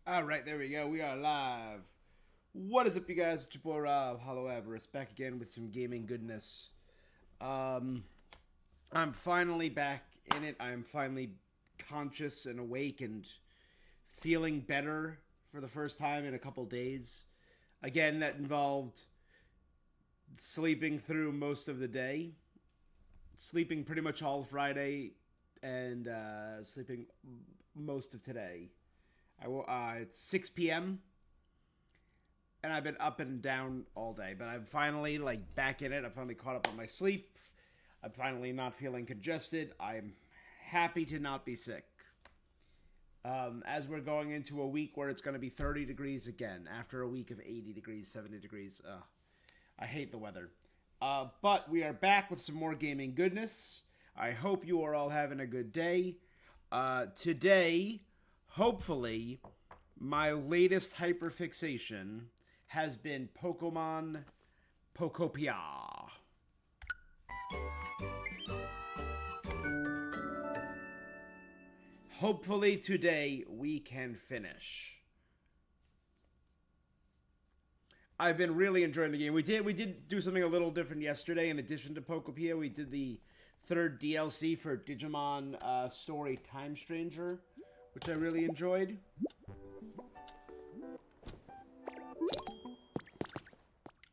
Alright, there we go. We are live. What is up, you guys? It's your boy Rob, Hollow Avarice, back again with some gaming goodness. I'm finally back in it. I'm finally conscious and awake and feeling better for the first time in a couple days. Again, that involved sleeping through most of the day, sleeping pretty much all Friday, and sleeping most of today. It's 6 p.m. and I've been up and down all day, but I'm finally back in it. I'm finally caught up on my sleep. I'm finally not feeling congested. I'm happy to not be sick. As we're going into a week where it's going to be 30 degrees again after a week of 80 degrees, 70 degrees. I hate the weather. But we are back with some more gaming goodness. I hope you are all having a good day. Today, hopefully, my latest hyperfixation has been Pokemon Pokopia. Hopefully today we can finish. I've been really enjoying the game. We did do something a little different yesterday. In addition to Pokopia, we did the third DLC for Digimon Story Time Stranger, which I really enjoyed.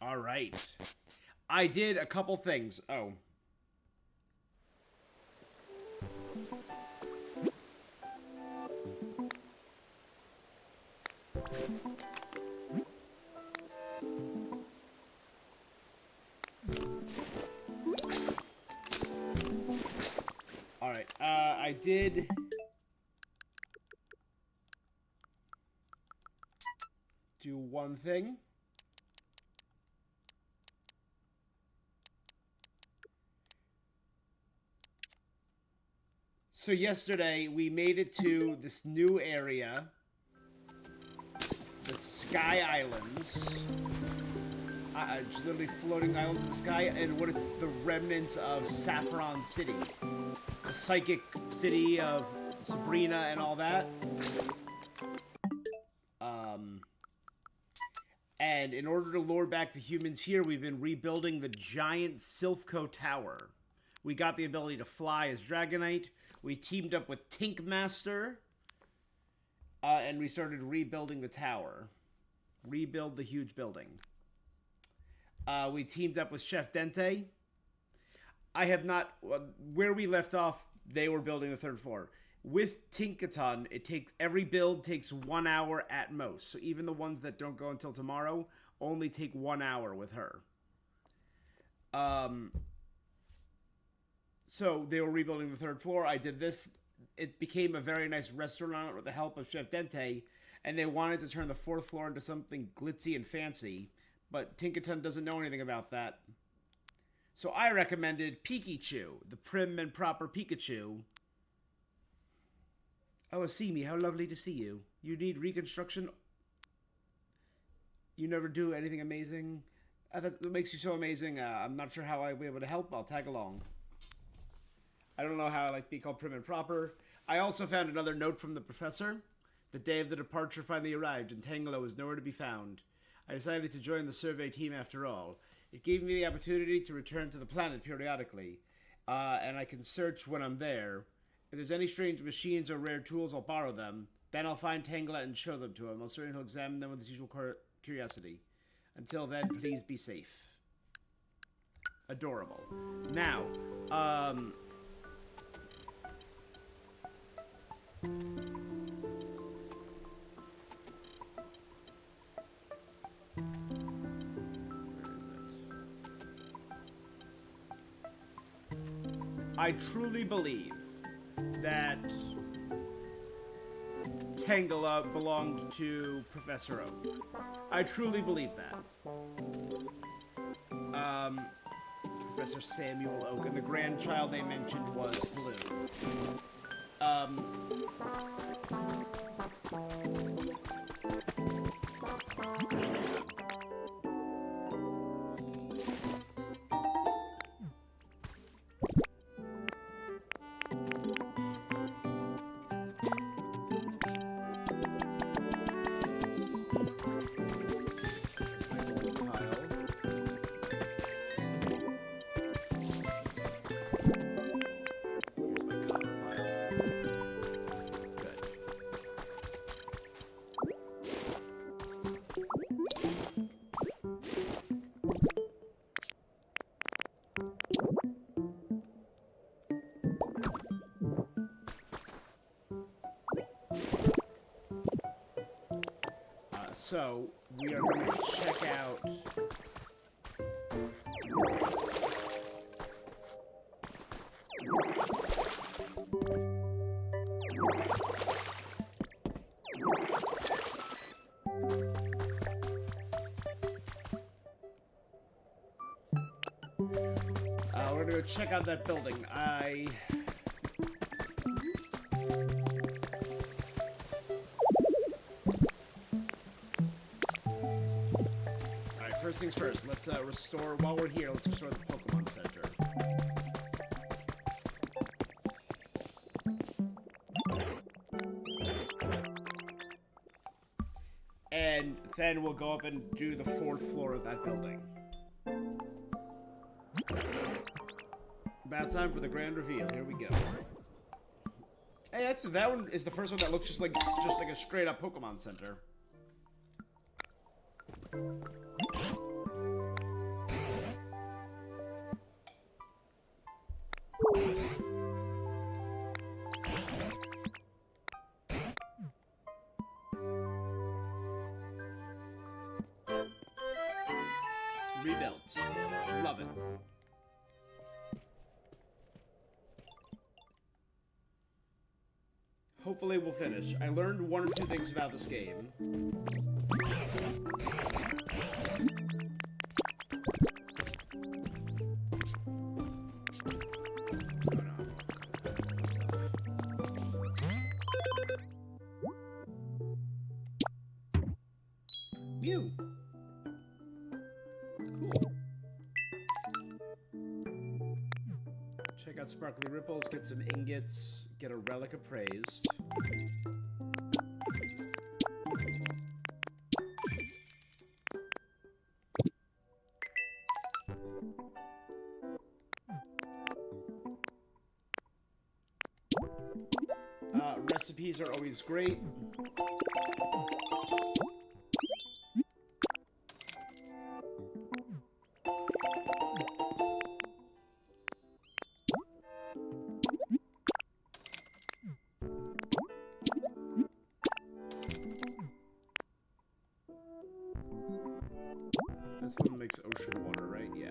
All right. I did a couple things. Oh. All right. I did do one thing. So yesterday we made it to this new area, the Sky Islands. Just literally floating island in the sky, and what it's the remnants of Saffron City, the psychic city of Sabrina and all that. And in order to lure back the humans here, we've been rebuilding the giant Silphco Tower. We got the ability to fly as Dragonite. We teamed up with Tinkmaster, and we started rebuilding the tower. Rebuild the huge building. We teamed up with Chef Dente. I have not... Where we left off, they were building the third floor. With Tinkaton, every build takes 1 hour at most. So even the ones that don't go until tomorrow only take 1 hour with her. So they were rebuilding the third floor. I did this. It became a very nice restaurant with the help of Chef Dente. And they wanted to turn the fourth floor into something glitzy and fancy. But Tinkaton doesn't know anything about that. So I recommended Pikachu, the prim and proper Pikachu. Oh, Asimi, how lovely to see you. You need reconstruction? You never do anything amazing? That makes you so amazing. I'm not sure how I'll be able to help. I'll tag along. I don't know how I like to be called prim and proper. I also found another note from the professor. The day of the departure finally arrived, and Tangela was nowhere to be found. I decided to join the survey team after all. It gave me the opportunity to return to the planet periodically, and I can search when I'm there. If there's any strange machines or rare tools, I'll borrow them. Then I'll find Tangela and show them to him. I'll certainly examine them with his usual curiosity. Until then, please be safe. Adorable. Now, I truly believe that Tangela belonged to Professor Oak. I truly believe that. Professor Samuel Oak, and the grandchild they mentioned was Blue. So, we are going to check out... we're going to check out that building. First things first, let's restore, while we're here, let's restore the Pokemon Center. And then we'll go up and do the 4th floor of that building. About time for the grand reveal. Here we go. Hey, that one is the first one that looks just like a straight up Pokemon Center. Rebuilt. Love it. Hopefully we'll finish. I learned 1 or 2 things about this game. Mew. Cool. Check out Sparkly Ripples, get some ingots, get a relic appraised. Recipes are always great. This one makes ocean water, right? Yeah.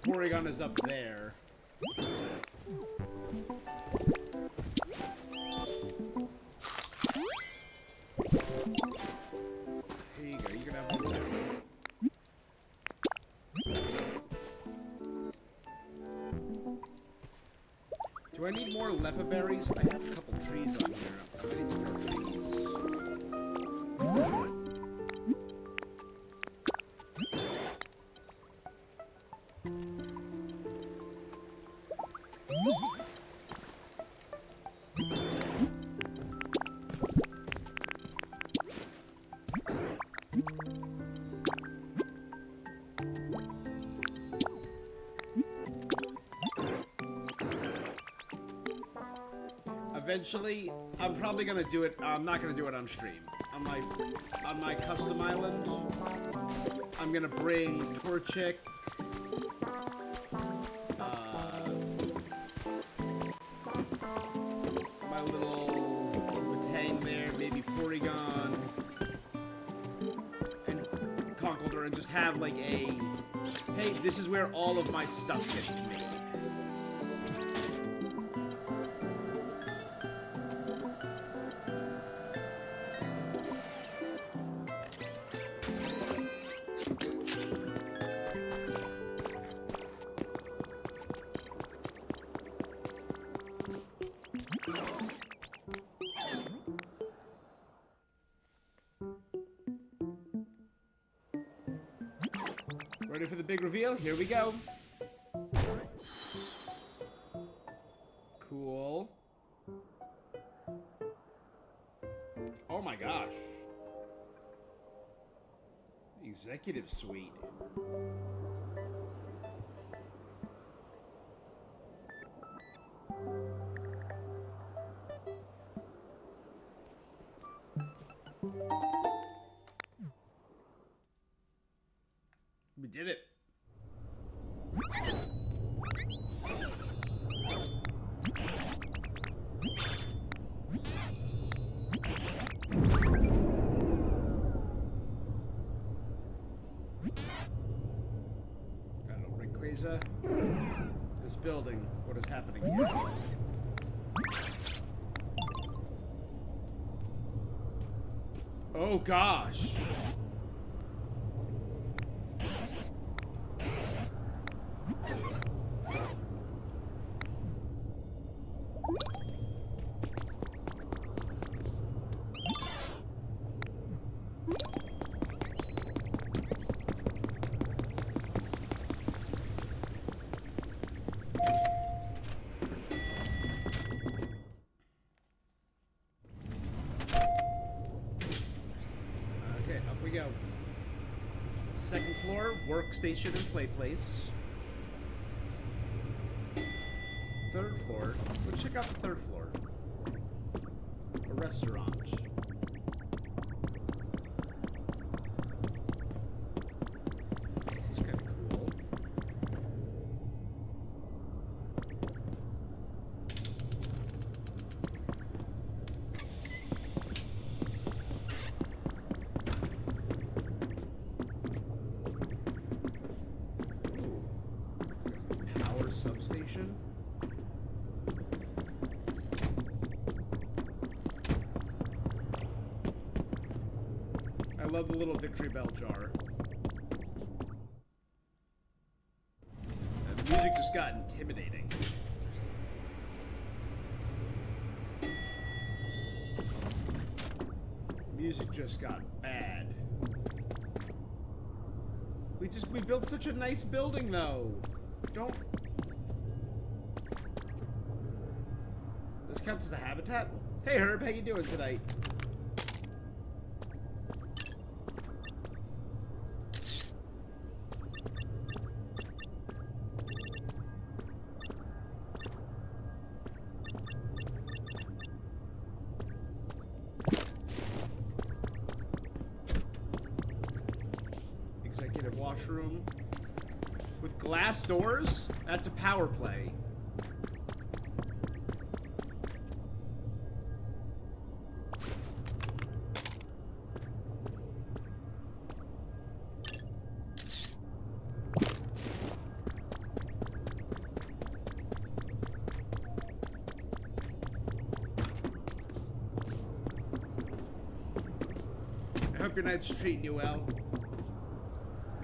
Porygon is up there. Here you go. You can have one too. Do I need more Lepa berries? I have a couple trees on here. I need some more trees. Eventually, I'm probably gonna do it. I'm not gonna do it on stream. On my custom island, I'm gonna bring Torchic, my little Batang there, maybe Porygon, and Conkeldurr, and just have like a, hey, this is where all of my stuff gets made. Ready for the big reveal? Here we go. Cool. Oh my gosh. Executive Suite. We did it. Hello, Rayquaza. This building. What is happening here? Oh gosh. Okay, up we go. Second floor, workstation and play place. Third floor. Let's check out the third floor. A restaurant. This is kind of cool. Ooh. Power substation. I love the little victory bell jar. And the music just got intimidating. The music just got bad. We built such a nice building though. Don't. This counts as a habitat? Hey Herb, how you doing tonight? Executive washroom with glass doors? That's a power play. I hope your night's treating you well.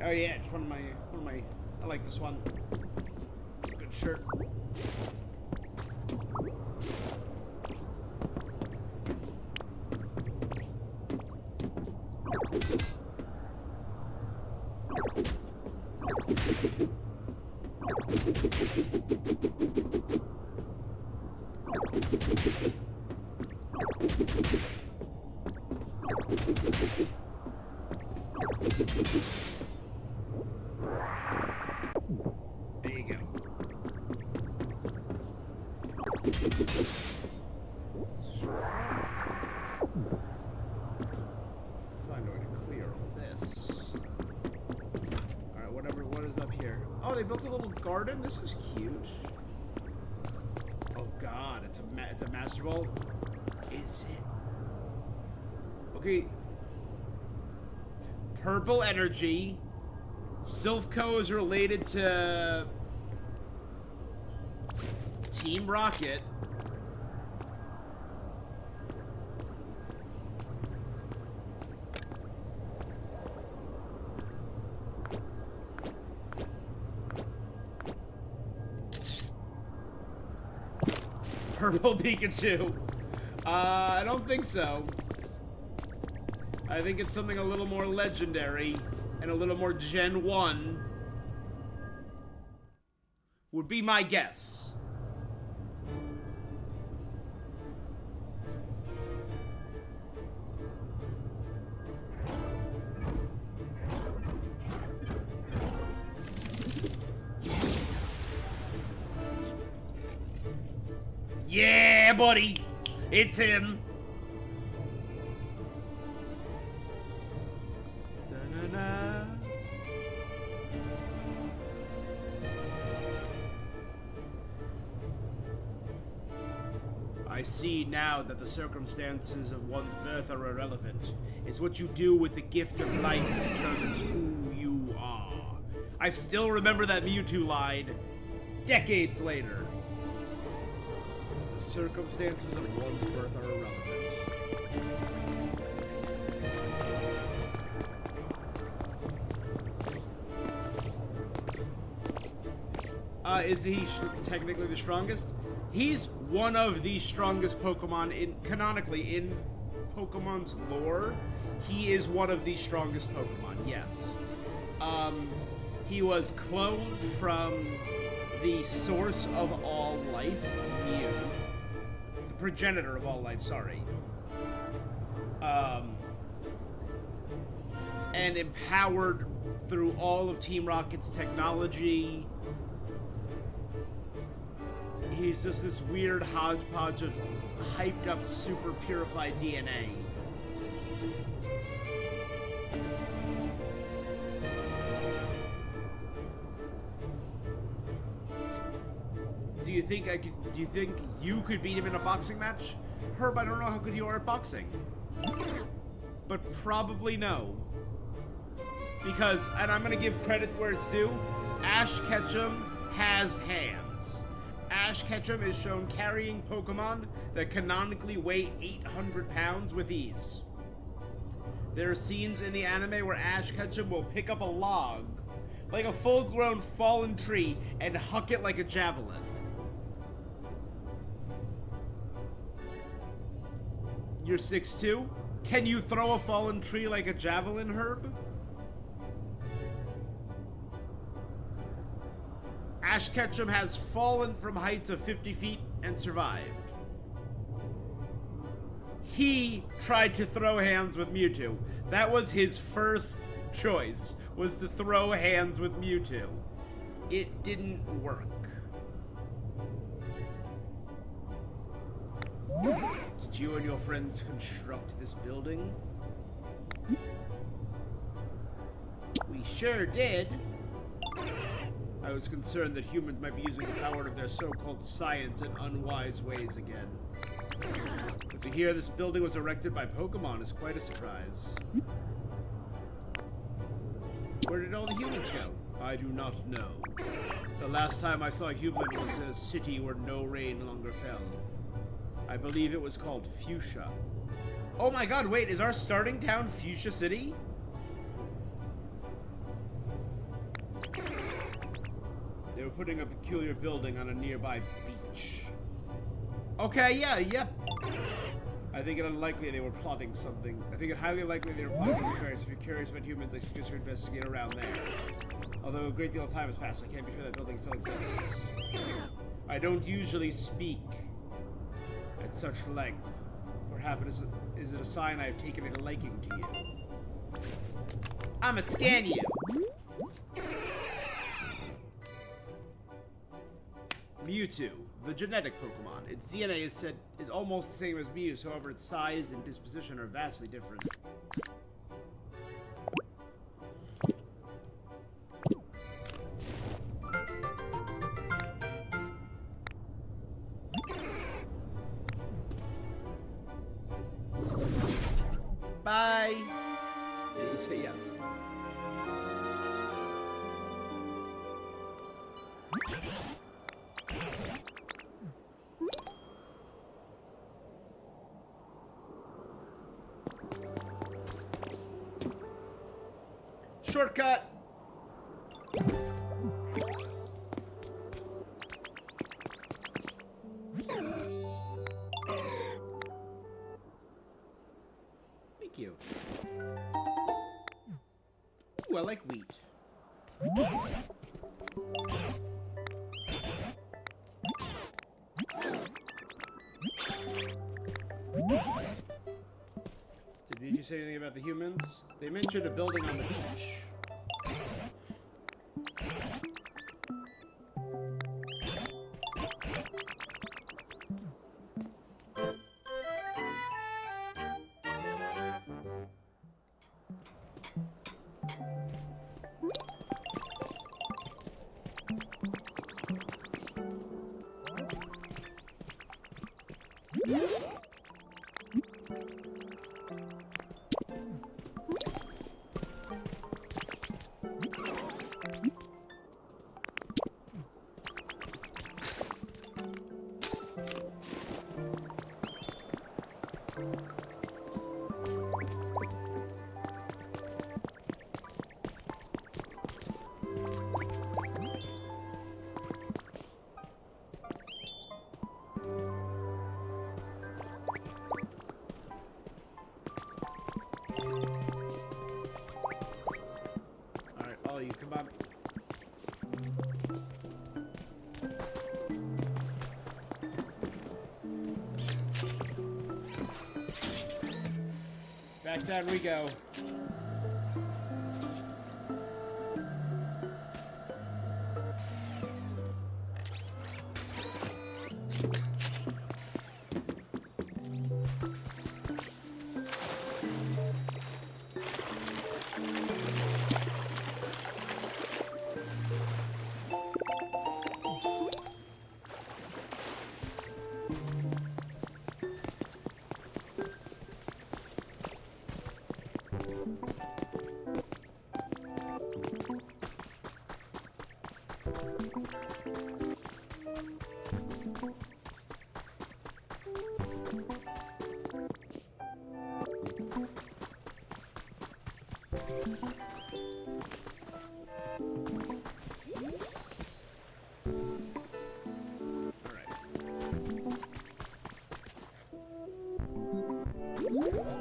Oh yeah, it's one of my, I like this one. Good shirt. There you go. Find a way to clear all this. Alright, whatever. What is up here? Oh, they built a little garden? This is cute. Oh god, it's a master ball? Is it? Okay. Purple energy. Silphco is related to Team Rocket. Purple Pikachu. I don't think so. I think it's something a little more legendary and a little more Gen 1. Would be my guess. Yeah, buddy! It's him! Da-na-na. I see now that the circumstances of one's birth are irrelevant. It's what you do with the gift of life that determines who you are. I still remember that Mewtwo line decades later. The circumstances of one's birth are irrelevant. Is he technically the strongest? He's one of the strongest Pokemon canonically in Pokemon's lore. He is one of the strongest Pokemon, yes. He was cloned from the source of all life, Mew. The progenitor of all life, sorry. And empowered through all of Team Rocket's technology. He's just this weird hodgepodge of hyped up, super purified DNA. Do you think you could beat him in a boxing match? Herb, I don't know how good you are at boxing. But probably no. Because, and I'm gonna give credit where it's due, Ash Ketchum has hands. Ash Ketchum is shown carrying Pokemon that canonically weigh 800 pounds with ease. There are scenes in the anime where Ash Ketchum will pick up a log, like a full-grown fallen tree, and huck it like a javelin. You're 6'2"? Can you throw a fallen tree like a javelin, Herb? Ash Ketchum has fallen from heights of 50 feet and survived. He tried to throw hands with Mewtwo. That was his first choice, was to throw hands with Mewtwo. It didn't work. Did you and your friends construct this building? We sure did. I was concerned that humans might be using the power of their so-called science in unwise ways again. But to hear this building was erected by Pokemon is quite a surprise. Where did all the humans go? I do not know. The last time I saw a human was in a city where no rain longer fell. I believe it was called Fuchsia. Oh my god, wait, is our starting town Fuchsia City? They were putting a peculiar building on a nearby beach. Okay, yeah, yep. I think it unlikely they were plotting something. I think it highly likely they were plotting something nefarious. If you're curious about humans, I suggest you investigate around there. Although a great deal of time has passed, I can't be sure that building still exists. I don't usually speak at such length. Perhaps is it a sign I have taken a liking to you? I'ma scan you! Mewtwo. the genetic Pokemon. Its DNA is almost the same as Mew's, however its size and disposition are vastly different. Bye! Yeah, you say yes. Shortcut! Thank you. Ooh, I like wheat. Did you say anything about the humans? They mentioned a building on the beach. Come on. Back down we go.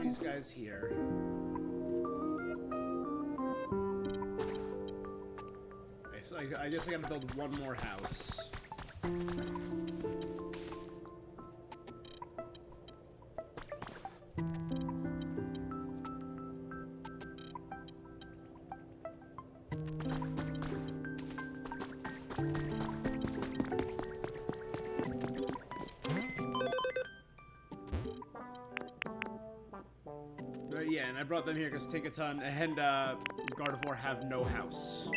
These guys here. Okay, so I guess I gotta build one more house. Yeah, and I brought them here because Tinkaton and Gardevoir have no house.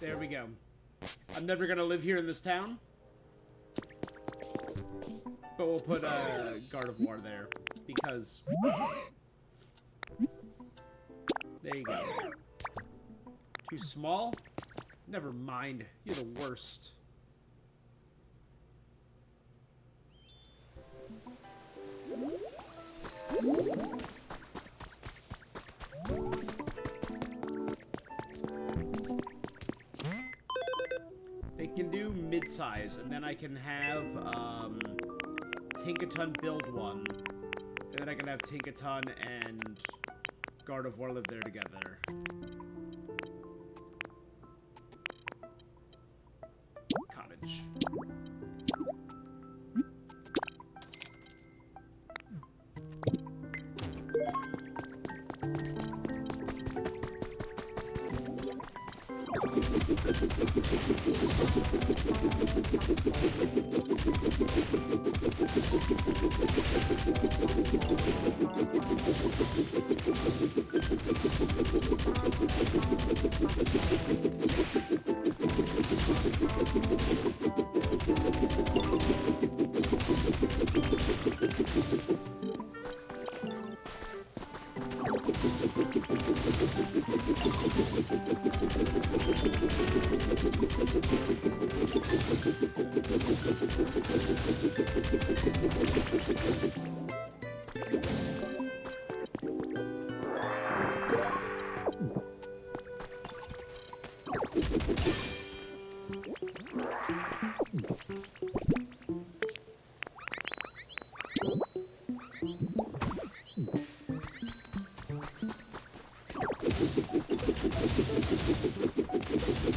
There we go. I'm never gonna live here in this town, but we'll put a Gardevoir there. because... There you go. Too small? Never mind. You're the worst. They can do mid-size, and then I can have Tinkaton build one. And then I can have Tinkaton and Gardevoir live there together. Cottage.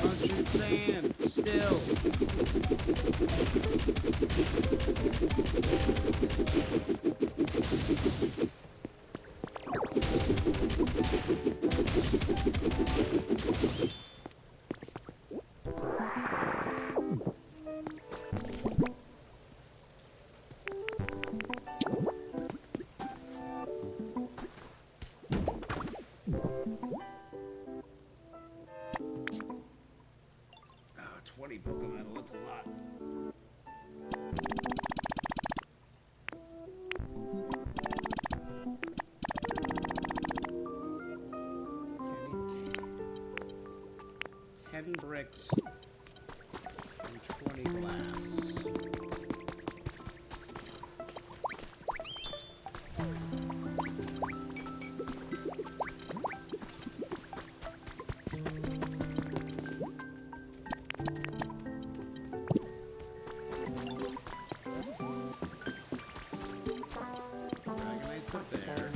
Punching sand, still. Oh, 20 Pokemon, that's a lot. I need 10 bricks and 20 glass. Dragonite's up there.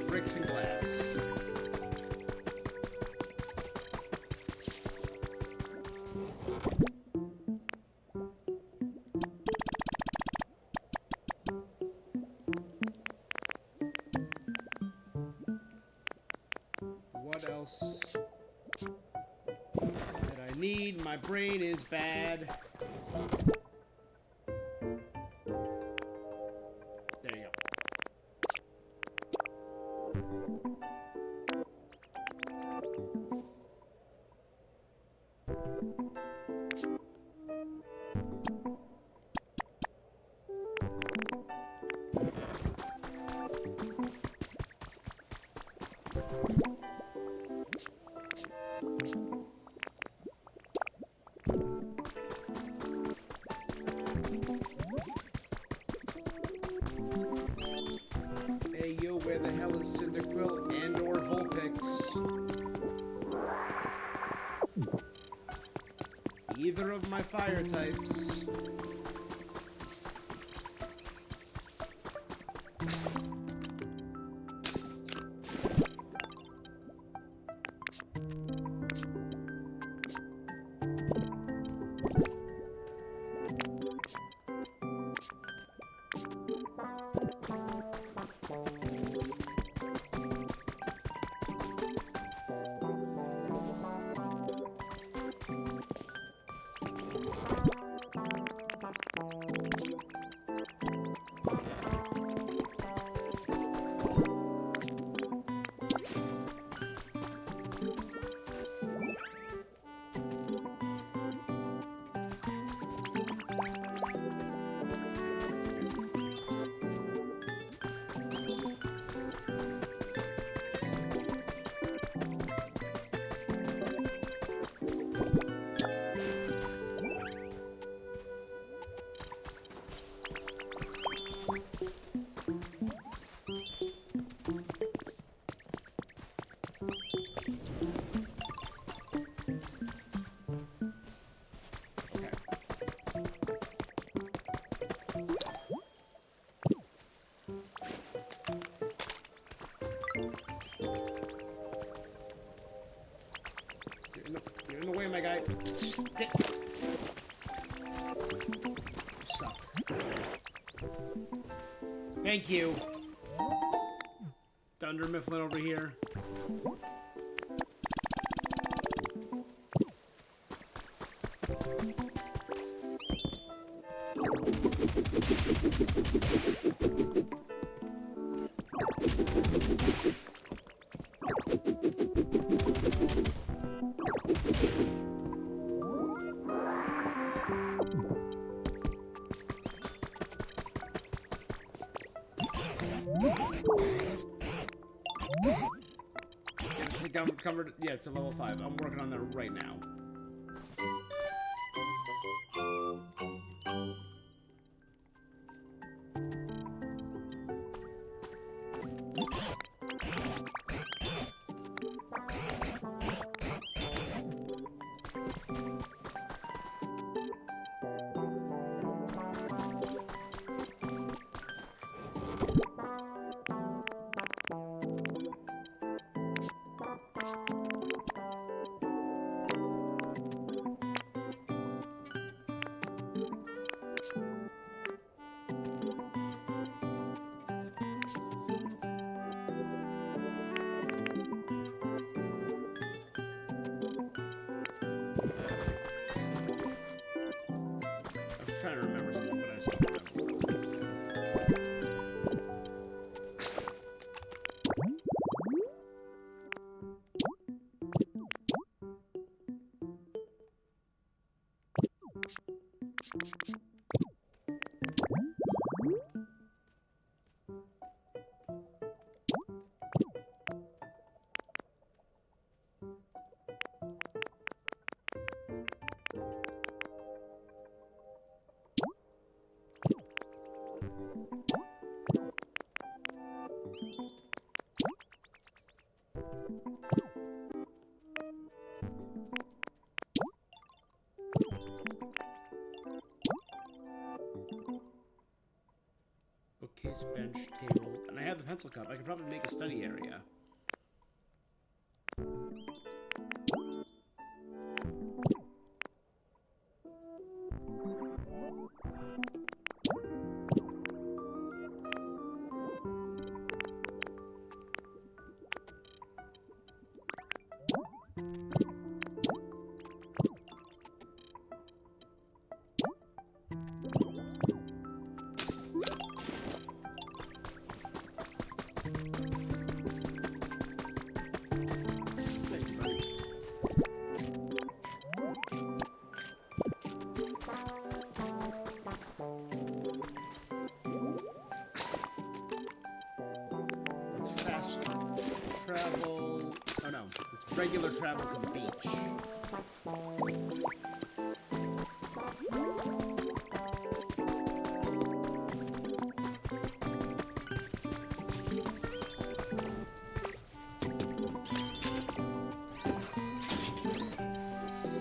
Bricks and glass. What else did I need? My brain is bad. There you go. Hey yo, where the hell is Cyndaquil and or Vulpix? Either of my fire types. You're in the way, my guy. Suck. Thank you. Thunder Mifflin over here. Covered, yeah, it's a level 5. I'm working on that right now. Trying to remember something, but I still don't remember. Bookcase, bench, table, and I have the pencil cup. I could probably make a study area. Travel. Oh no, it's regular travel to the beach.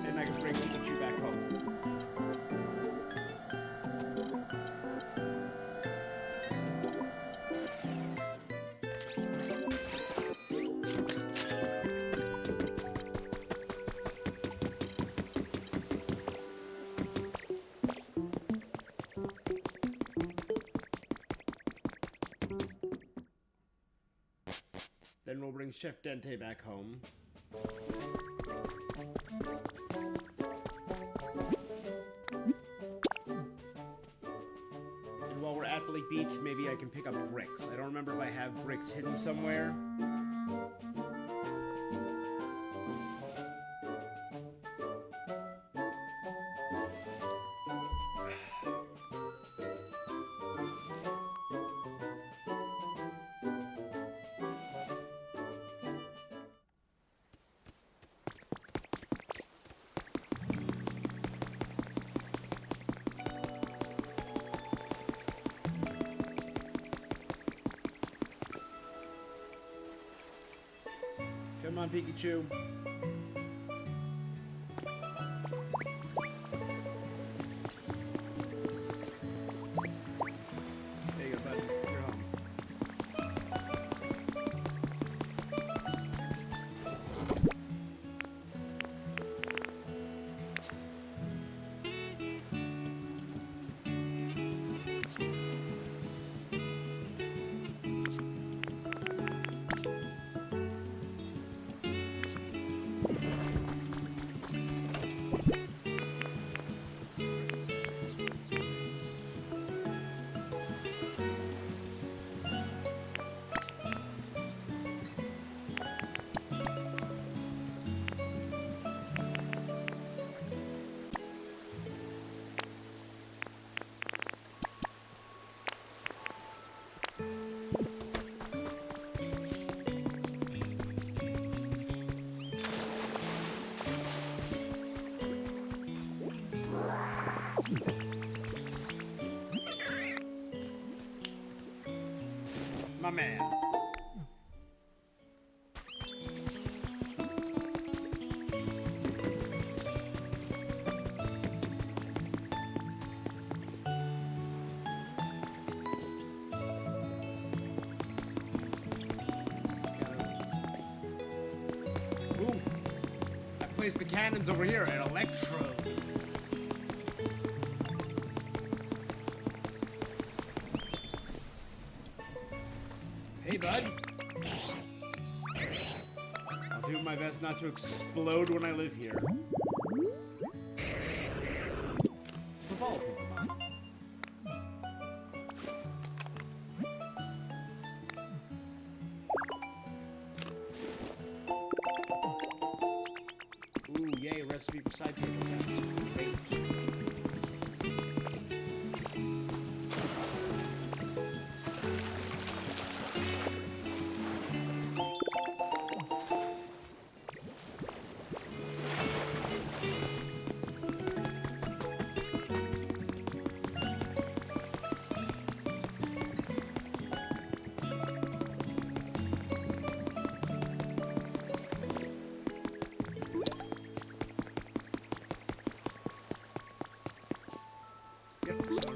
And I can bring you back home. and we'll bring Chef Dente back home. And while we're at Lake Beach, maybe I can pick up bricks. I don't remember if I have bricks hidden somewhere. Come on, Pikachu. There you go, bud. You're home. My man. Boom. I placed the cannons over here at Electro. Hey, bud. I'll do my best not to explode when I live here. The ball, Pokemon. Ooh, yay, recipe for side paper. That's great.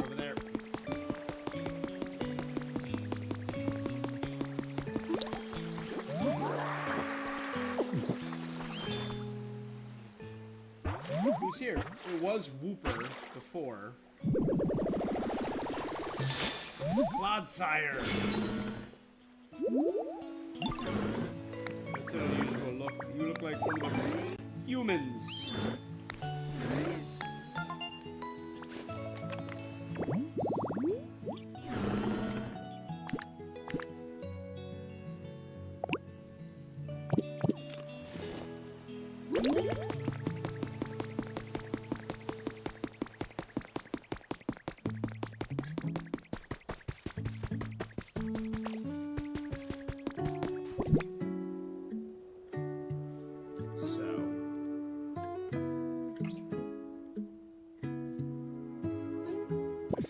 Over there. Who's here? It was Wooper before. Clodsire. That's an unusual look. You look like one of the humans.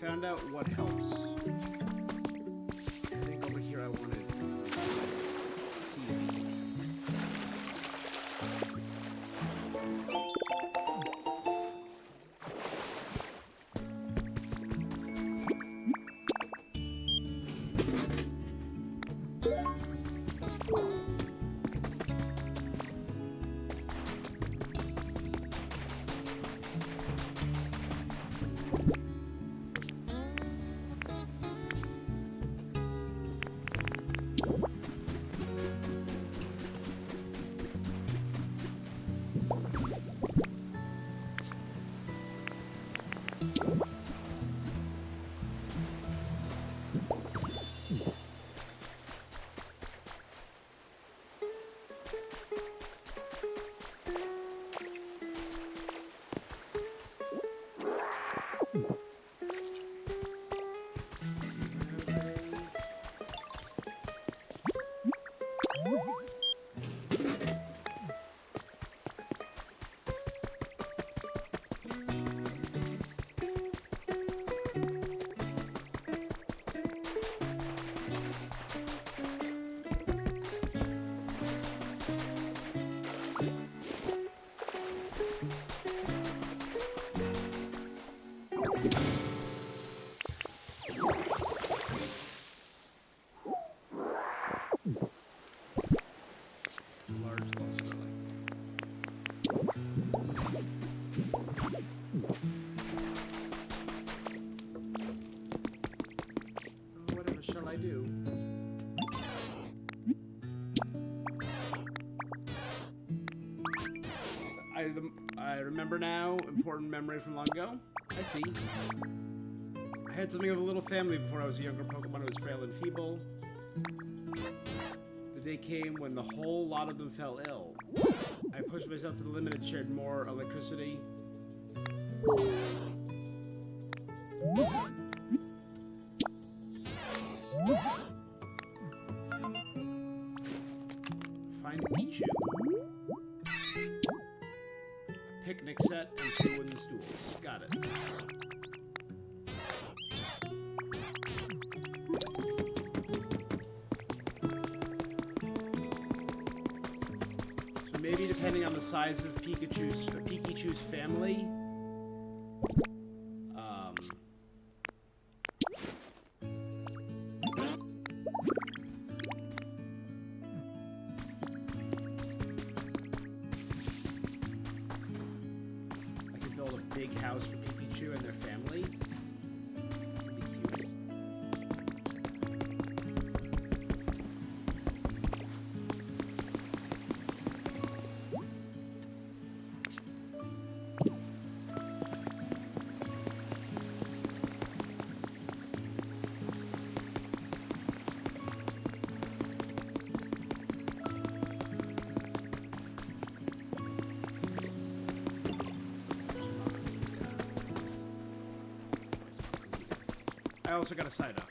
Found out what helps. I think over here I wanted seed. I remember now. Important memory from long ago. I see. I had something of a little family before I was a younger Pokemon who was frail and feeble. The day came when the whole lot of them fell ill. I pushed myself to the limit and shared more electricity. Find Pichu. A picnic set and 2 wooden stools. Got it. So maybe depending on the size of Pikachu's family, big house for Pikachu and their family. That'd be cute. I also got a Psyduck.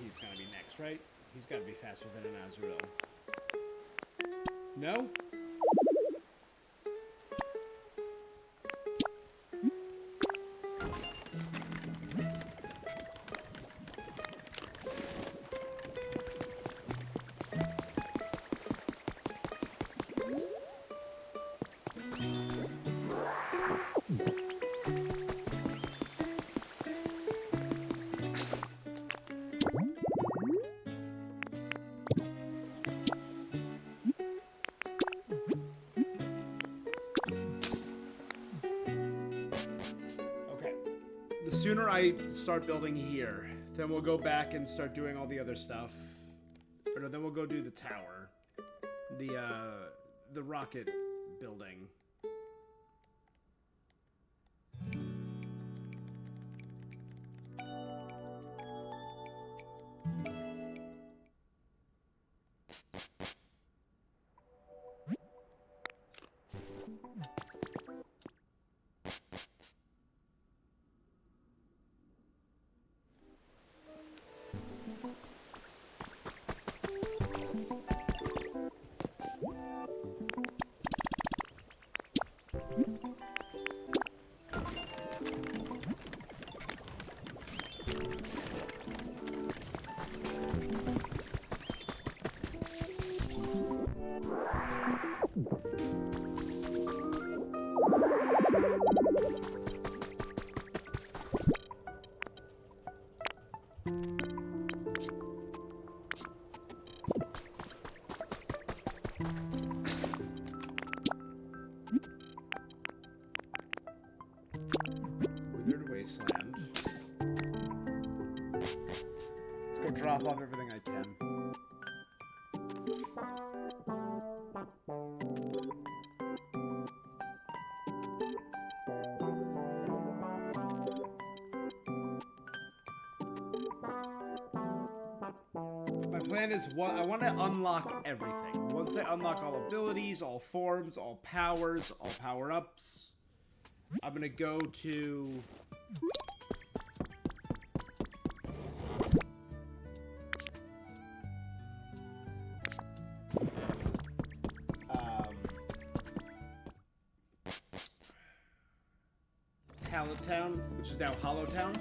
He's gotta be next, right? He's gotta be faster than an Azrael. No? The sooner I start building here, then we'll go back and start doing all the other stuff. Or no, then we'll go do the tower. The rocket building. wasteland. Let's go drop off everything I can. My plan is I want to unlock everything. Once I unlock all abilities, all forms, all powers, all power-ups, I'm gonna go to... Pallet Town, which is now Hollow Town.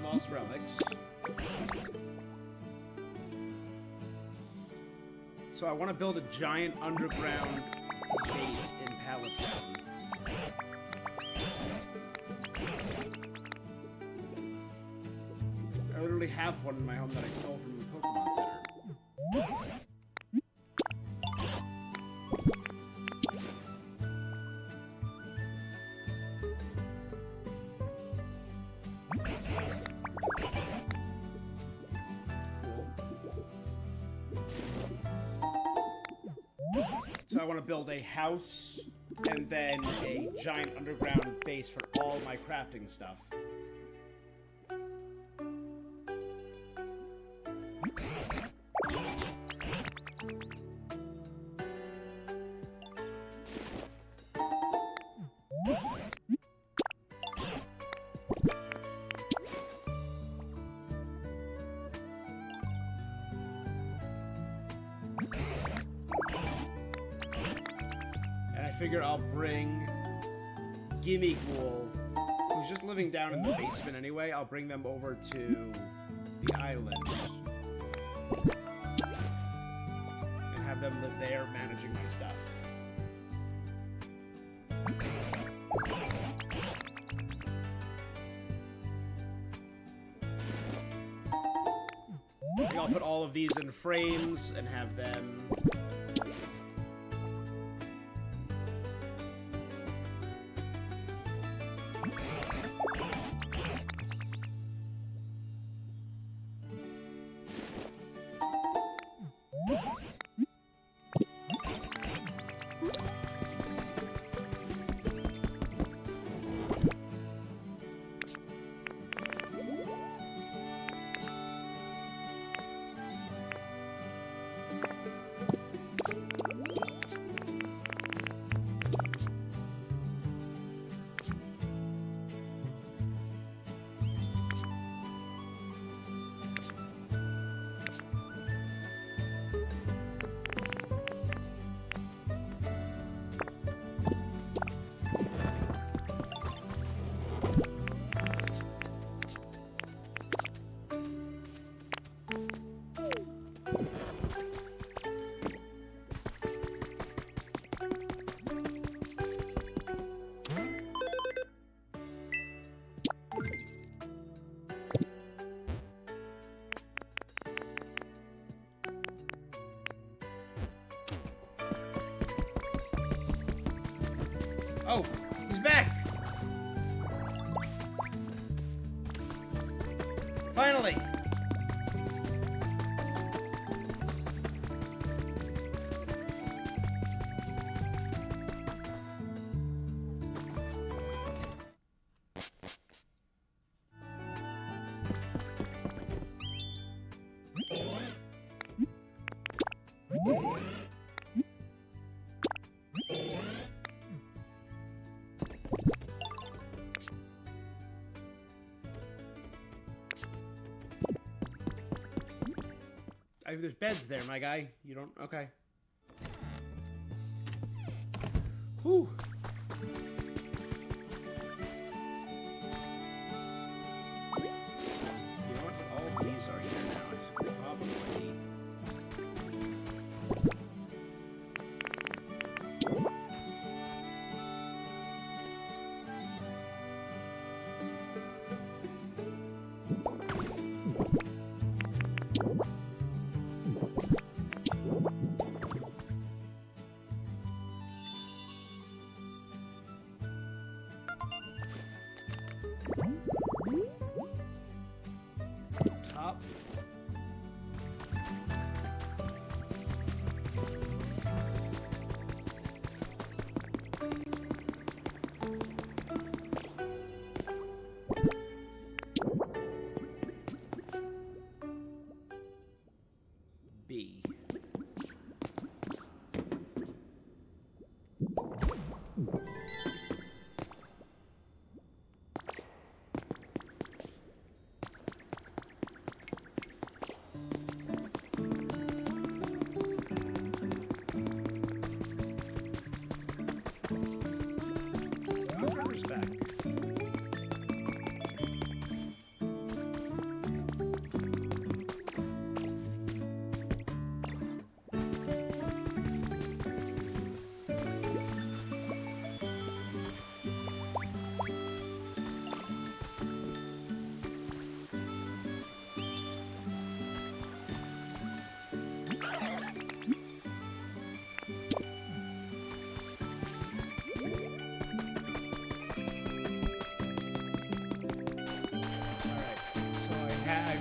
Lost relics. So I want to build a giant underground base in Pallet Town. I literally have one in my home that I stole from the Pokemon Center. So I want to build a house and then a giant underground base for all my crafting stuff. Figure I'll bring Gimme Ghoul, who's just living down in the basement anyway. I'll bring them over to the island and have them live there managing my stuff. I'll put all of these in frames and have them... Oh, he's back! Finally! There's beds there, my guy. You don't... Okay. Whew. You know what? All these are here now. It's probably... Top. B.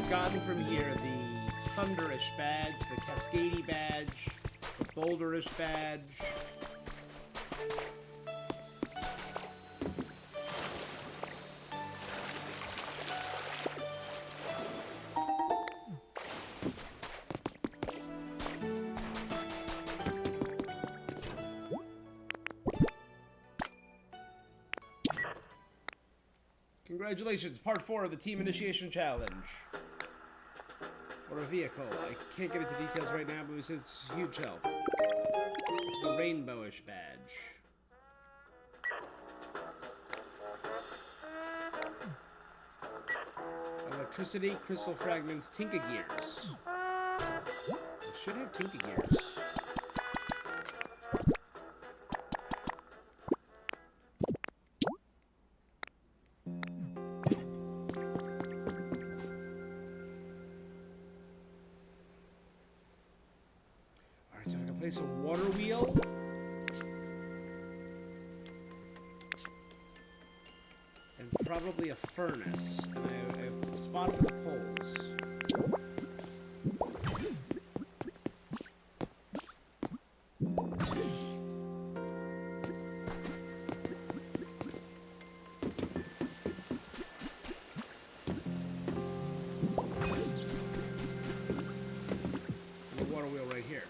Gotten from here the Thunderish badge, the Cascady badge, the Boulderish badge. Congratulations, part 4 of the Team Initiation Challenge. Or a vehicle. I can't get into details right now, but it says it's huge help. It's the Rainbowish badge. Electricity, crystal fragments, Tinka Gears. I should have Tinka Gears. Place a water wheel. And probably a furnace. And I have a spot for the poles. And a water wheel right here.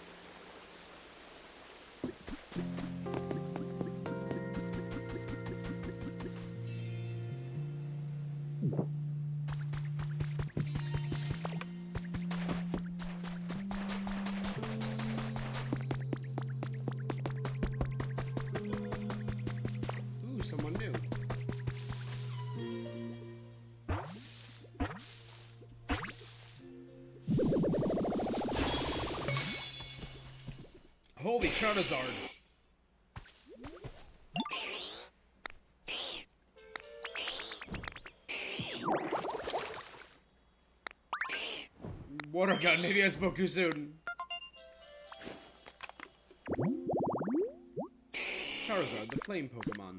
Holy Charizard. Water gun, maybe I spoke too soon. Charizard, the flame Pokemon.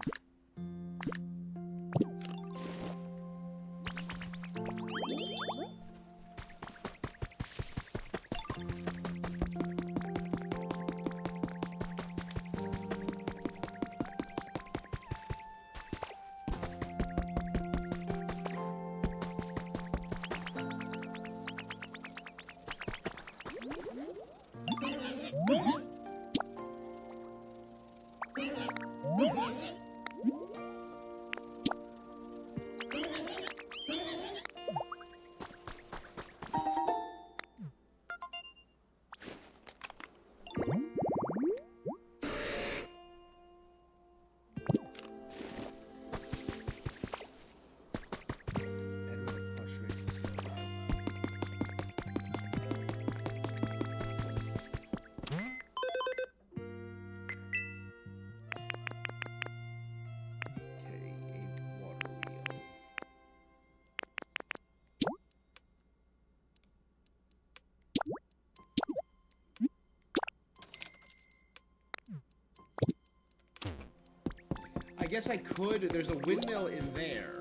I guess I could. There's a windmill in there.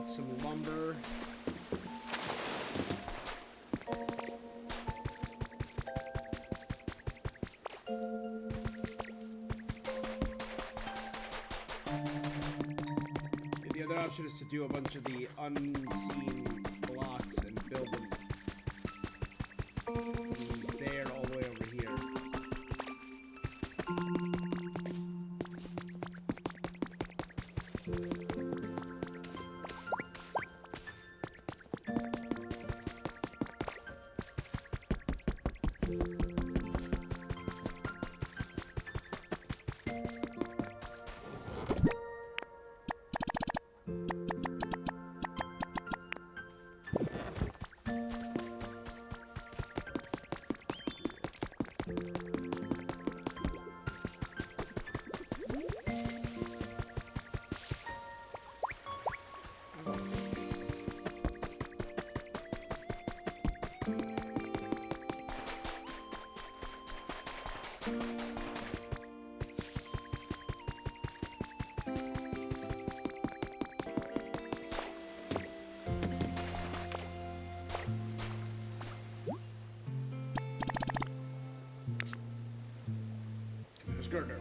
Some lumber. The other option is to do a bunch of the unseen blocks and build them from there all the way over here. Gardner.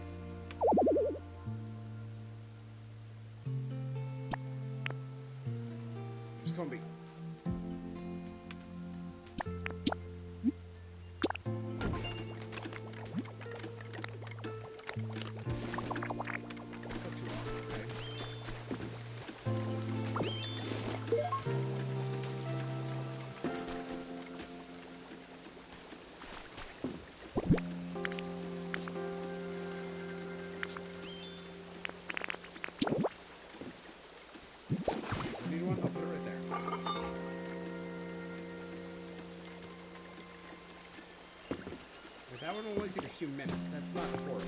It's Combi. want, I'll put it right there. But that one will only take a few minutes. That's not horrible.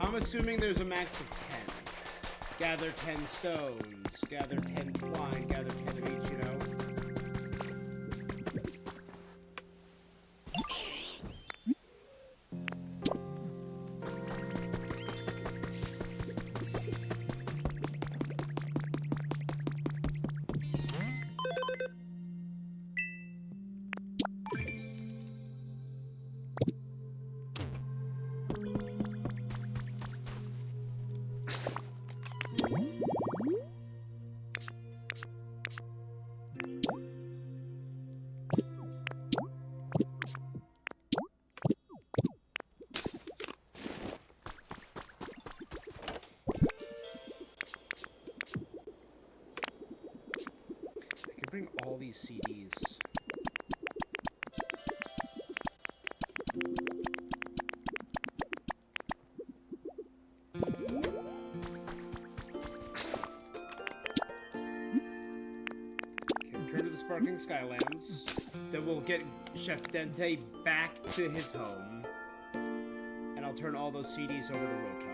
I'm assuming there's a max of 10. Gather 10 stones, gather 10 twine, gather 10 of each, you know? Bring all these CDs. Okay, return to the Sparkling Skylands. Then we'll get Chef Dente back to his home. And I'll turn all those CDs over to Rotom.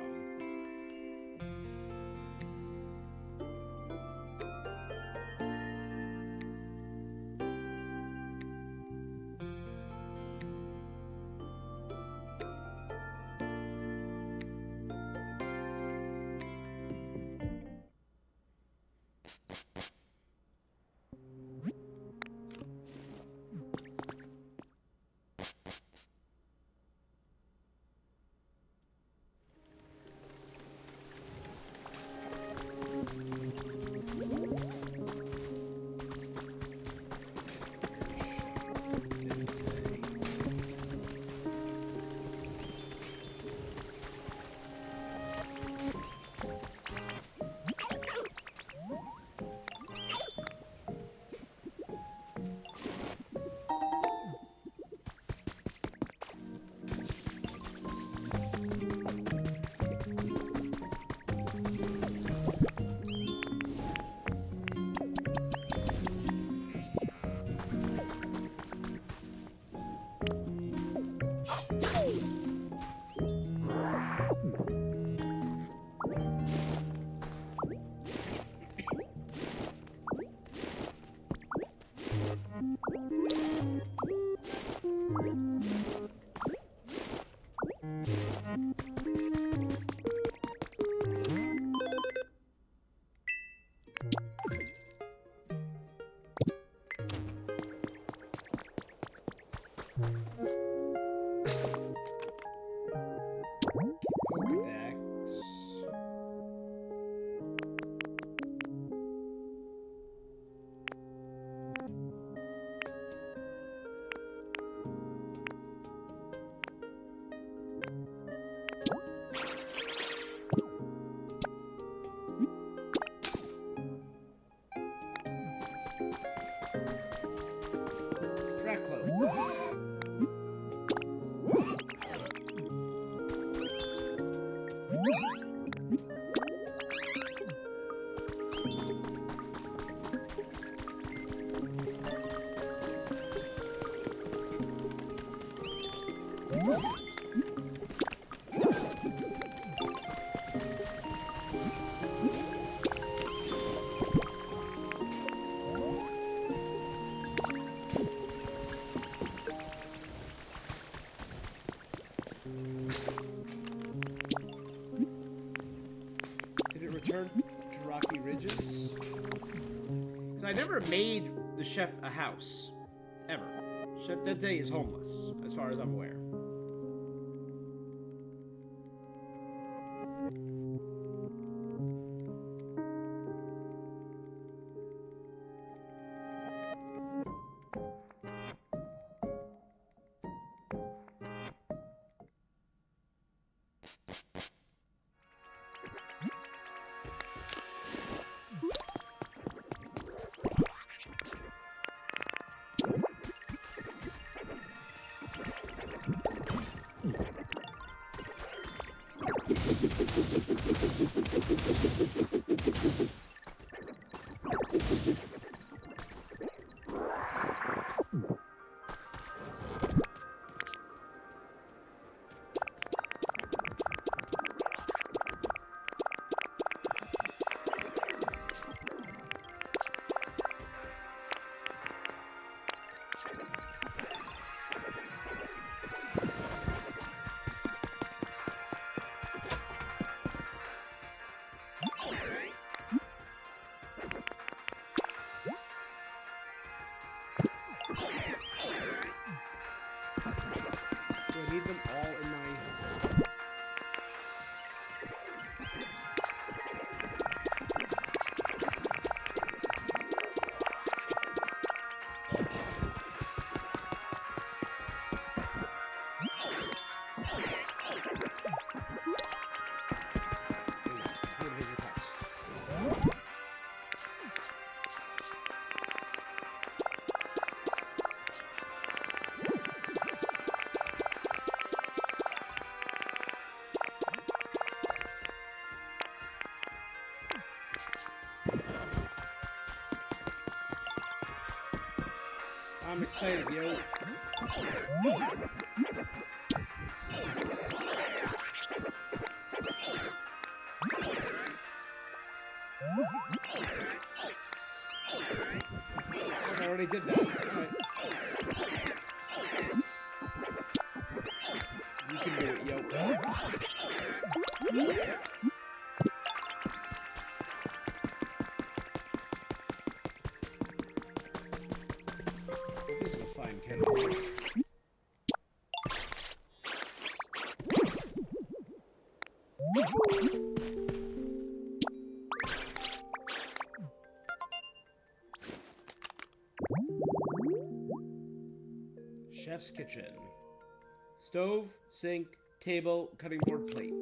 Return to Rocky Ridges? Because I never made the chef a house. Ever. Chef Dente is homeless, as far as I'm aware. I need them all in my... I'm excited, yo. I already did that. Right. You can do it, yo. This is a fine kettle. Chef's kitchen. Stove, sink, table, cutting board, plate.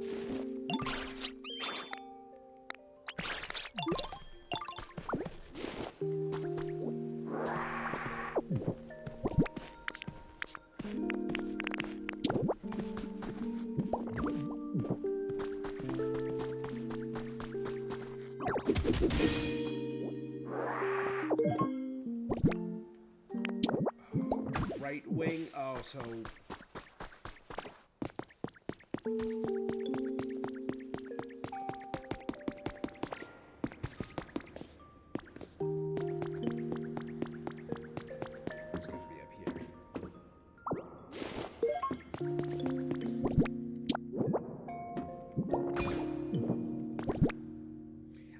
Right wing. Oh, so... It's going to be up here.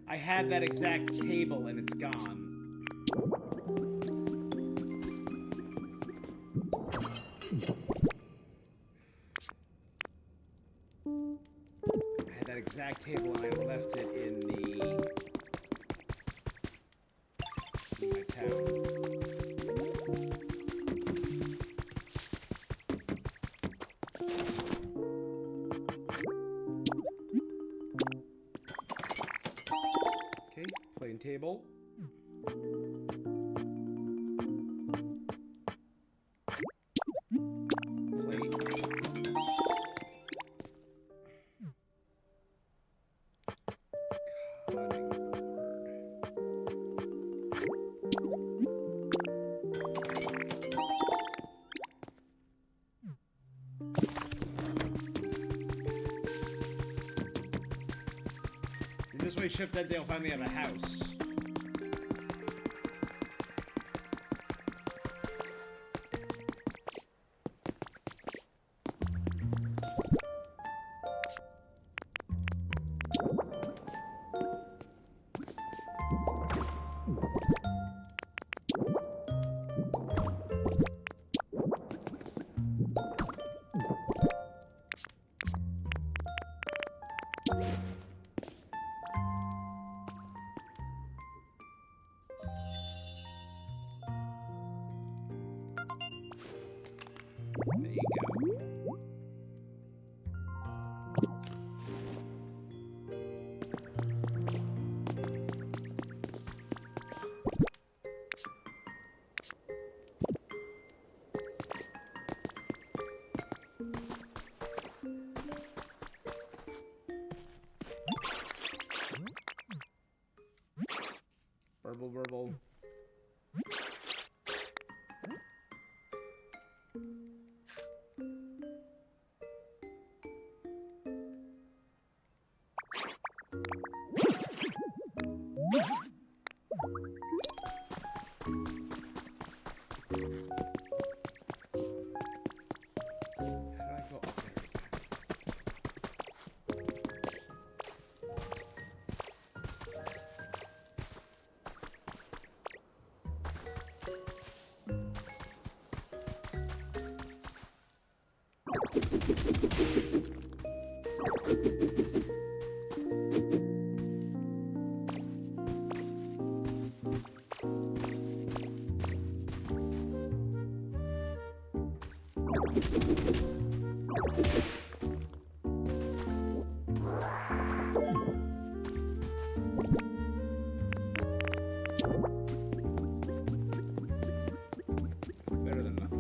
I had that exact table and it's gone. Exact table and I left it in my town. Okay, plain table. This way, ship that they'll finally have a house. There you go. Better than nothing.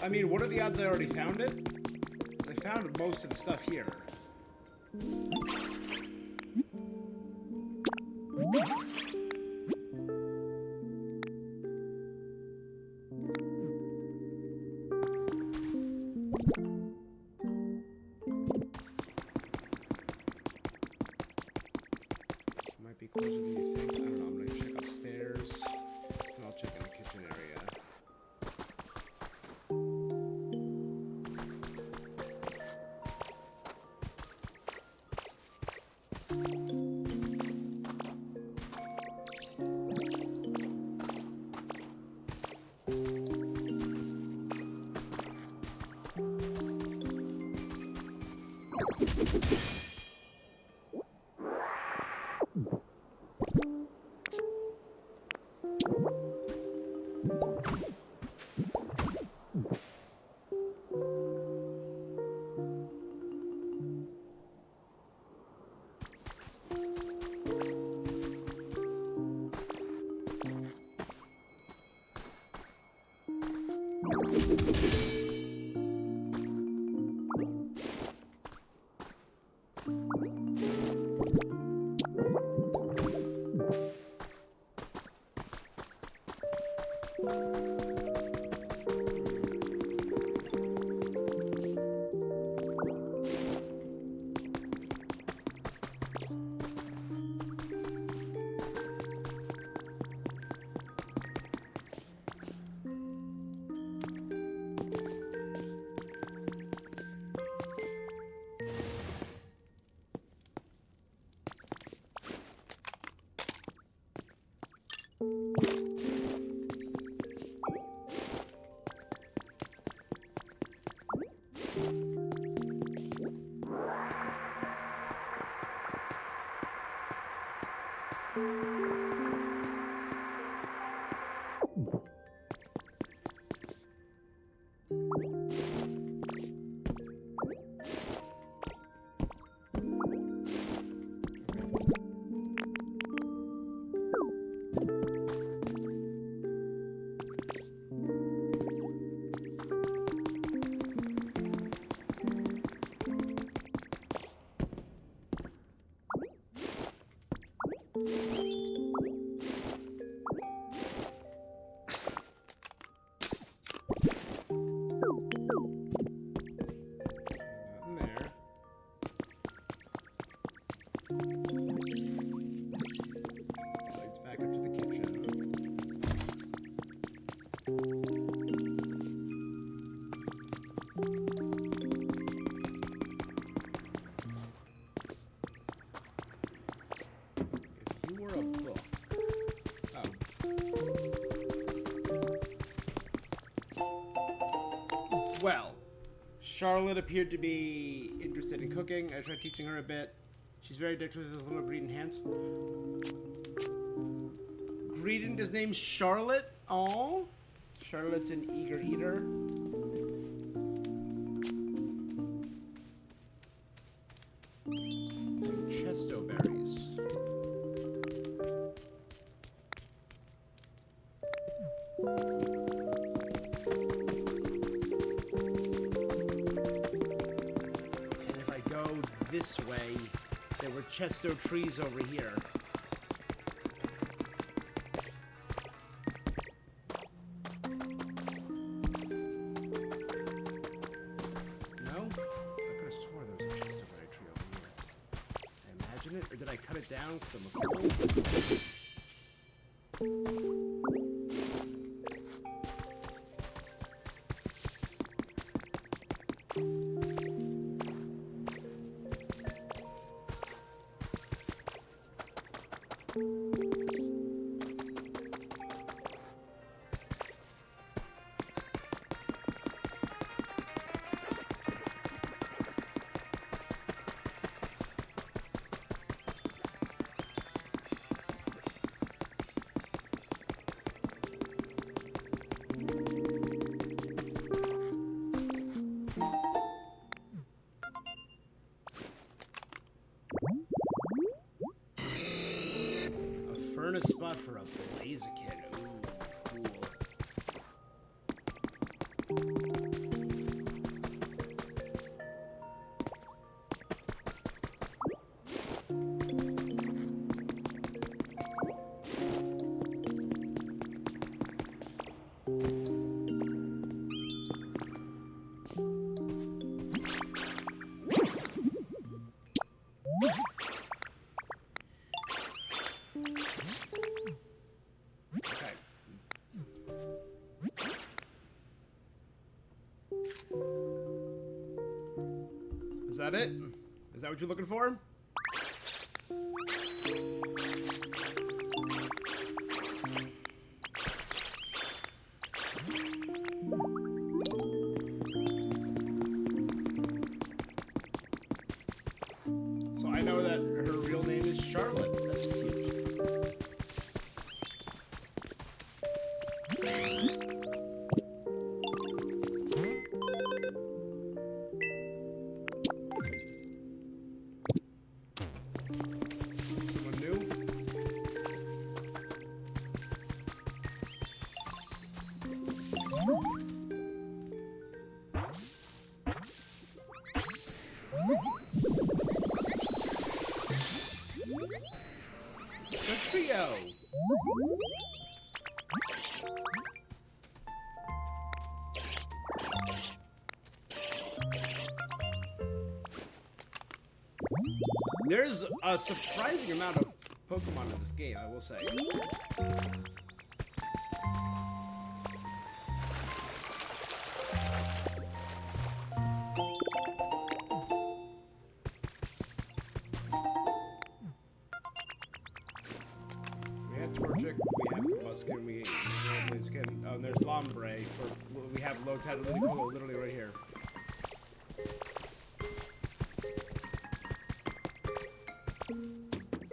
I mean, what are the odds I already found it? I found most of the stuff here. Might be closer than you think. I don't know. I'm gonna check upstairs. And I'll check in the kitchen area. Well, Charlotte appeared to be interested in cooking. I tried teaching her a bit. She's very dexterous with little greedent hands. Greedent is named Charlotte? Oh, Charlotte's an eager eater. Chesto berries. this way, there were chesto trees over here. No? I could have swore there was a chesto tree over here. Did I imagine it, or did I cut it down because I'm a fool? Furnace spot for a Blaziken. Ooh, okay. Is that it? Is that what you're looking for? So I know that her real name is Charlotte. That's cute. Someone new? The trio. There's a surprising amount of Pokemon in this game, I will say. We have Torchic, we have Muskin, we have Blaziken. Oh, and there's Lombre. We have Lotad literally right here.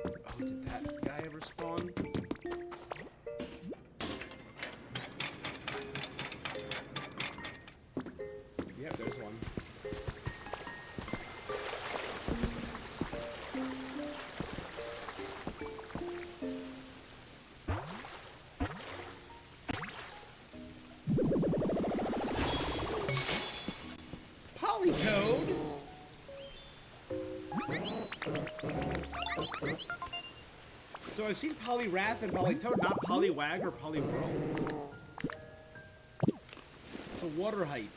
Oh, did that guy ever spawn? Yep, there's one. Polytoad? So I've seen Poliwrath and Politoad, not Poliwag or Poliwhirl. It's a water height.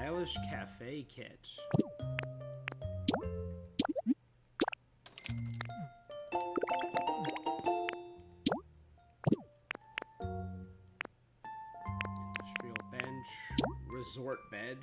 Stylish cafe kit. Industrial bench. Resort bed.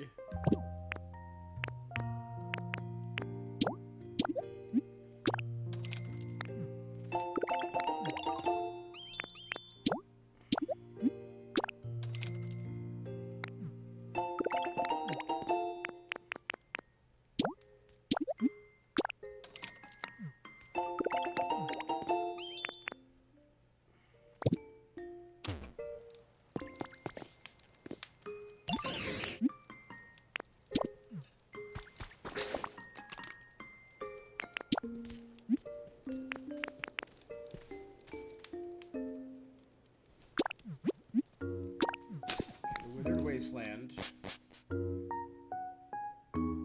Wasteland.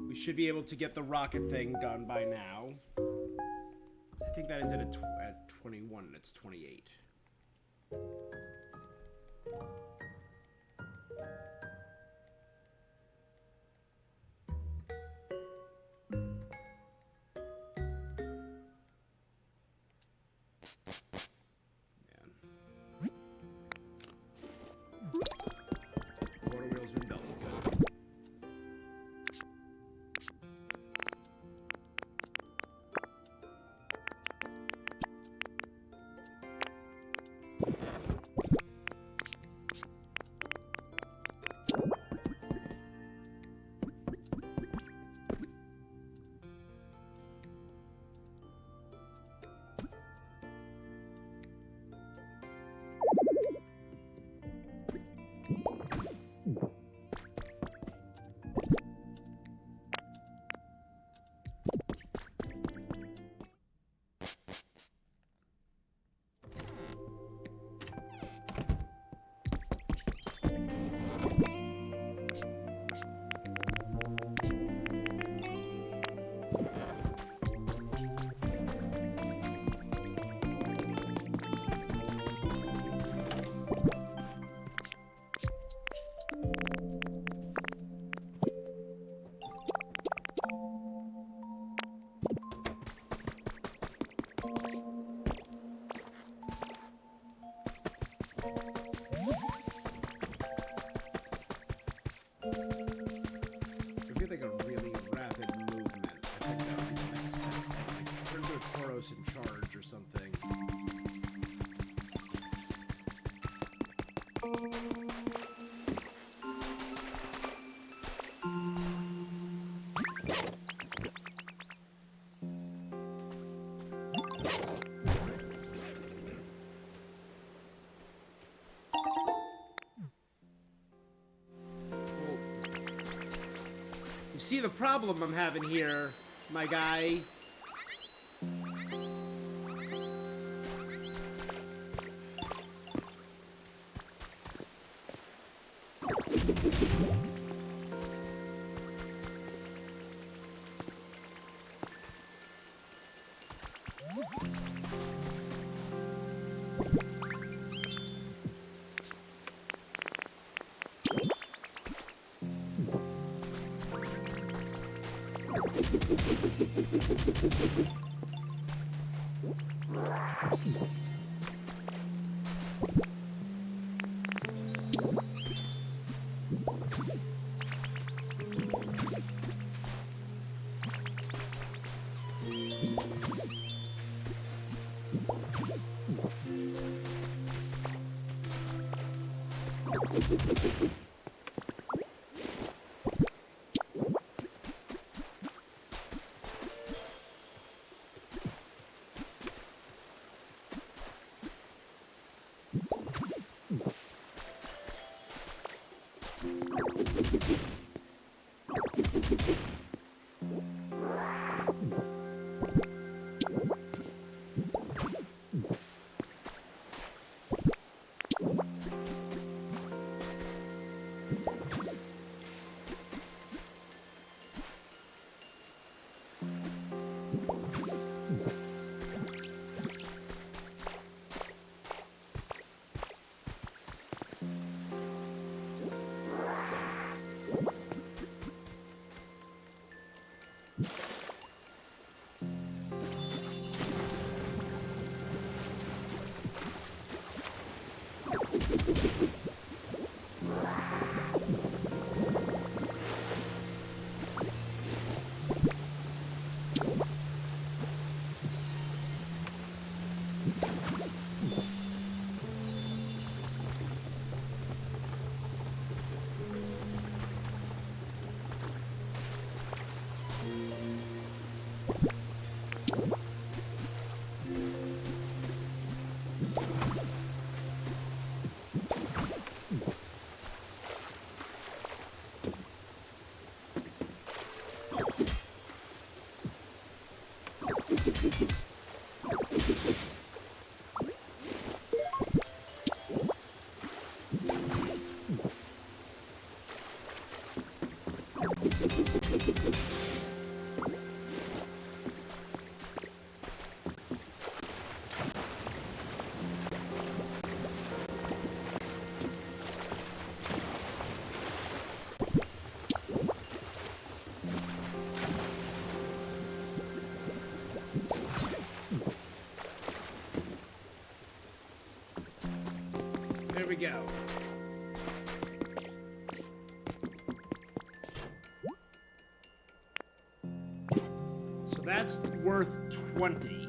We should be able to get the rocket thing done by now. I think that ended at 21 and it's 28. In charge or something. You see the problem I'm having here, my guy? There we go. So that's worth 20.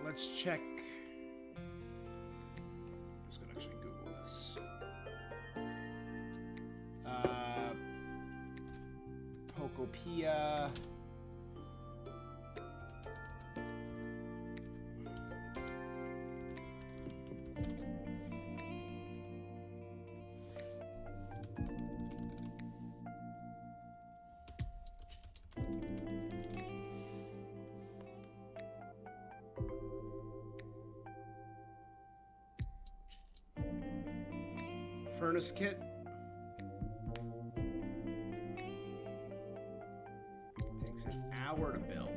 Let's check. I'm just gonna actually Google this. Pokopia. Furnace kit. Takes an hour to build.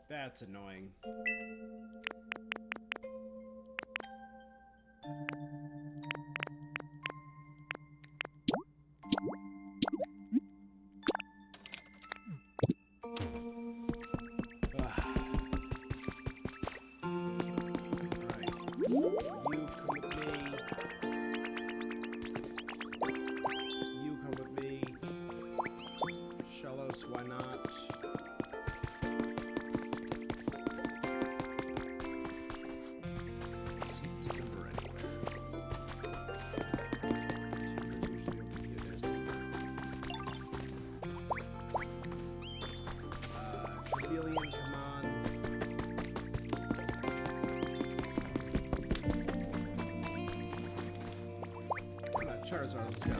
That's annoying. Why not? Charizard, let's go.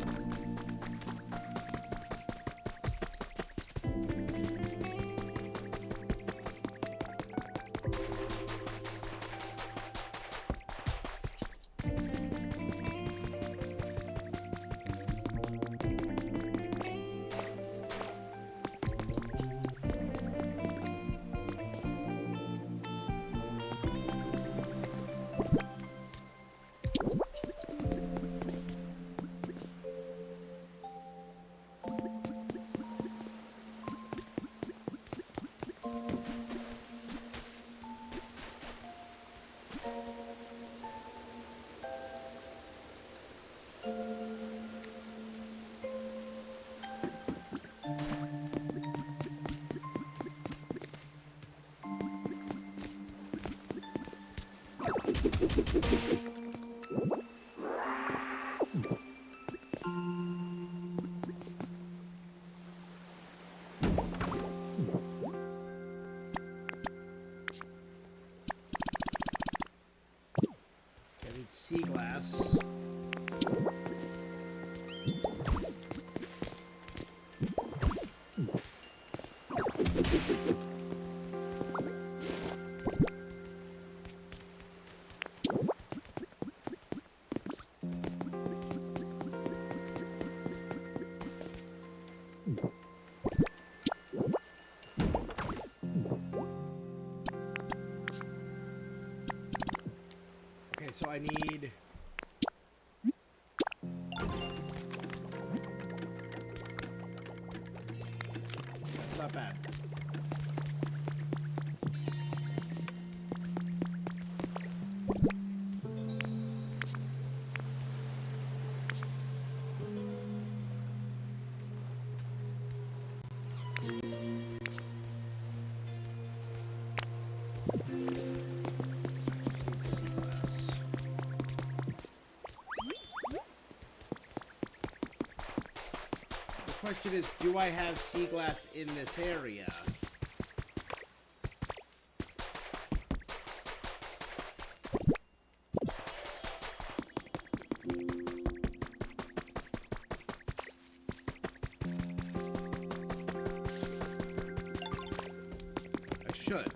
Sea glass. I need... That's not bad. The question is, do I have sea glass in this area? I should.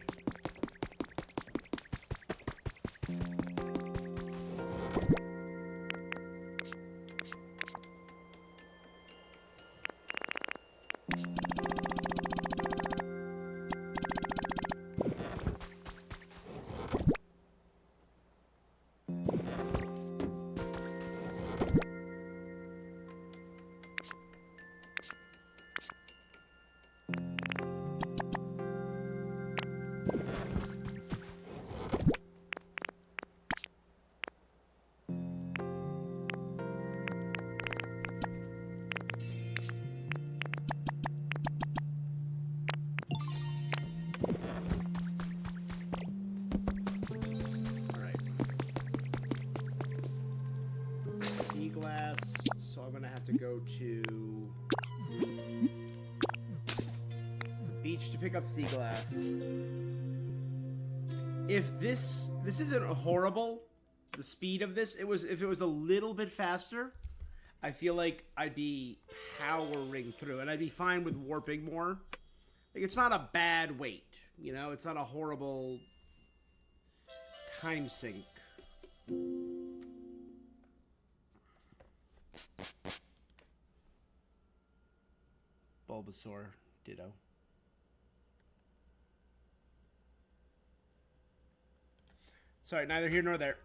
To go to the beach to pick up sea glass. If this isn't horrible, the speed of this, if it was a little bit faster, I feel like I'd be powering through and I'd be fine with warping more. Like, it's not a bad wait, you know, it's not a horrible time sink. Bulbasaur, ditto. Sorry, neither here nor there.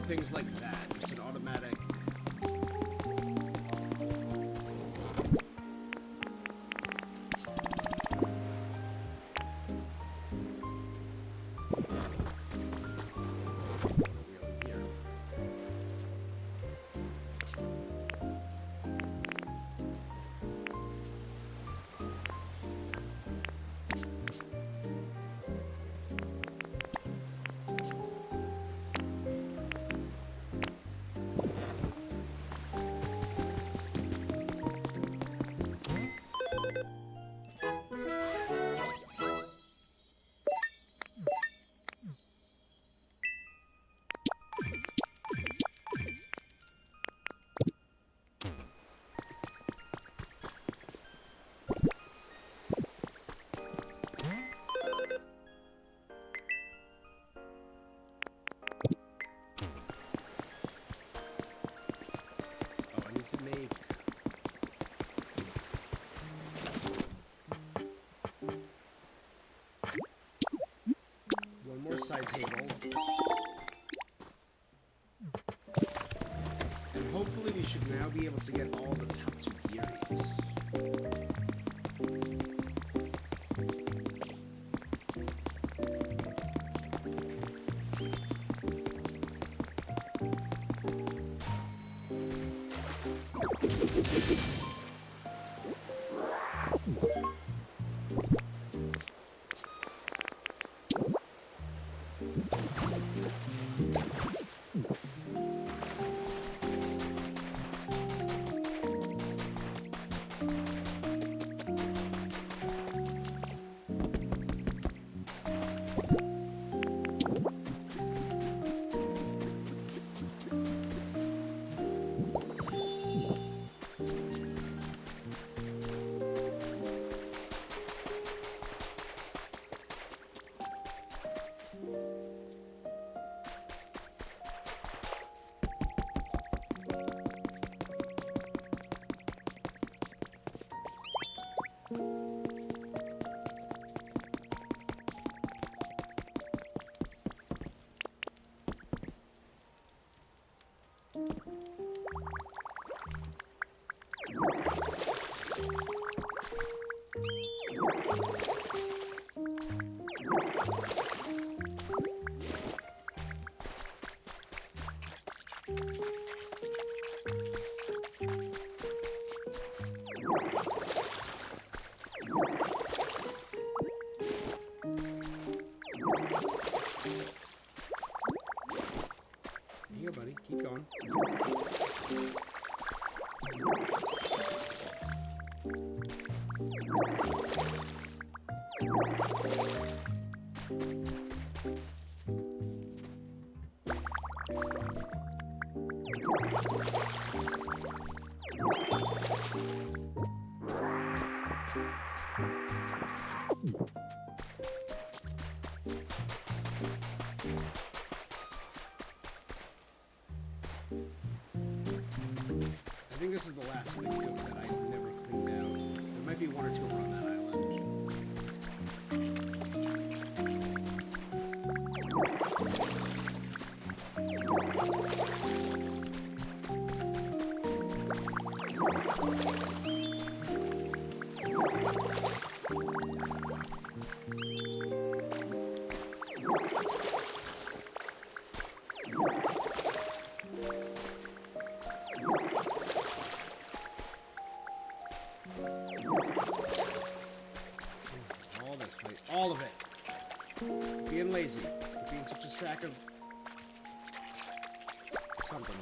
Things like that, just an automatic. Side table. And hopefully we should now be able to get all the Tatsugiris. Here, buddy. Keep going. I think this is the last big goat that I never cleaned out. There might be one or two more on that island. All of it. Being lazy. Being such a sack of something.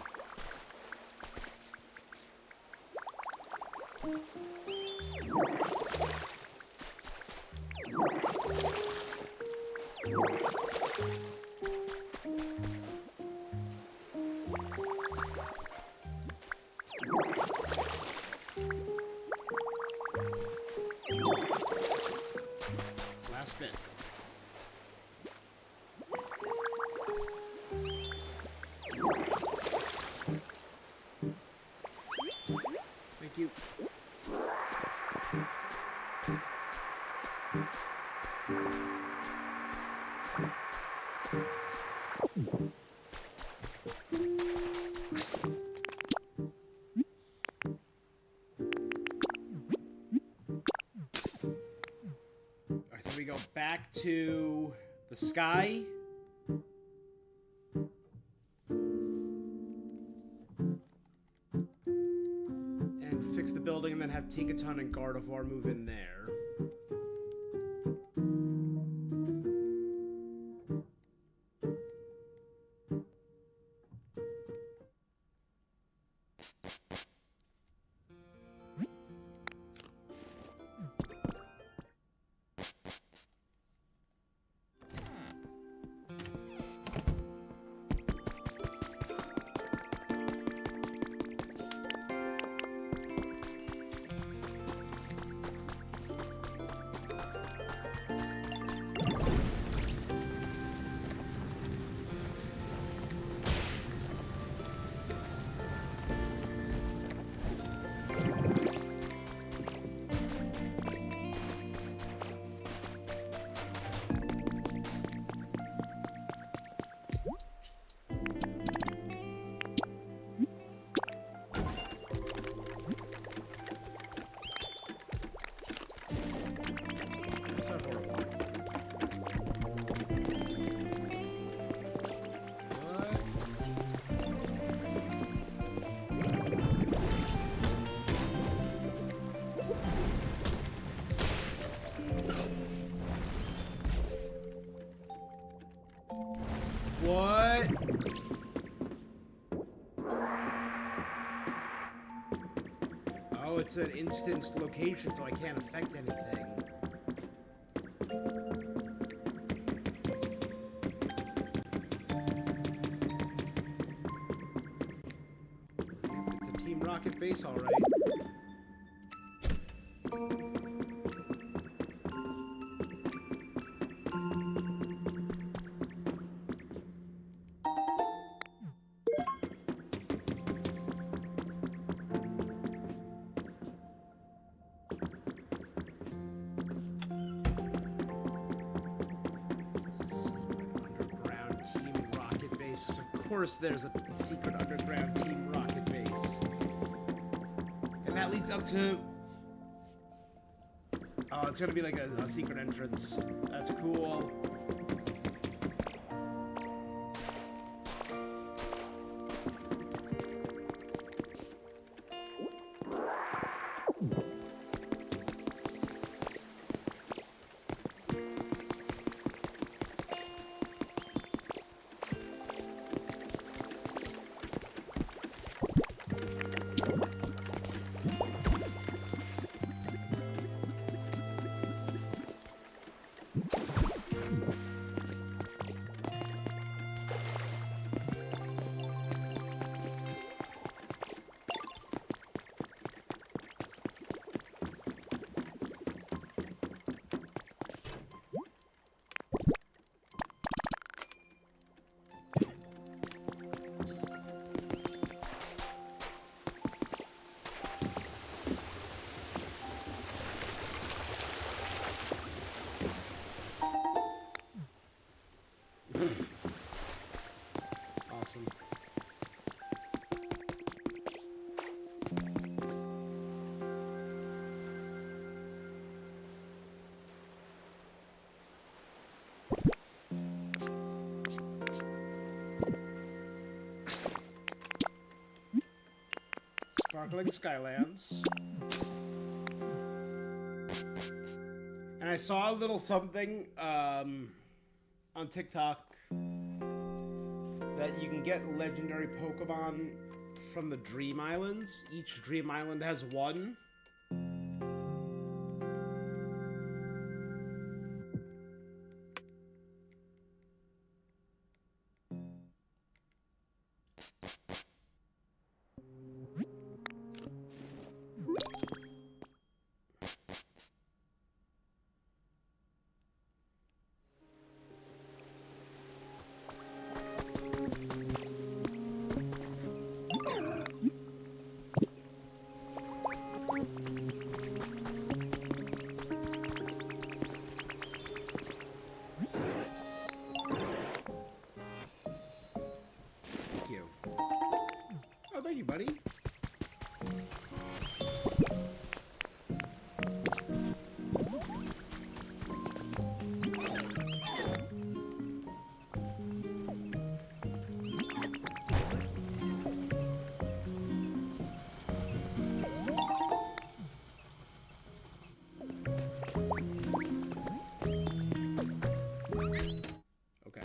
Last bit. Thank you. Alright, then we go back to the sky. And fix the building and then have Tinkaton and Gardevoir move in there. What? Oh, it's an instance location, so I can't affect anything. It's a Team Rocket base, alright. course there's a secret underground Team Rocket base. And that leads up to... Oh, it's gonna be like a secret entrance. That's cool. Awesome. Sparkling Skylands. And I saw a little something on TikTok that you can get legendary Pokemon from the Dream Islands. Each Dream Island has one. Thank you, buddy. Okay.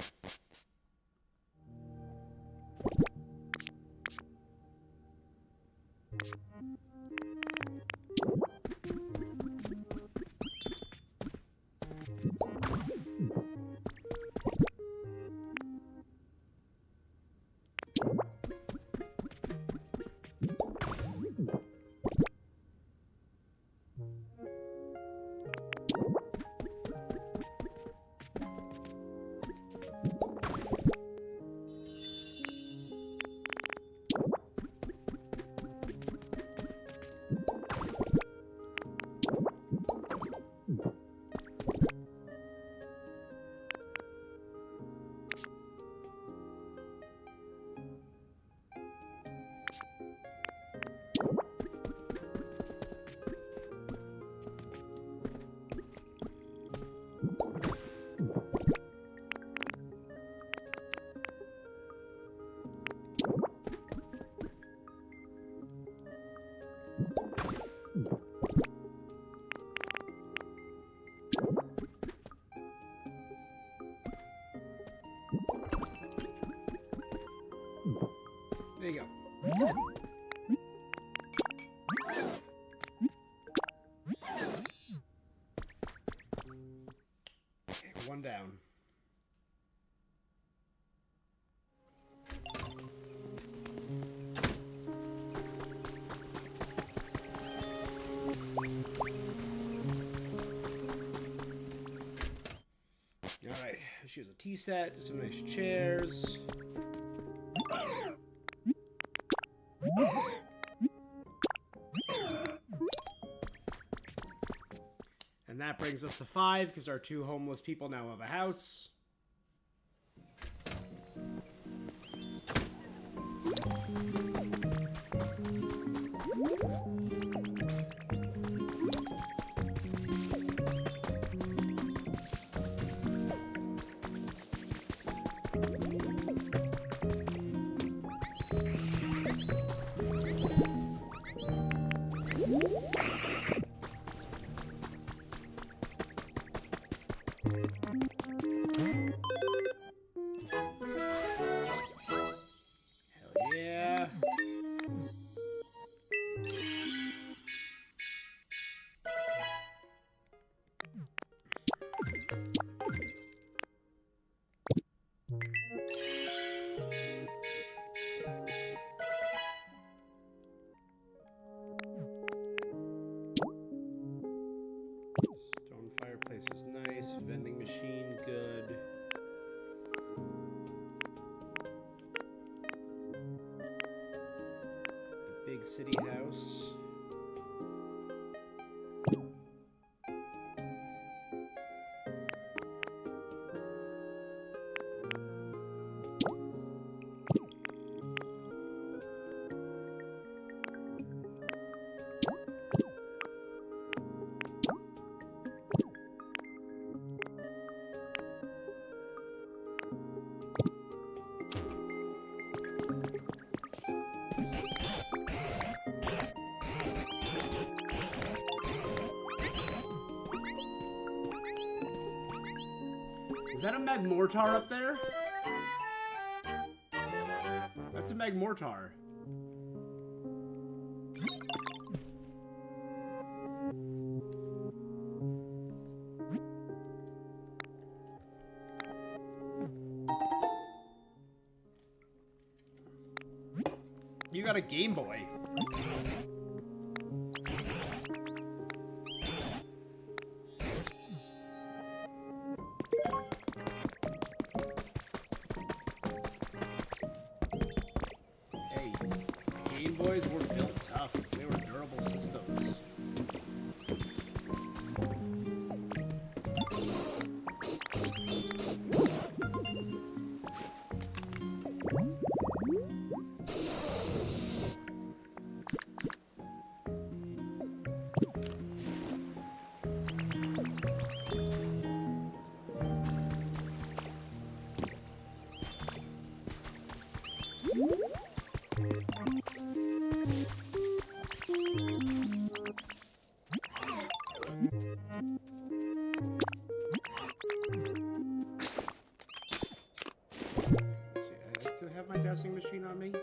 There you go. Okay, one down. Alright, let's use a tea set, some nice chairs. And that brings us to 5, because our 2 homeless people now have a house. big city house. Is that a Magmortar up there? That's a Magmortar. You got a Game Boy. Game Boys were built tough. They were durable systems. Machine on me.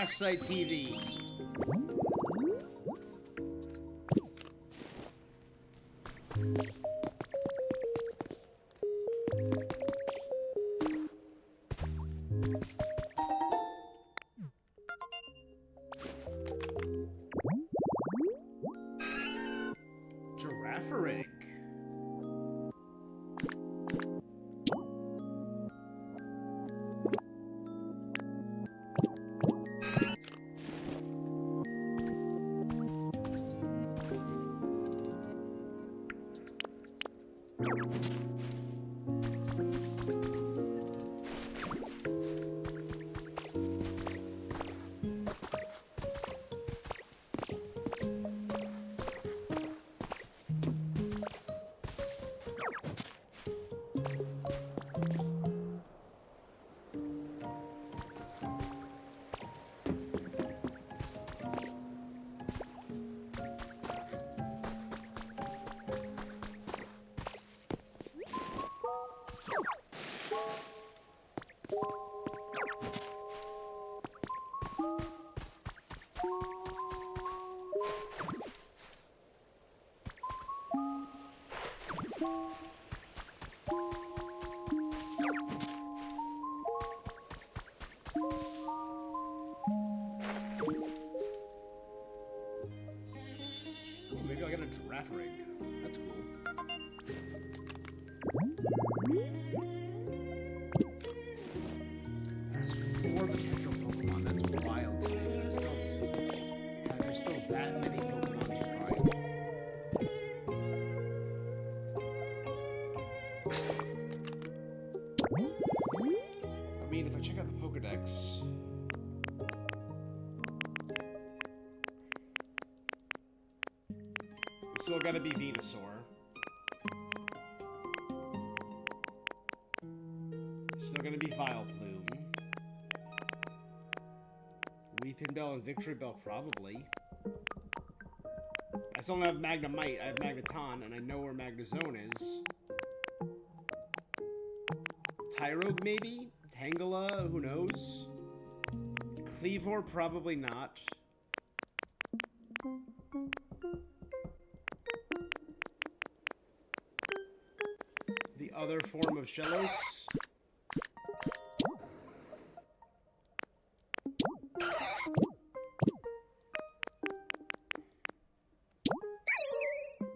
Crash Site TV. Giraffaric. Maybe I'll get a Giraffaric. That's cool. There's 4 potential Pokemon. That's wild to me. There's still that many Pokemon to find. I mean, if I check out the Pokedex... Still gotta be Venusaur. Still gonna be Vileplume. Weepinbell and Victreebel, probably. I still don't have Magnemite, I have Magneton, and I know where Magnezone is. Tyrogue, maybe? Tangela, who knows? Cleavor, probably not. The other form of Shellos.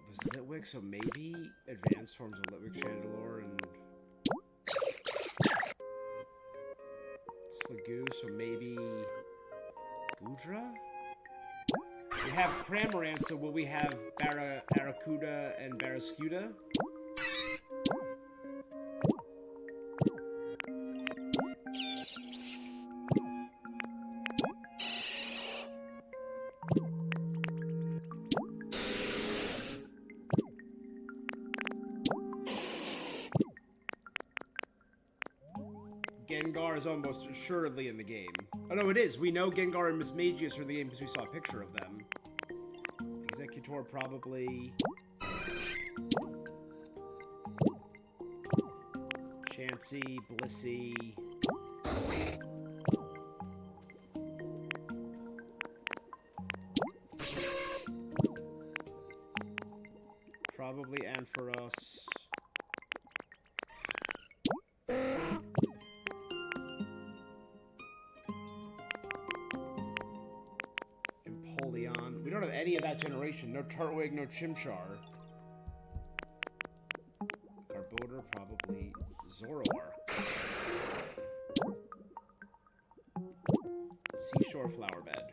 There's Litwick, so maybe advanced forms of Litwick, Chandelure, and Sliggoo, so maybe Goodra? We have Cramorant, so will we have Barracuda and Barrascuda? Gengar is almost assuredly in the game. Oh no, it is. We know Gengar and Mismagius are in the game because we saw a picture of them. Executor probably. Chansey, Blissey. Probably Ampharos. Empoleon. We don't have any of that generation. No Turtwig, no Chimchar. Garbodor, probably Zoroark. Seashore Flowerbed.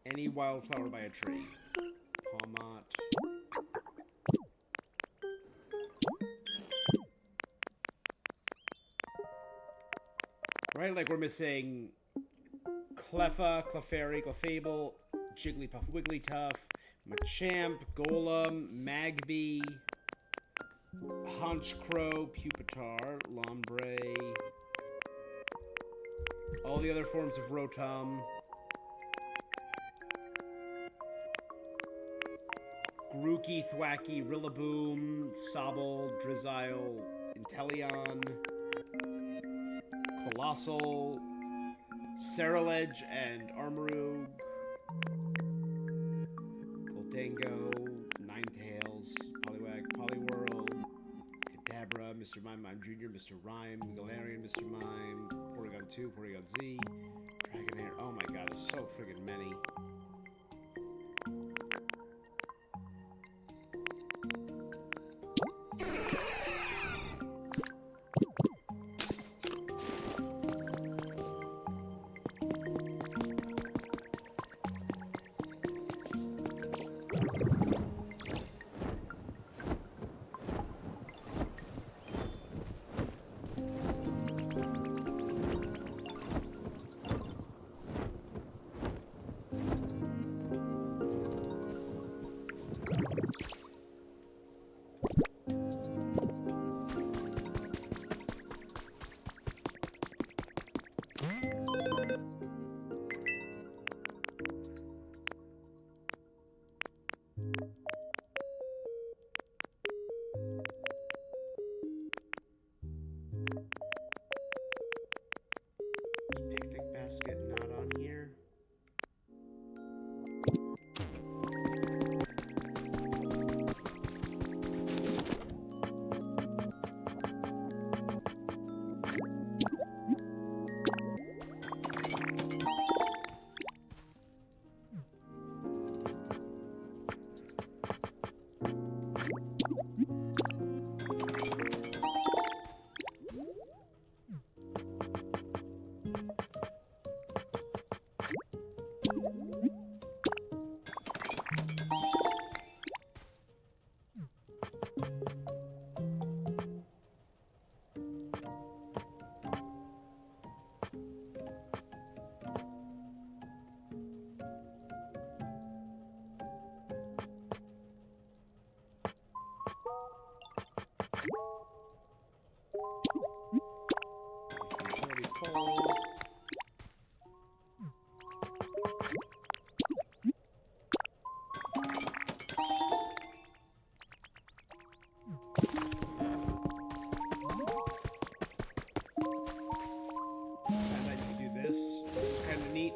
Any wildflower by a tree. Palmot. Right, like we're missing Cleffa, Clefairy, Clefable, Jigglypuff, Wigglytuff, Machamp, Golem, Magby, Honchkrow, Pupitar, Lombre, all the other forms of Rotom, Grookey, Thwacky, Rillaboom, Sobble, Drizzile, Inteleon, Colossal, Ceruledge, and Armarouge, Goldango, Ninetales, Poliwag, Poliwhirl, Kadabra, Mr. Mime, Jr., Mr. Rhyme, Galarian, Mr. Mime, Porygon 2, Porygon Z, Dragonair. Oh my god, there's so friggin' many. Picnic basket not on here. Already full. I like to do this. Kind of neat.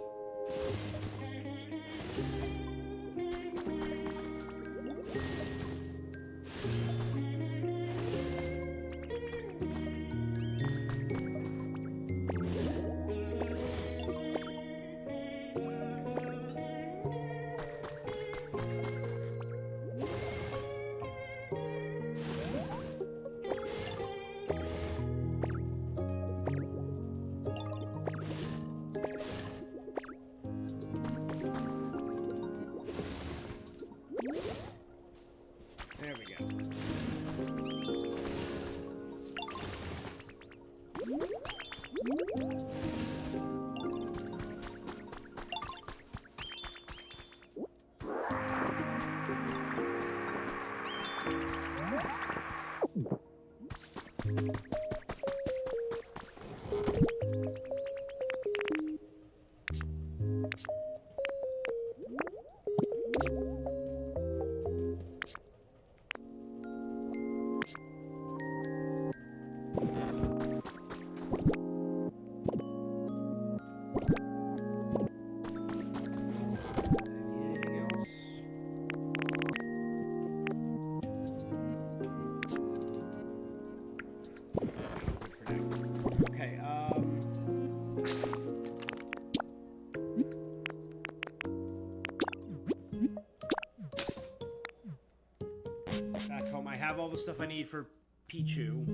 There we go. Anything else? Good for now. Okay, back home, I have all the stuff I need for Pichu.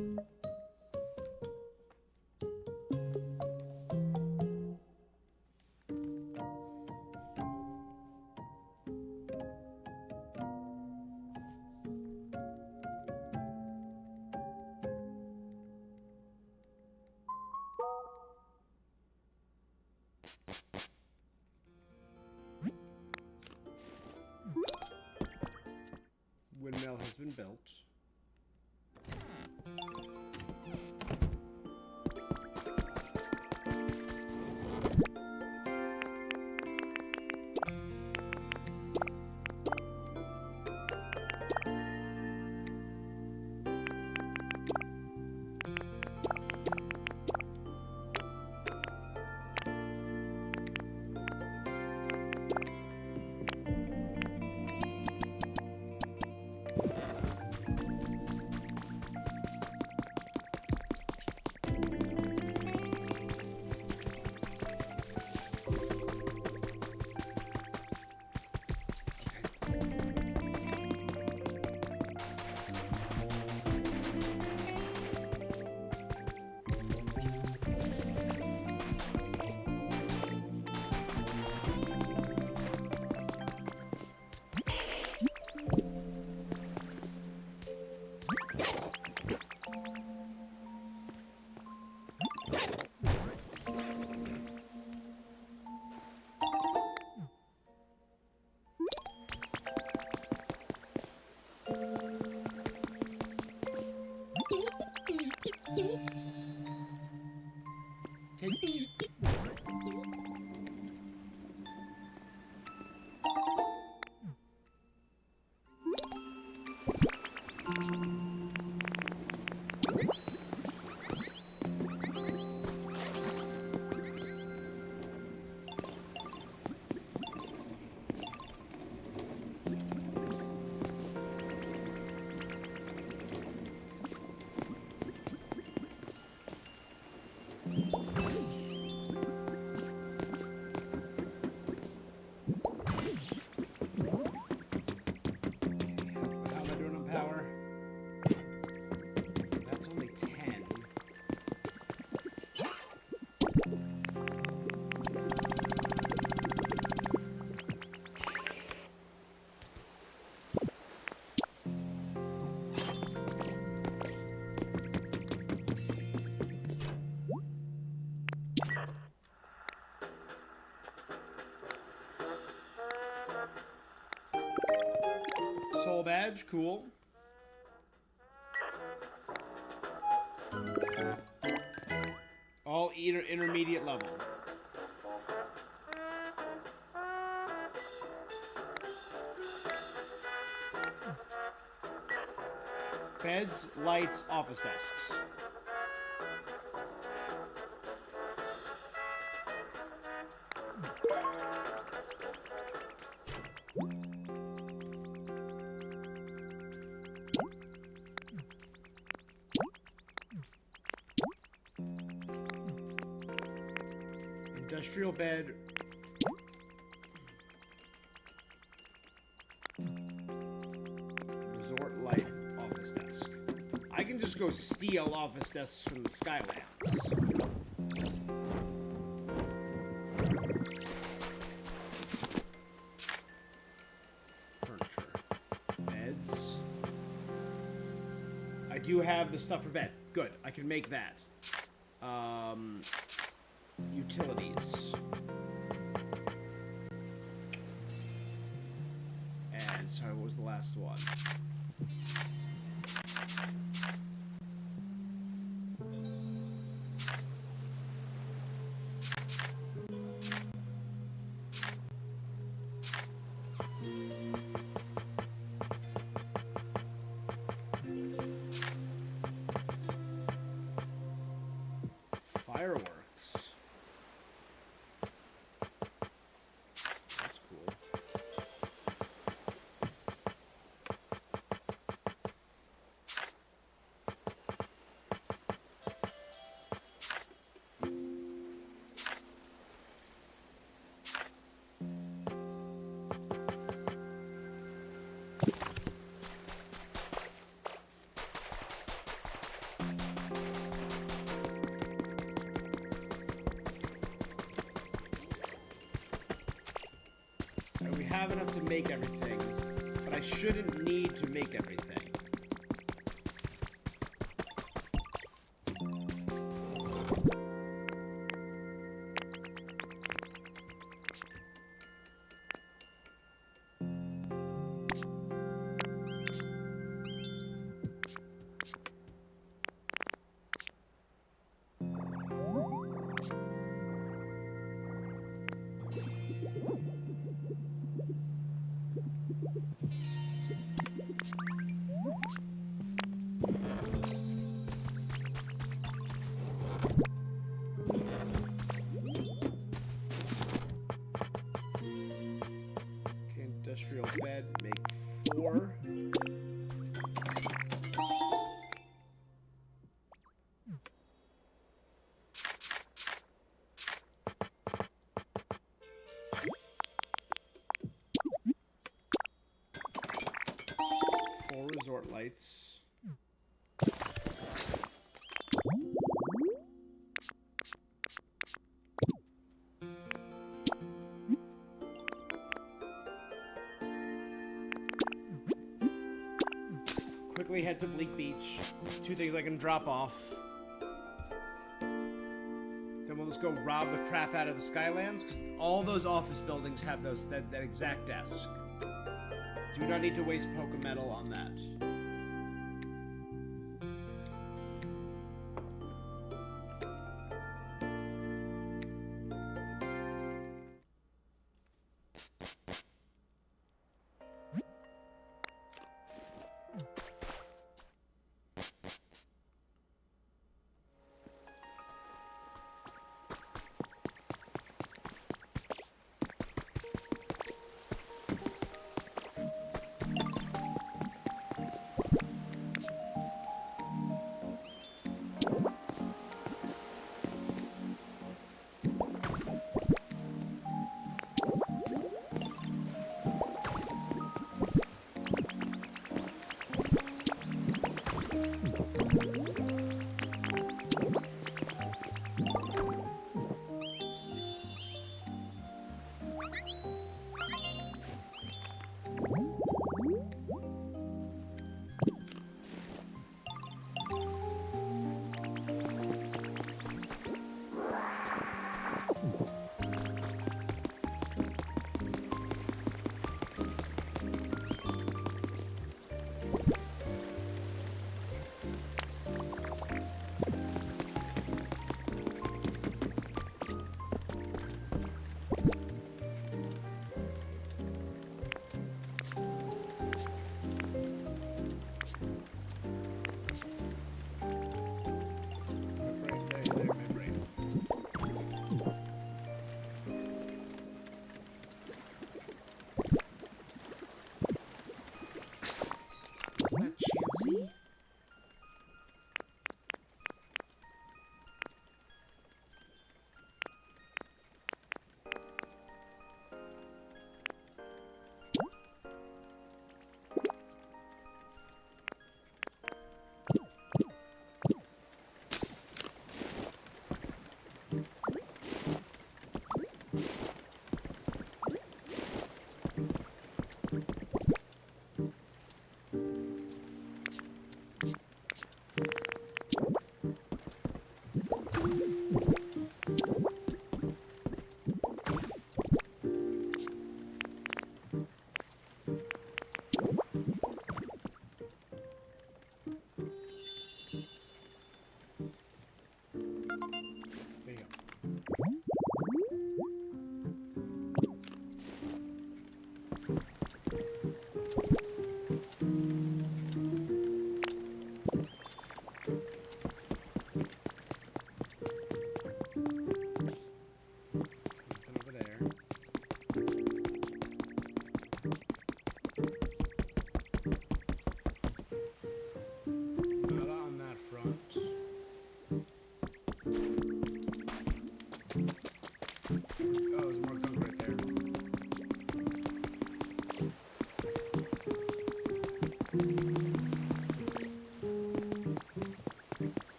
Windmill has been built. Soul badge, cool. All intermediate level. Beds, lights, office desks. Industrial bed. Resort light office desk. I can just go steal office desks from the Skylands. Furniture. Beds. I do have the stuff for bed. Good. I can make that. Utilities. And sorry, what was the last one? Fireworks. That's cool. And we have enough to make everything, but I shouldn't need to make everything. Industrial bed, make 4. Resort lights. Quickly head to Bleak Beach. 2 things I can drop off. Then we'll just go rob the crap out of the Skylands, because all those office buildings have that exact desk. Do not need to waste Pokemetal on that.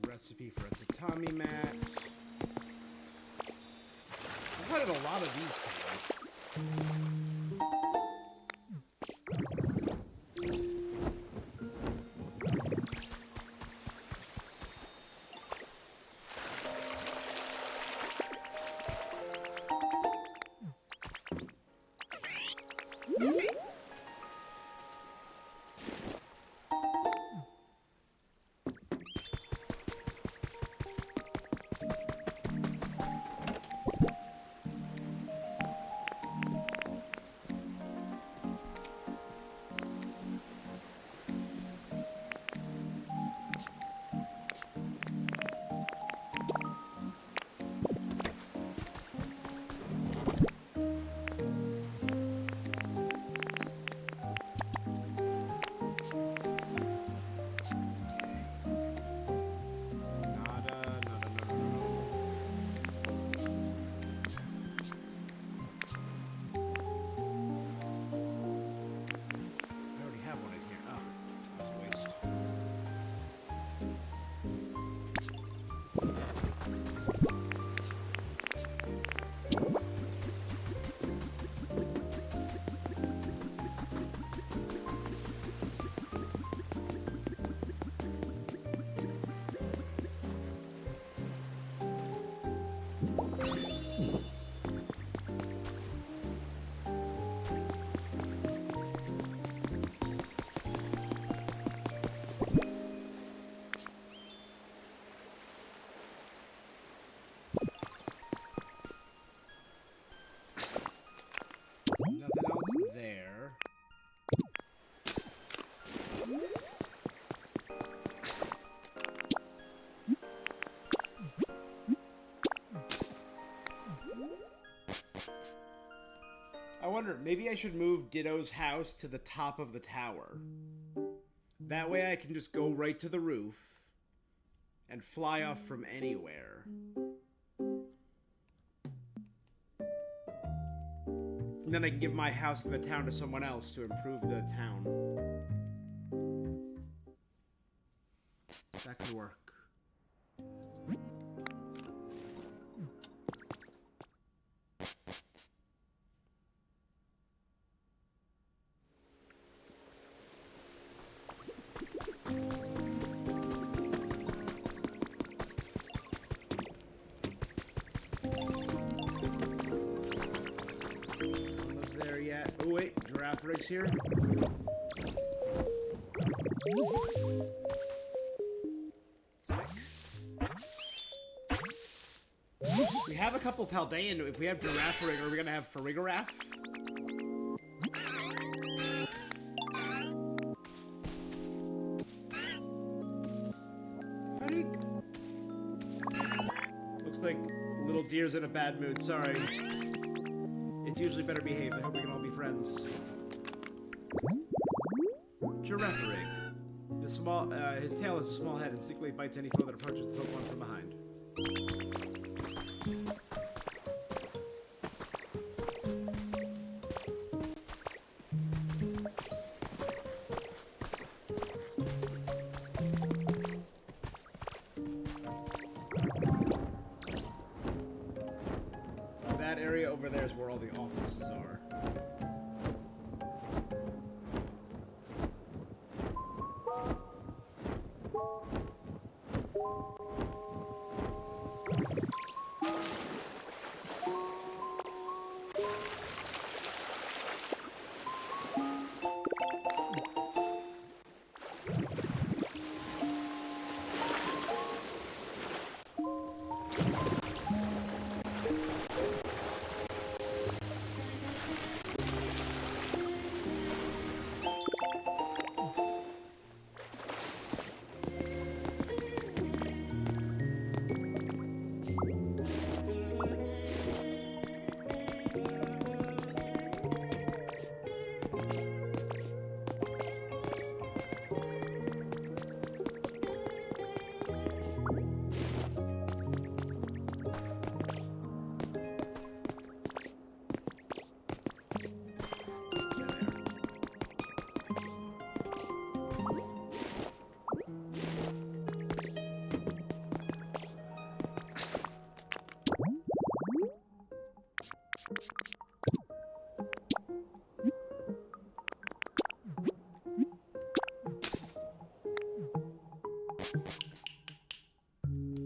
Recipe for a tatami mat. I've had a lot of these today. I wonder, maybe I should move Ditto's house to the top of the tower. That way I can just go right to the roof and fly off from anywhere. And then I can give my house in the town to someone else to improve the town. That could work. Oh wait, giraffe rig's here. Sick. We have a couple Paldean. If we have giraffe rig, are we gonna have Farigiraffe? Looks like little deer's in a bad mood. Sorry. It's usually better behaved. I hope we can all be friends. Girafarig. His tail has a small head and instinctively bites any foe that approaches the Pokemon from behind. That area over there is where all the offices are.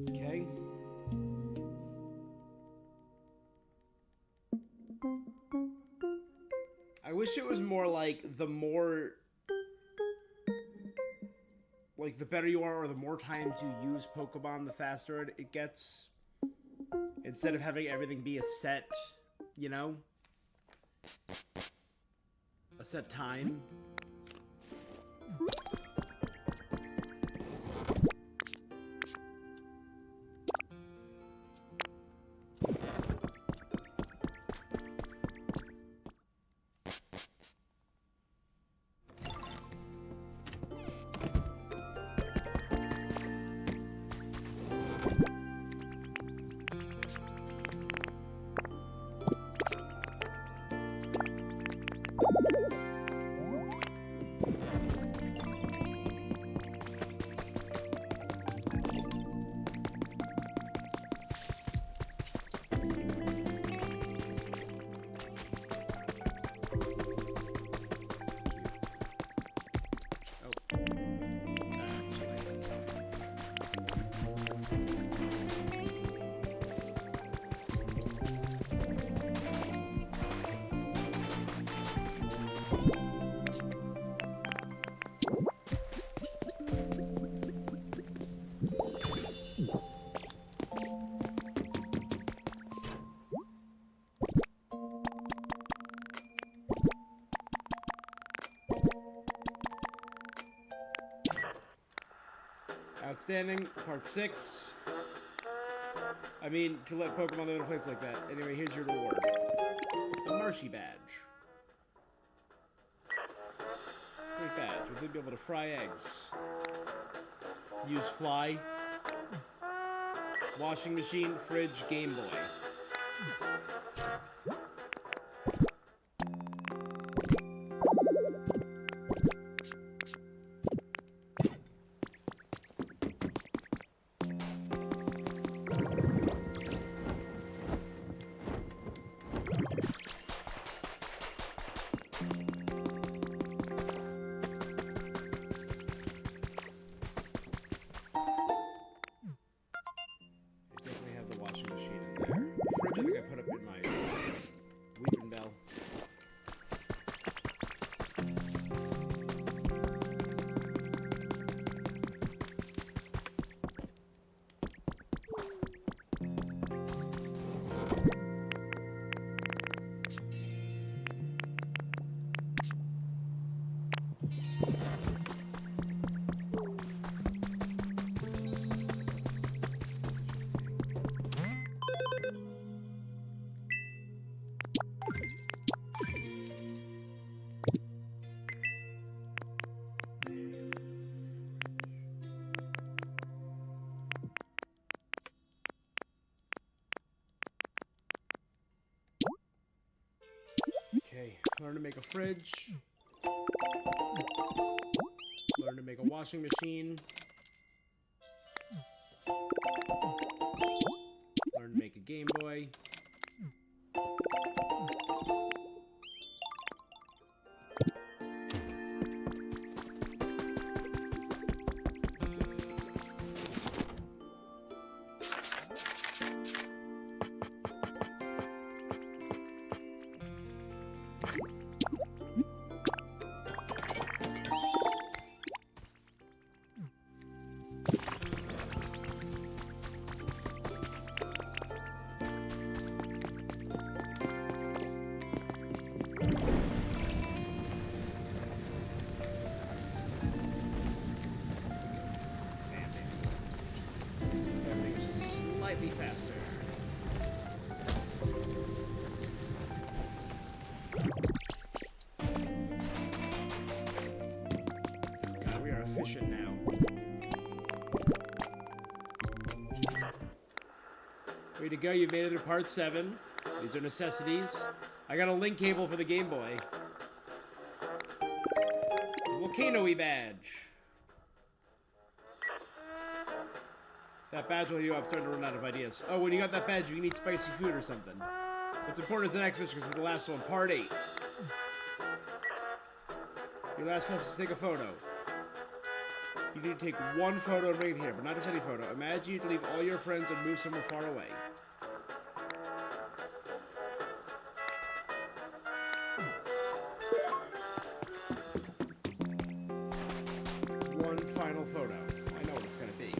Okay. I wish it was more like the more... like, the better you are or the more times you use Pokemon, the faster it gets. Instead of having everything be a set, you know? A set time. Outstanding. Part 6. I mean, to let Pokemon live in a place like that. Anyway, here's your reward. The Marshy Badge. Great badge. We'll be able to fry eggs. Use fly. Washing machine, fridge, Game Boy. Learn to make a fridge. Learn to make a washing machine. Learn to make a Game Boy. Faster. God, we are efficient now. Way to go, you've made it to part 7. These are necessities. I got a link cable for the Game Boy. Volcano-y badge. That badge will you up, starting to run out of ideas. Oh, when you got that badge, you can eat spicy food or something. What's important is the next mission, because it's the last one. Part 8. Your last task is to take a photo. You need to take one photo and bring it here, but not just any photo. Imagine you to leave all your friends and move somewhere far away. One final photo. I know what it's going to be.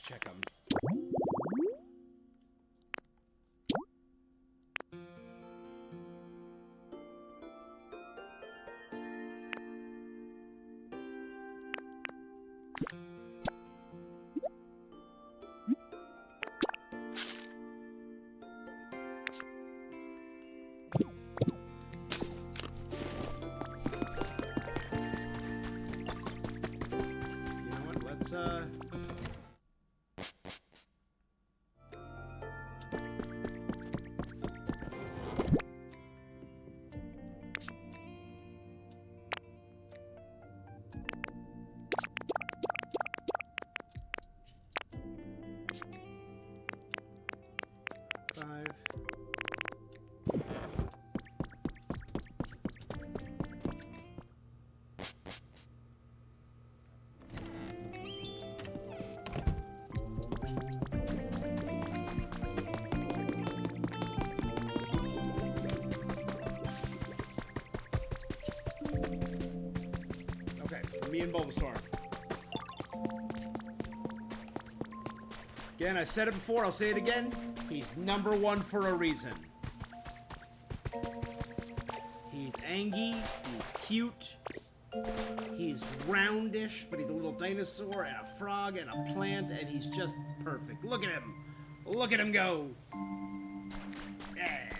Check them. You know what? Let's 5. Okay, me and Bulbasaur. Again, I said it before, I'll say it again. He's number 1 for a reason. He's angy, he's cute, he's roundish, but he's a little dinosaur and a frog and a plant, and he's just perfect. Look at him. Look at him go. Yeah.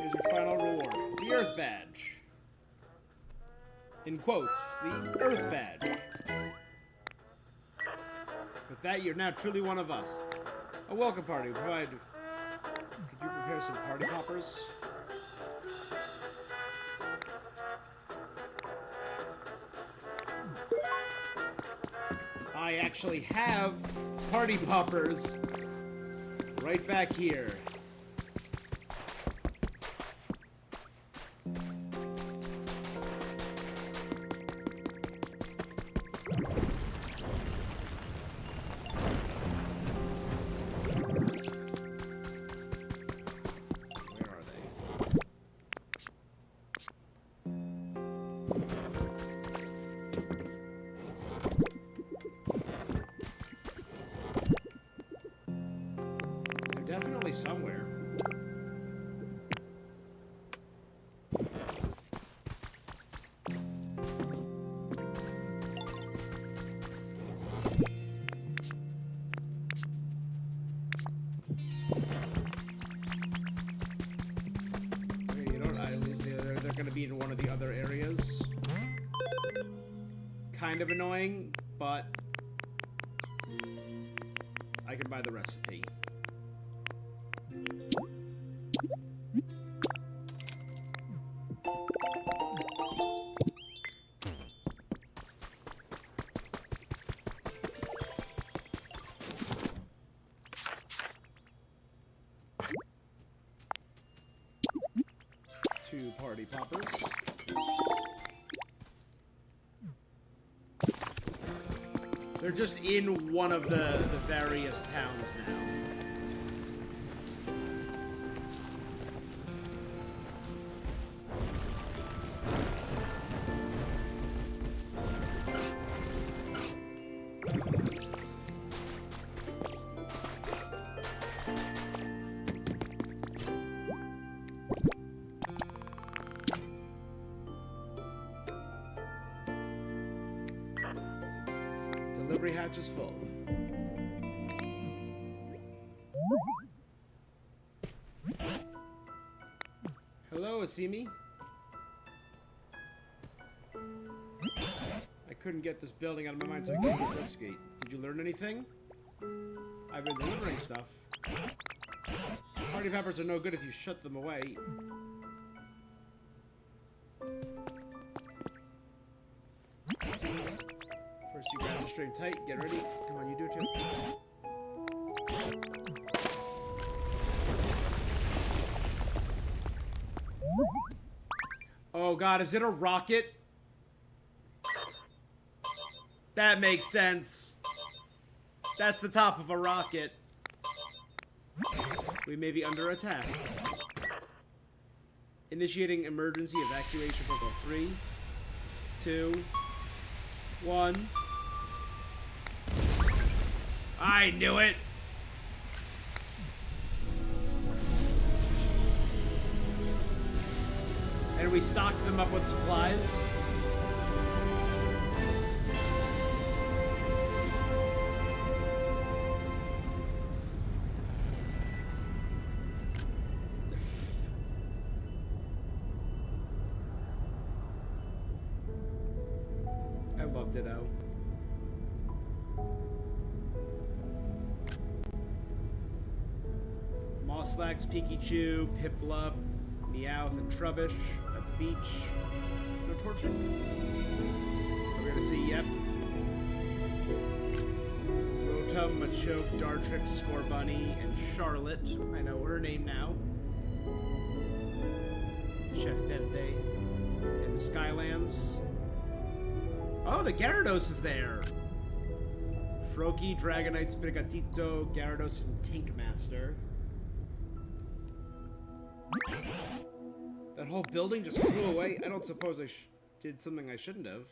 Here's your final reward. The Earth Badge. In quotes, the Earth Badge. With that, you're now truly one of us. A welcome party. Could you prepare some party poppers? I actually have party poppers right back here. Definitely somewhere. Okay, you know what? They're gonna be in one of the other areas. Kind of annoying, but I can buy the recipe. Two party poppers. They're just in one of the various towns now. Delivery hatch is full. Hello, Asimi. I couldn't get this building out of my mind, so I couldn't investigate. Did you learn anything? I've been delivering stuff. Party peppers are no good if you shut them away. First you grab the string tight, get ready. Come on, you do it too. Oh god, is it a rocket? That makes sense. That's the top of a rocket. We may be under attack. Initiating emergency evacuation protocol. 3, 2, 1. I knew it! And we stocked them up with supplies. I loved it out. Mosslax, Pikachu, Piplup, Meowth, and Trubbish at the beach. No torching? We're gonna see, yep. Rotom, Machoke, Dartrix, Scorbunny, and Charlotte. I know her name now. Chef Dente in the Skylands. Oh, the Gyarados is there! Froakie, Dragonite, Sprigatito, Gyarados, and Tankmaster. That whole building just flew away. I don't suppose I did something I shouldn't have.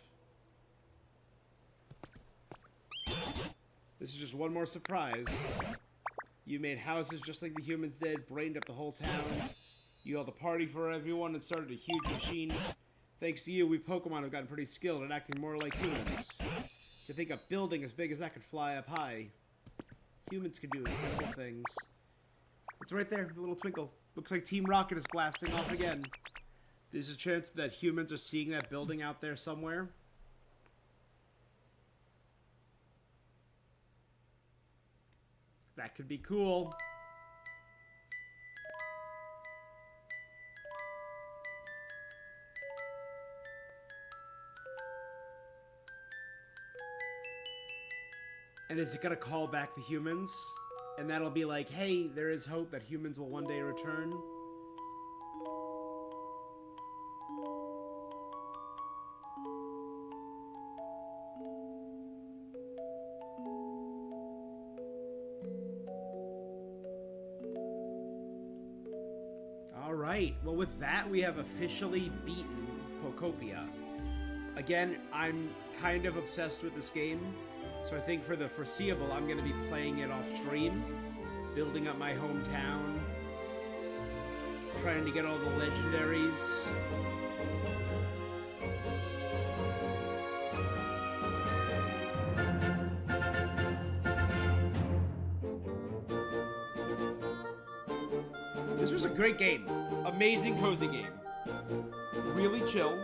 This is just one more surprise. You made houses just like the humans did, brained up the whole town. You held a party for everyone and started a huge machine. Thanks to you, we Pokemon have gotten pretty skilled at acting more like humans. To think a building as big as that could fly up high. Humans can do incredible things. It's right there, the little twinkle. Looks like Team Rocket is blasting off again. There's a chance that humans are seeing that building out there somewhere. That could be cool. And is it gonna call back the humans? And that'll be like, hey, there is hope that humans will one day return. Alright, well with that we have officially beaten Pokopia. Again, I'm kind of obsessed with this game. So I think for the foreseeable, I'm going to be playing it off stream, building up my hometown, trying to get all the legendaries. This was a great game. Amazing, cozy game. Really chill.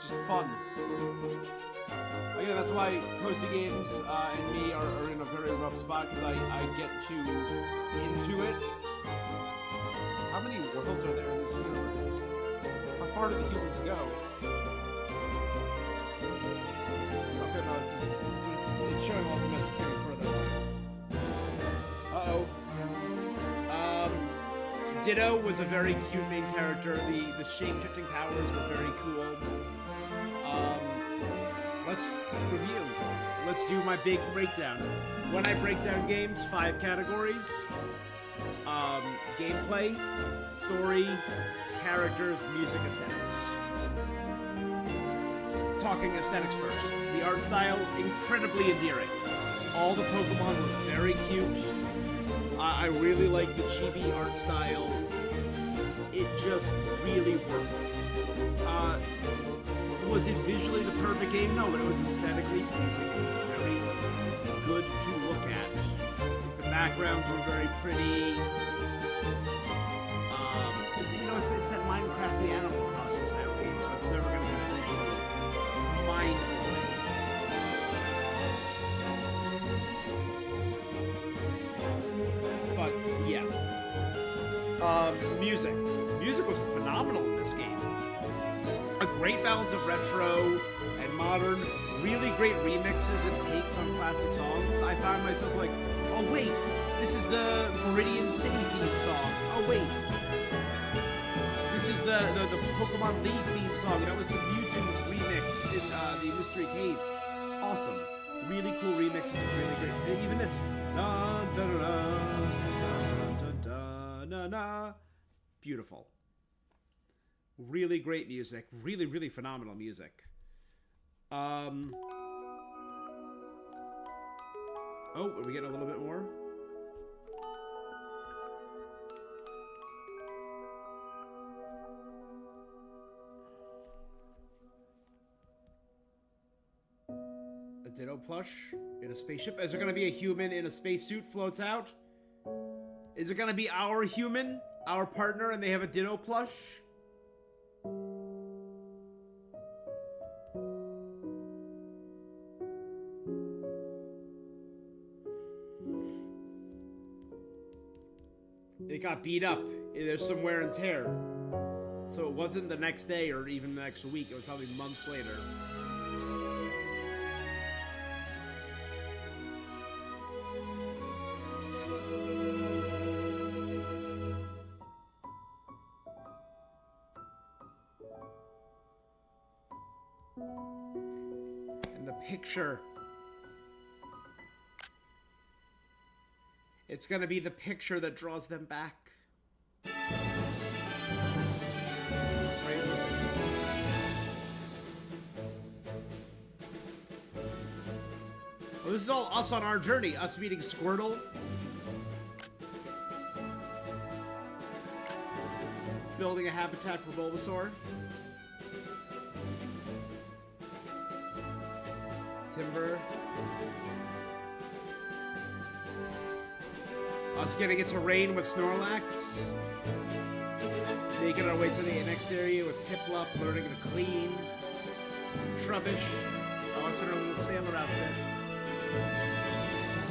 Just fun. Again, that's why Cozy Games and me are in a very rough spot, because I get too into it. How many worlds are there in this universe? How far do the humans go? Okay, no, it's showing all the messages getting further away. Uh-oh. Ditto was a very cute main character. The shape-shifting powers were very cool. Let's review. Let's do my big breakdown. When I break down games, 5 categories. Gameplay, story, characters, music, aesthetics. Talking aesthetics first. The art style, incredibly endearing. All the Pokemon were very cute. I really like the chibi art style. It just really worked. Was it visually the perfect game? No, but it was aesthetically pleasing. It was very good to look at. The backgrounds were very pretty. It's that Minecraft Animal Crossing style game, so it's never going to be visually mind-blowing. But yeah, music. Music was phenomenal in this game. A great balance of retro and modern, really great remixes and takes on classic songs. I found myself like, oh wait, this is the Viridian City theme song. Oh wait, this is the Pokemon League theme song. That was the Mewtwo remix in the Mystery Cave. Awesome. Really cool remixes and really great. Even this. Dun, dun, dun, dun, dun, dun, dun, dun. Beautiful. Really great music. Really, really phenomenal music. Oh, are we getting a little bit more? A Ditto plush in a spaceship. Is there going to be a human in a spacesuit floats out? Is it going to be our human, our partner, and they have a Ditto plush? It got beat up. There's some wear and tear. So it wasn't the next day or even the next week. It was probably months later. And the picture. It's gonna be the picture that draws them back. Well, this is all us on our journey. Us meeting Squirtle. Building a habitat for Bulbasaur. Timber. Us getting it to rain with Snorlax. Making our way to the next area with Piplup, learning to clean. Trubbish. Oh, us in our little sailor outfit.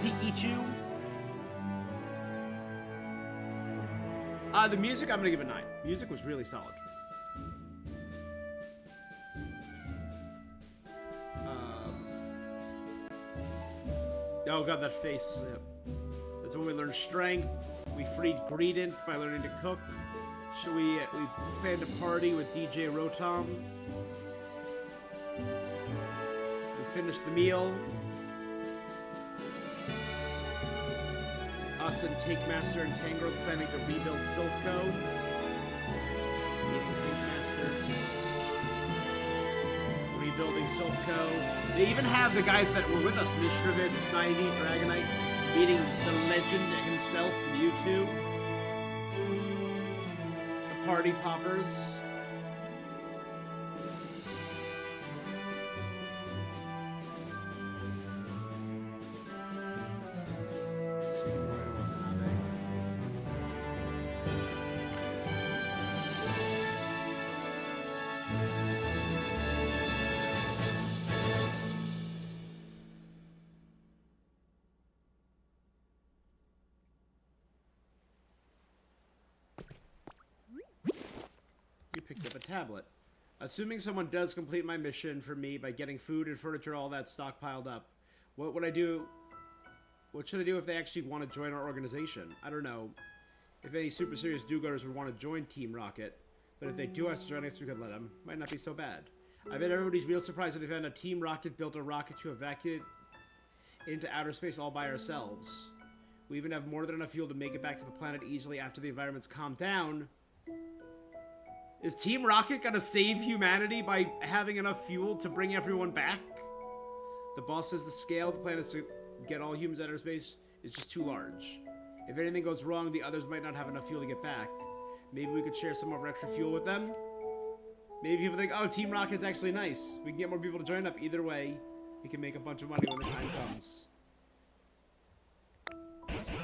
Pikachu. The music, I'm gonna give it 9. Music was really solid. Oh god, that face. Yep. That's when we learned strength. We freed Greedent by learning to cook. So we planned a party with DJ Rotom. We finished the meal. Us and Takemaster and Tangrowth planning to rebuild Silphco. Meeting Takemaster. Rebuilding Silphco. They even have the guys that were with us, Mischievous, Snivy, Dragonite, meeting the legend himself, Mewtwo. The Party Poppers. Picked up a tablet. Assuming someone does complete my mission for me by getting food and furniture, all that stockpiled up, what would I do? What should I do if they actually want to join our organization? I don't know if any super serious do-gooders would want to join Team Rocket, but if they do have to join us, we could let them. Might not be so bad. I bet everybody's real surprised when they found a Team Rocket built a rocket to evacuate into outer space all by ourselves. We even have more than enough fuel to make it back to the planet easily after the environment's calmed down. Is Team Rocket gonna save humanity by having enough fuel to bring everyone back? The boss says the scale of the plan is to get all humans out of space is just too large. If anything goes wrong, the others might not have enough fuel to get back. Maybe we could share some of our extra fuel with them? Maybe people think, oh, Team Rocket's actually nice. We can get more people to join up. Either way, we can make a bunch of money when the time comes.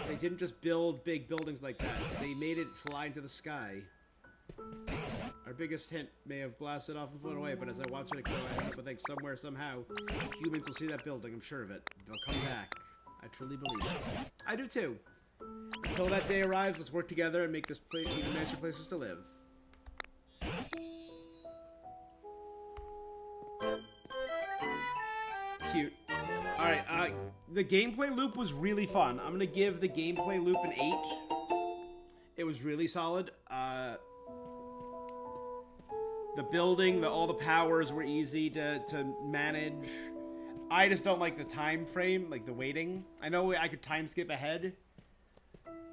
They didn't just build big buildings like that. They made it fly into the sky. Our biggest hint may have blasted off and flown away, but as I watch it go, I end up with somewhere, somehow, humans will see that building. I'm sure of it. They'll come back. I truly believe it. I do too. Until that day arrives, let's work together and make this place even nicer places to live. Cute. Alright, the gameplay loop was really fun. I'm gonna give the gameplay loop an 8. It was really solid. The building, all the powers were easy to manage. I just don't like the time frame, like the waiting. I know I could time skip ahead.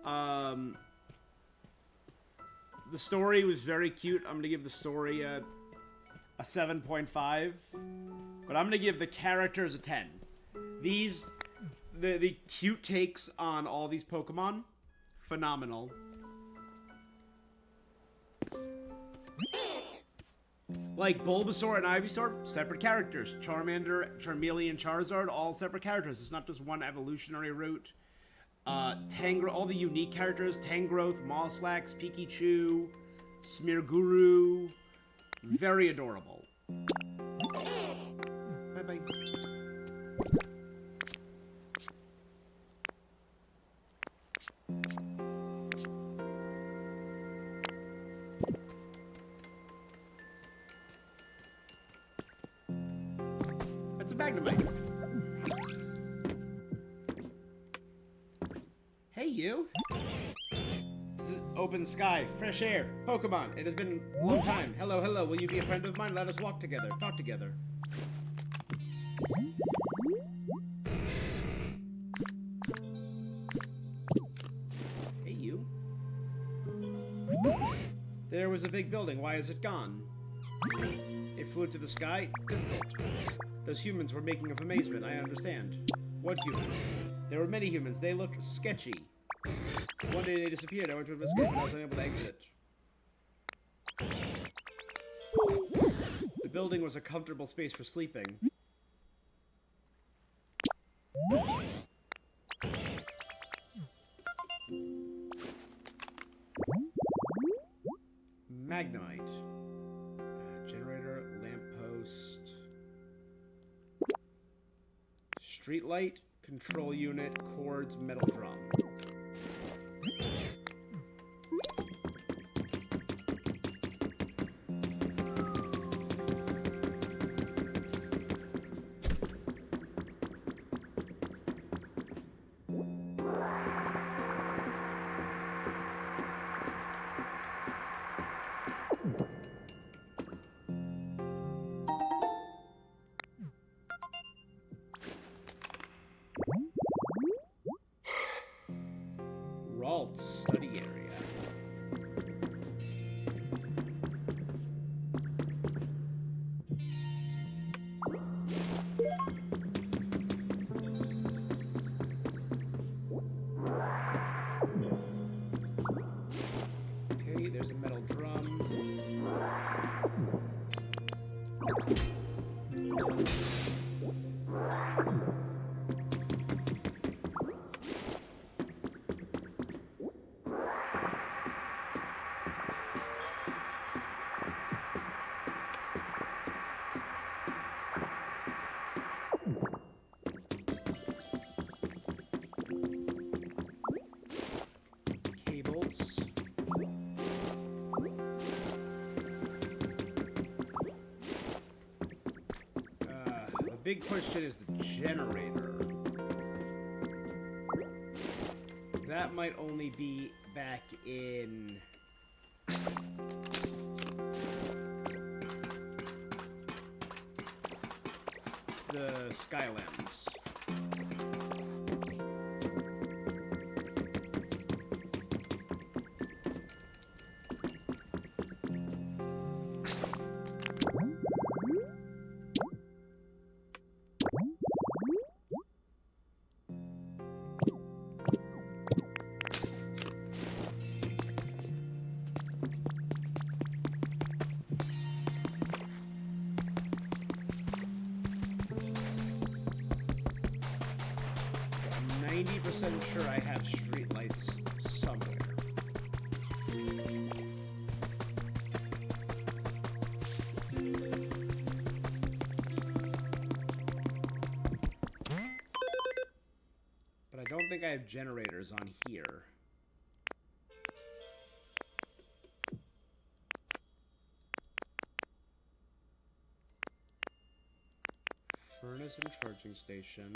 The story was very cute. I'm gonna give the story a 7.5, but I'm gonna give the characters a 10. The cute takes on all these Pokemon, phenomenal. Like Bulbasaur and Ivysaur, separate characters. Charmander, Charmeleon, Charizard, all separate characters. It's not just one evolutionary route. All the unique characters, Tangrowth, Moslax, Pikachu, Smearguru, very adorable. Bye-bye. That's a Magnemite. Hey, you. This is open sky, fresh air, Pokemon. It has been a long time. Hello, hello. Will you be a friend of mine? Let us walk together, talk together. Hey, you. There was a big building. Why is it gone? It flew to the sky. Difficult. Those humans were making of amazement. I understand. What humans? There were many humans. They looked sketchy. One day they disappeared. I went to investigate, but I was unable to exit. The building was a comfortable space for sleeping. Magnemite. Generator, lamppost. Streetlight, control unit, cords, metal drum. Study area. Okay, there's a metal drum. Big question is the generator. That might only be back in... It's the Skylands. Sure, I have streetlights somewhere. But I don't think I have generators on here. Furnace and charging station.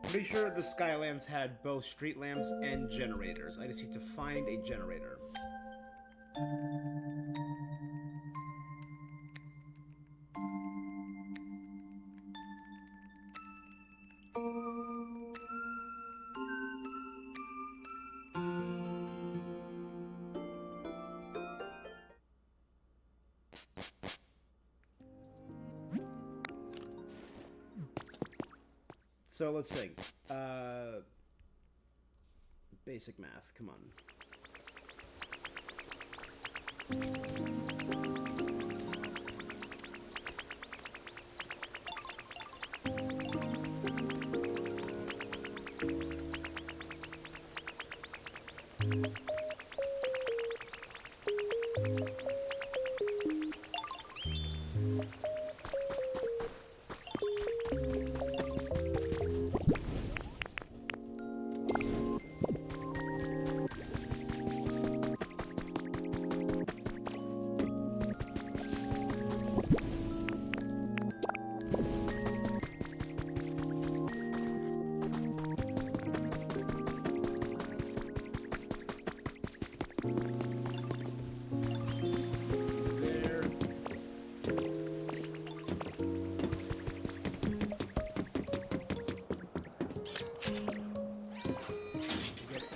Pretty sure the Skylands had both street lamps and generators. I just need to find a generator. So let's think. Basic math, come on.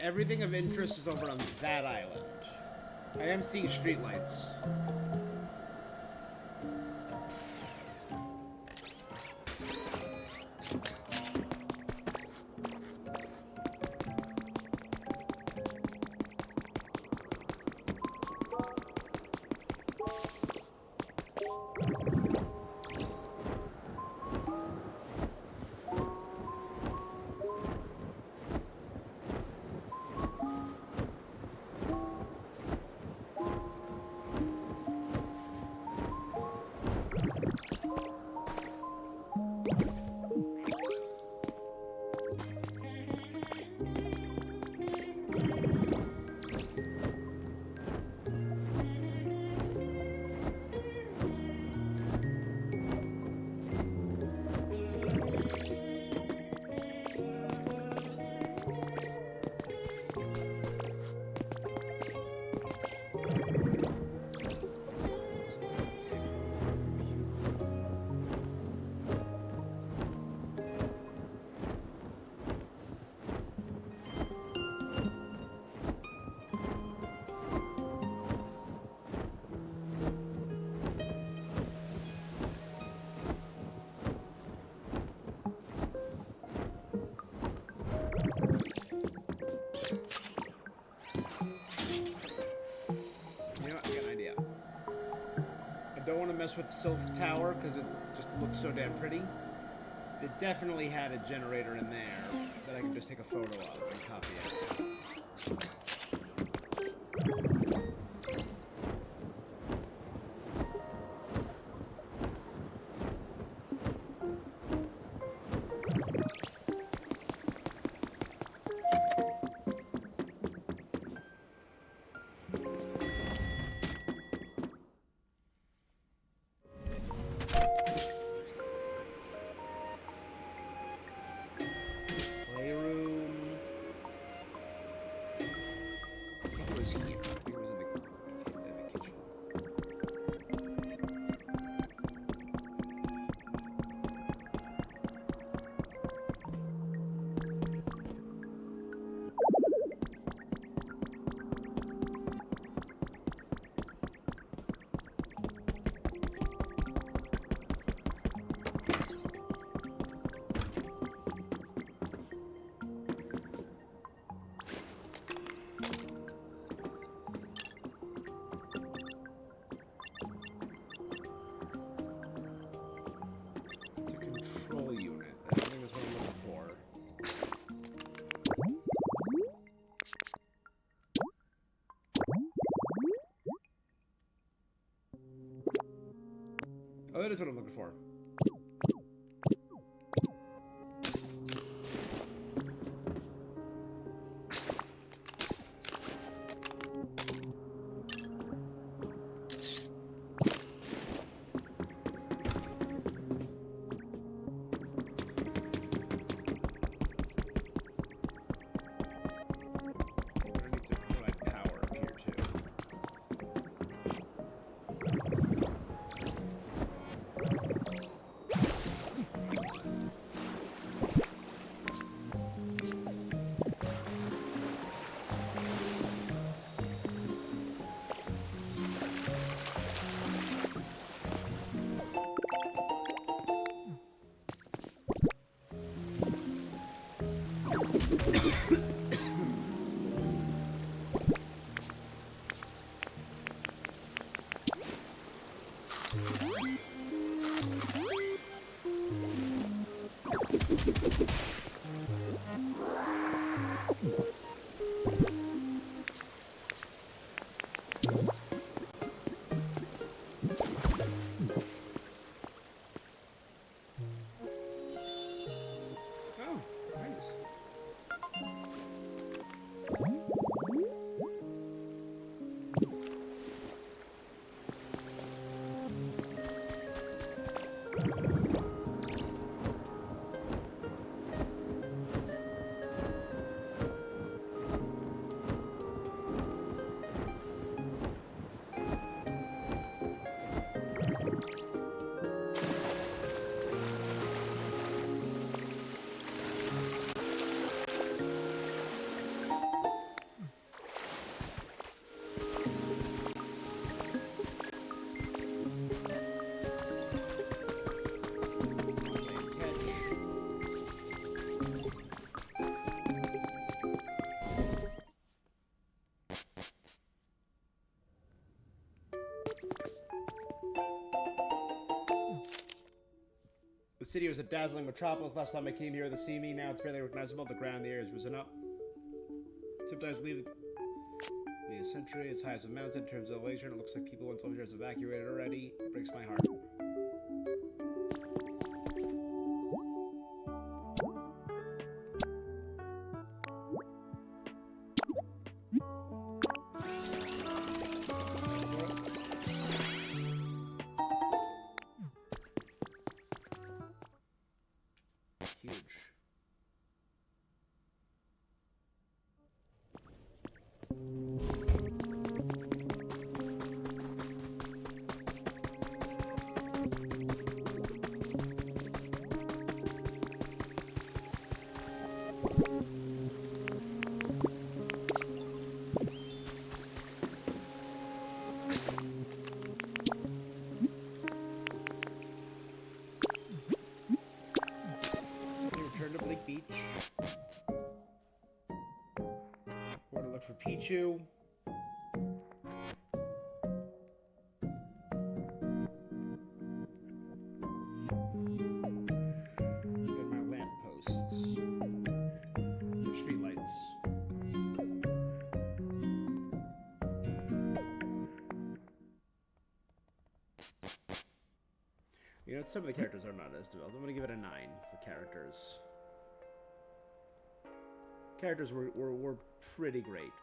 Everything of interest is over on that island. I am seeing streetlights. Mess with the Silver Tower because it just looks so damn pretty. It definitely had a generator in there that I can just take a photo of and copy it. Oh, that is what I'm looking for. The city was a dazzling metropolis. Last time I came here to see me. Now it's barely recognizable. The ground in the air has risen up. Sometimes we a century as high as a mountain in terms of elevation. It looks like people in some areas evacuated already. It breaks my heart. Huge. Beach. We're gonna look for Pichu. Get my lampposts. Street lights. You know, some of the characters are not as developed. I'm gonna give it a 9 for characters. Characters were pretty great.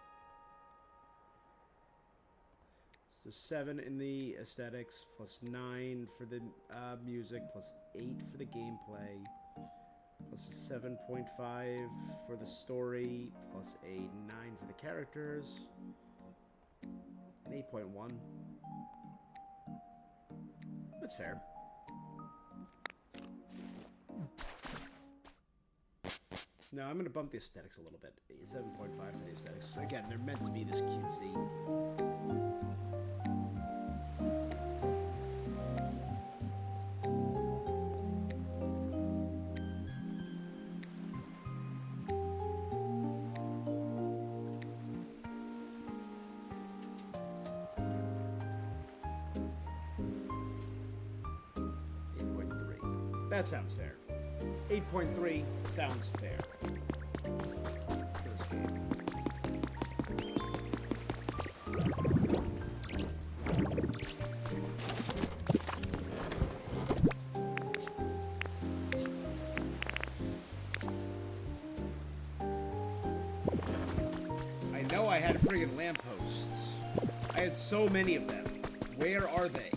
So 7 in the aesthetics, plus 9 for the music, plus 8 for the gameplay, plus a 7.5 for the story, plus a 9 for the characters, an 8.1. That's fair. No, I'm going to bump the aesthetics a little bit. 7.5 for the aesthetics. So again, they're meant to be this cutesy. That sounds fair. 8.3 sounds fair for this game. I know I had friggin' lampposts. I had so many of them. Where are they?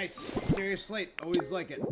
Nice. Mysterious slate. Always like it.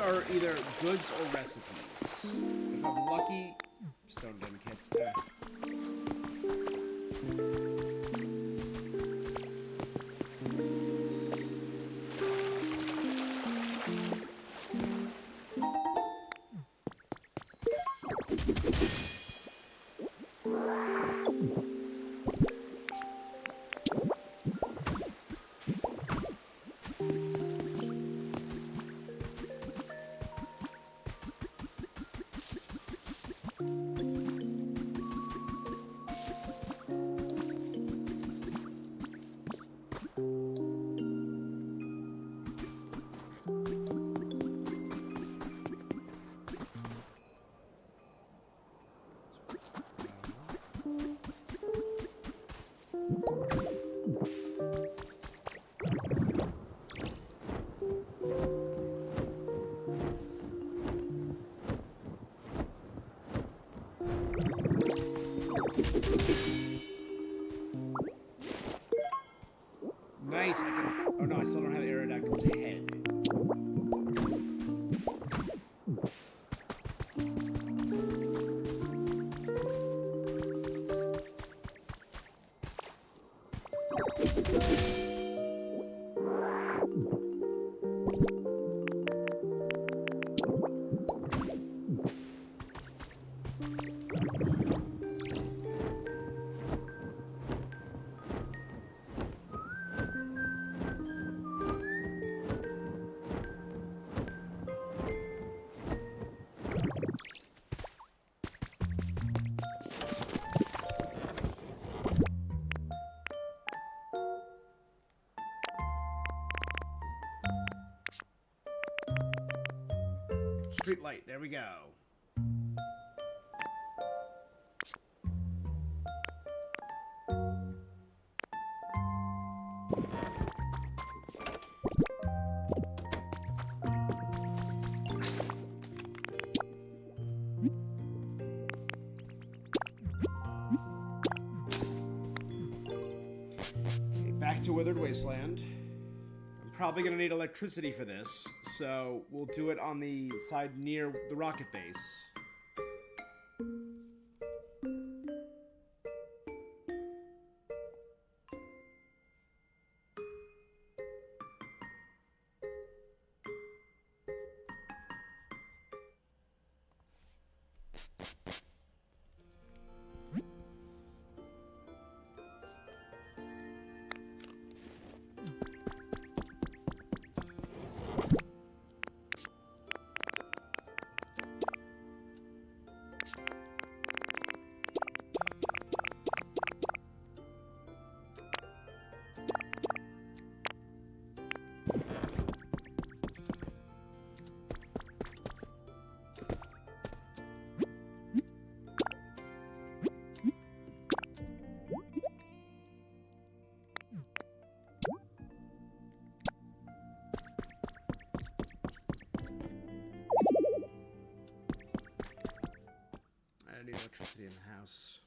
Are either goods or recipes. If I'm lucky, stone gun kits. Nice, I can... Oh no, I still don't have Aerodactyl's head. Street light, there we go. Okay, back to Withered Wasteland. Probably going to need electricity for this, so we'll do it on the side near the rocket base. need electricity in the house.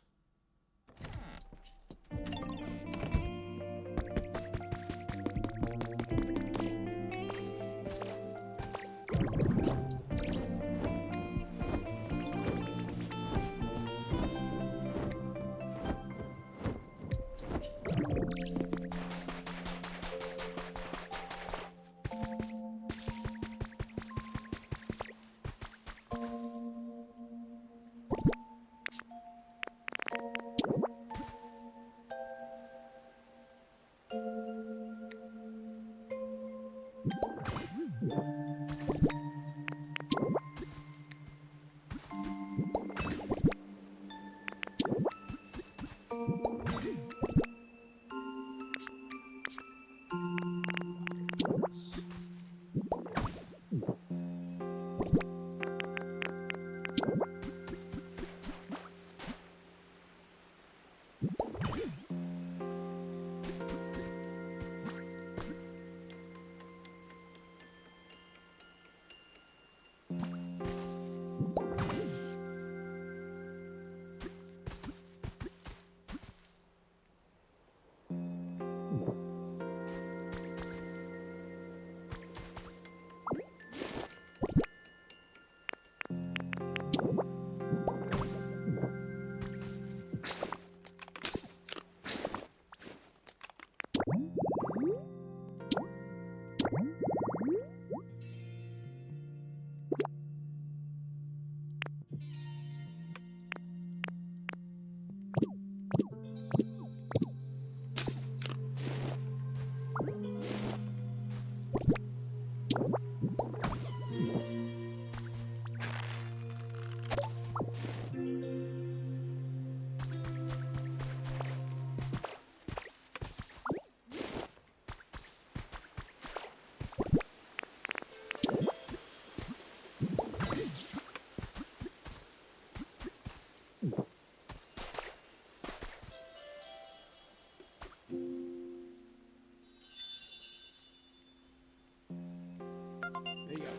There you go.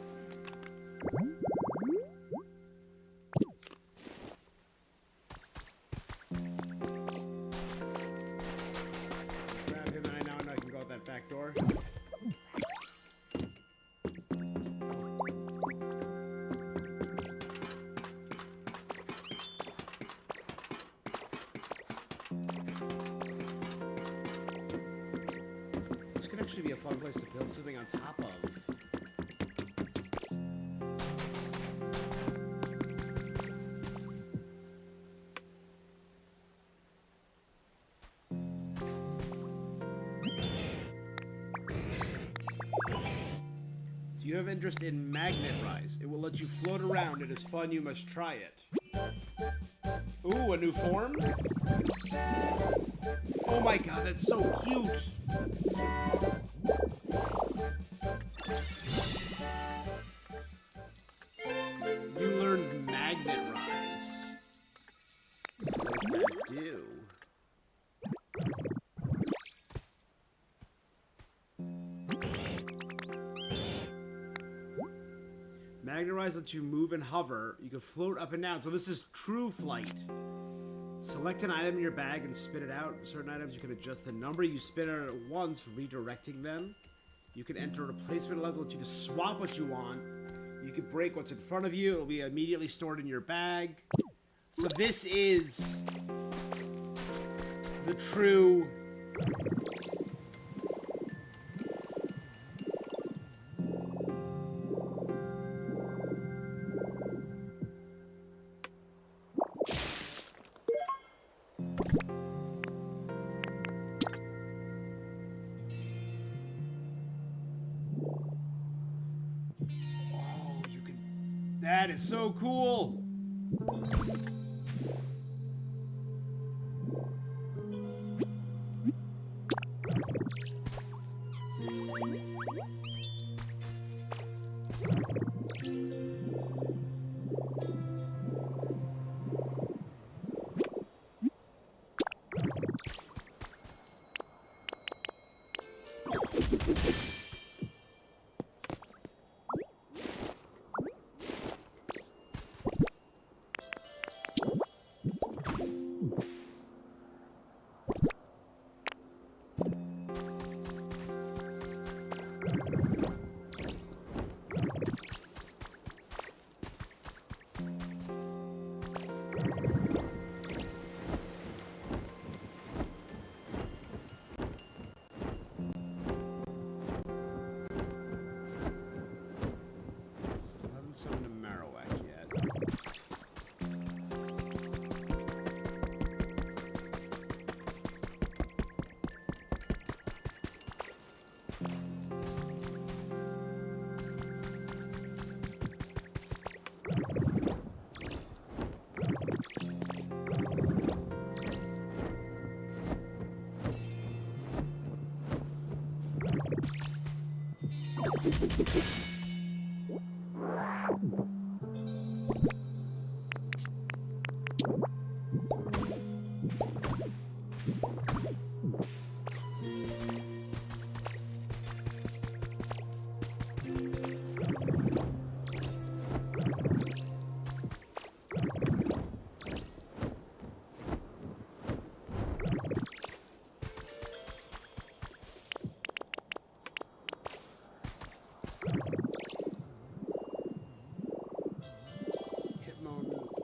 Grab him, and I know I can go out that back door. This could actually be a fun place to build something on top of. Do you have interest in Magnet Rise? It will let you float around. It is fun. You must try it. Ooh, a new form? Oh my god, that's so cute! You learned Magnet Rise. What does that do? Magnet Rise lets you move and hover. You can float up and down. So this is true flight. Select an item in your bag and spit it out. Certain items you can adjust the number you spit out at once, redirecting them. You can enter a replacement level that lets you just swap what you want. You can break what's in front of you. It'll be immediately stored in your bag. So this is the true... That is so cool!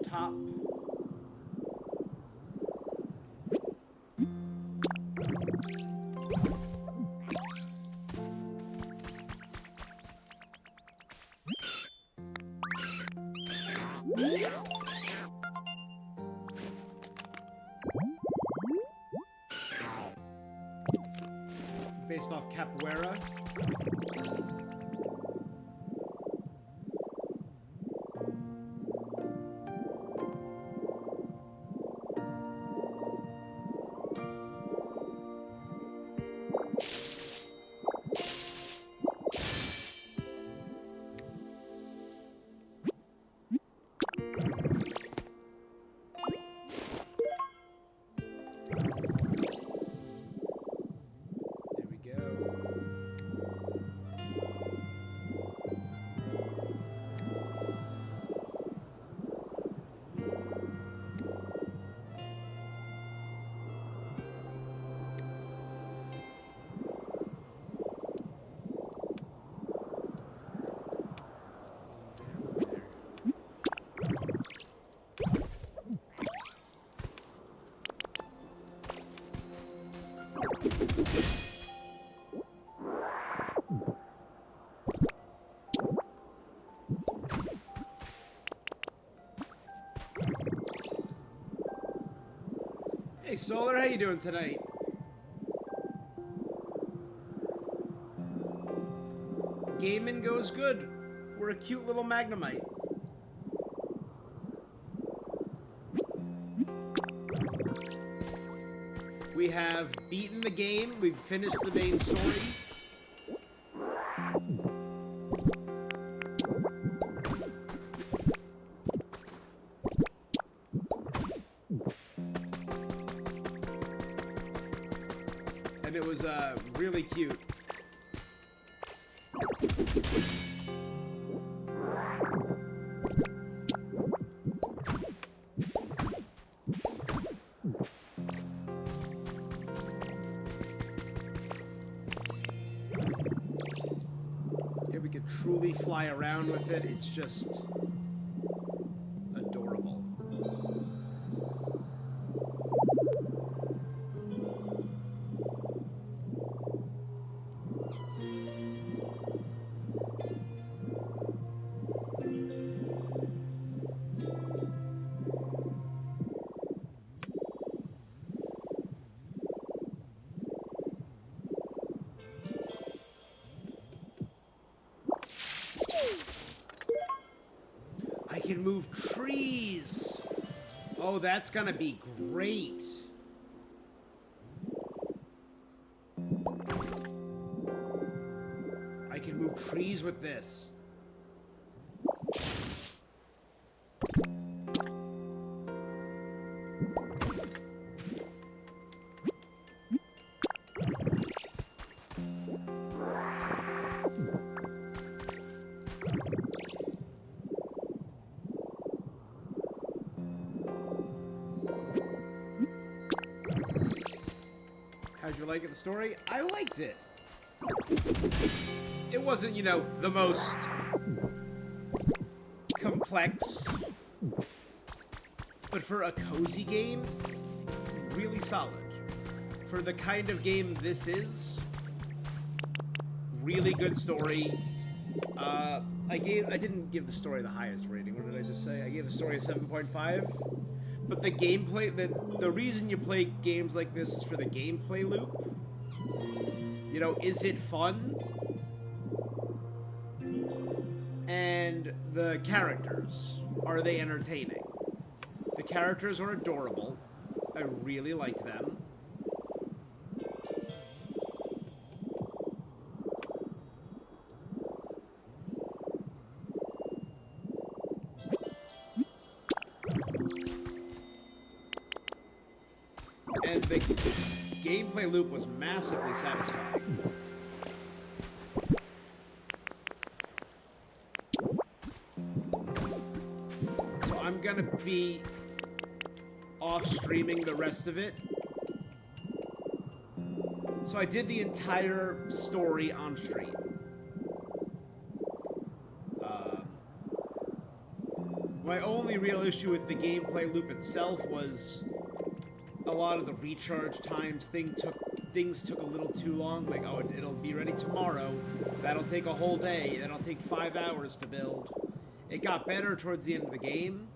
Top. Based off capoeira. Hey Solar, how you doing tonight? Gaming goes good. We're a cute little Magnemite. We have beaten the game. We've finished the main story. And it was really cute. Truly fly around with it. It's just adorable. I can move trees. Oh, that's gonna be great. I can move trees with this. How'd you like it, the story? I liked it. It wasn't, you know, the most complex, but for a cozy game, really solid. For the kind of game this is, really good story. I didn't give the story the highest rating. What did I just say? I gave the story a 7.5. But the gameplay, the reason you play games like this is for the gameplay loop. You know, is it fun? And the characters, are they entertaining? The characters are adorable. I really liked them. the gameplay loop was massively satisfying. So I'm gonna be off streaming the rest of it. So I did the entire story on stream. My only real issue with the gameplay loop itself was a lot of the recharge times. Things took a little too long. Like, oh, it'll be ready tomorrow. That'll take a whole day. That'll take 5 hours to build. It got better towards the end of the game.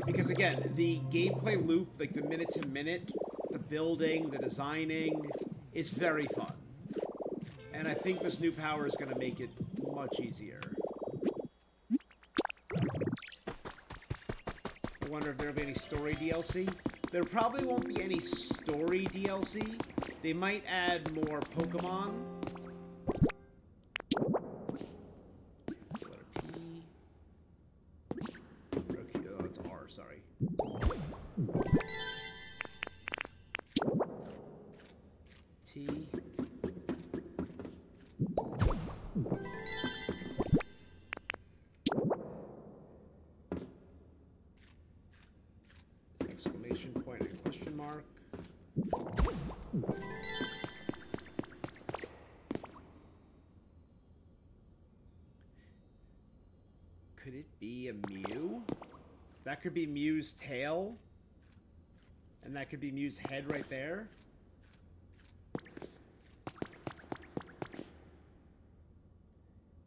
Because again, the gameplay loop, like the minute to minute, the building, the designing, is very fun. And I think this new power is going to make it much easier. I wonder if there'll be any story DLC. There probably won't be any story DLC. They might add more Pokemon. Exclamation point and question mark. Could it be a Mew? That could be Mew's tail. And that could be Mew's head right there.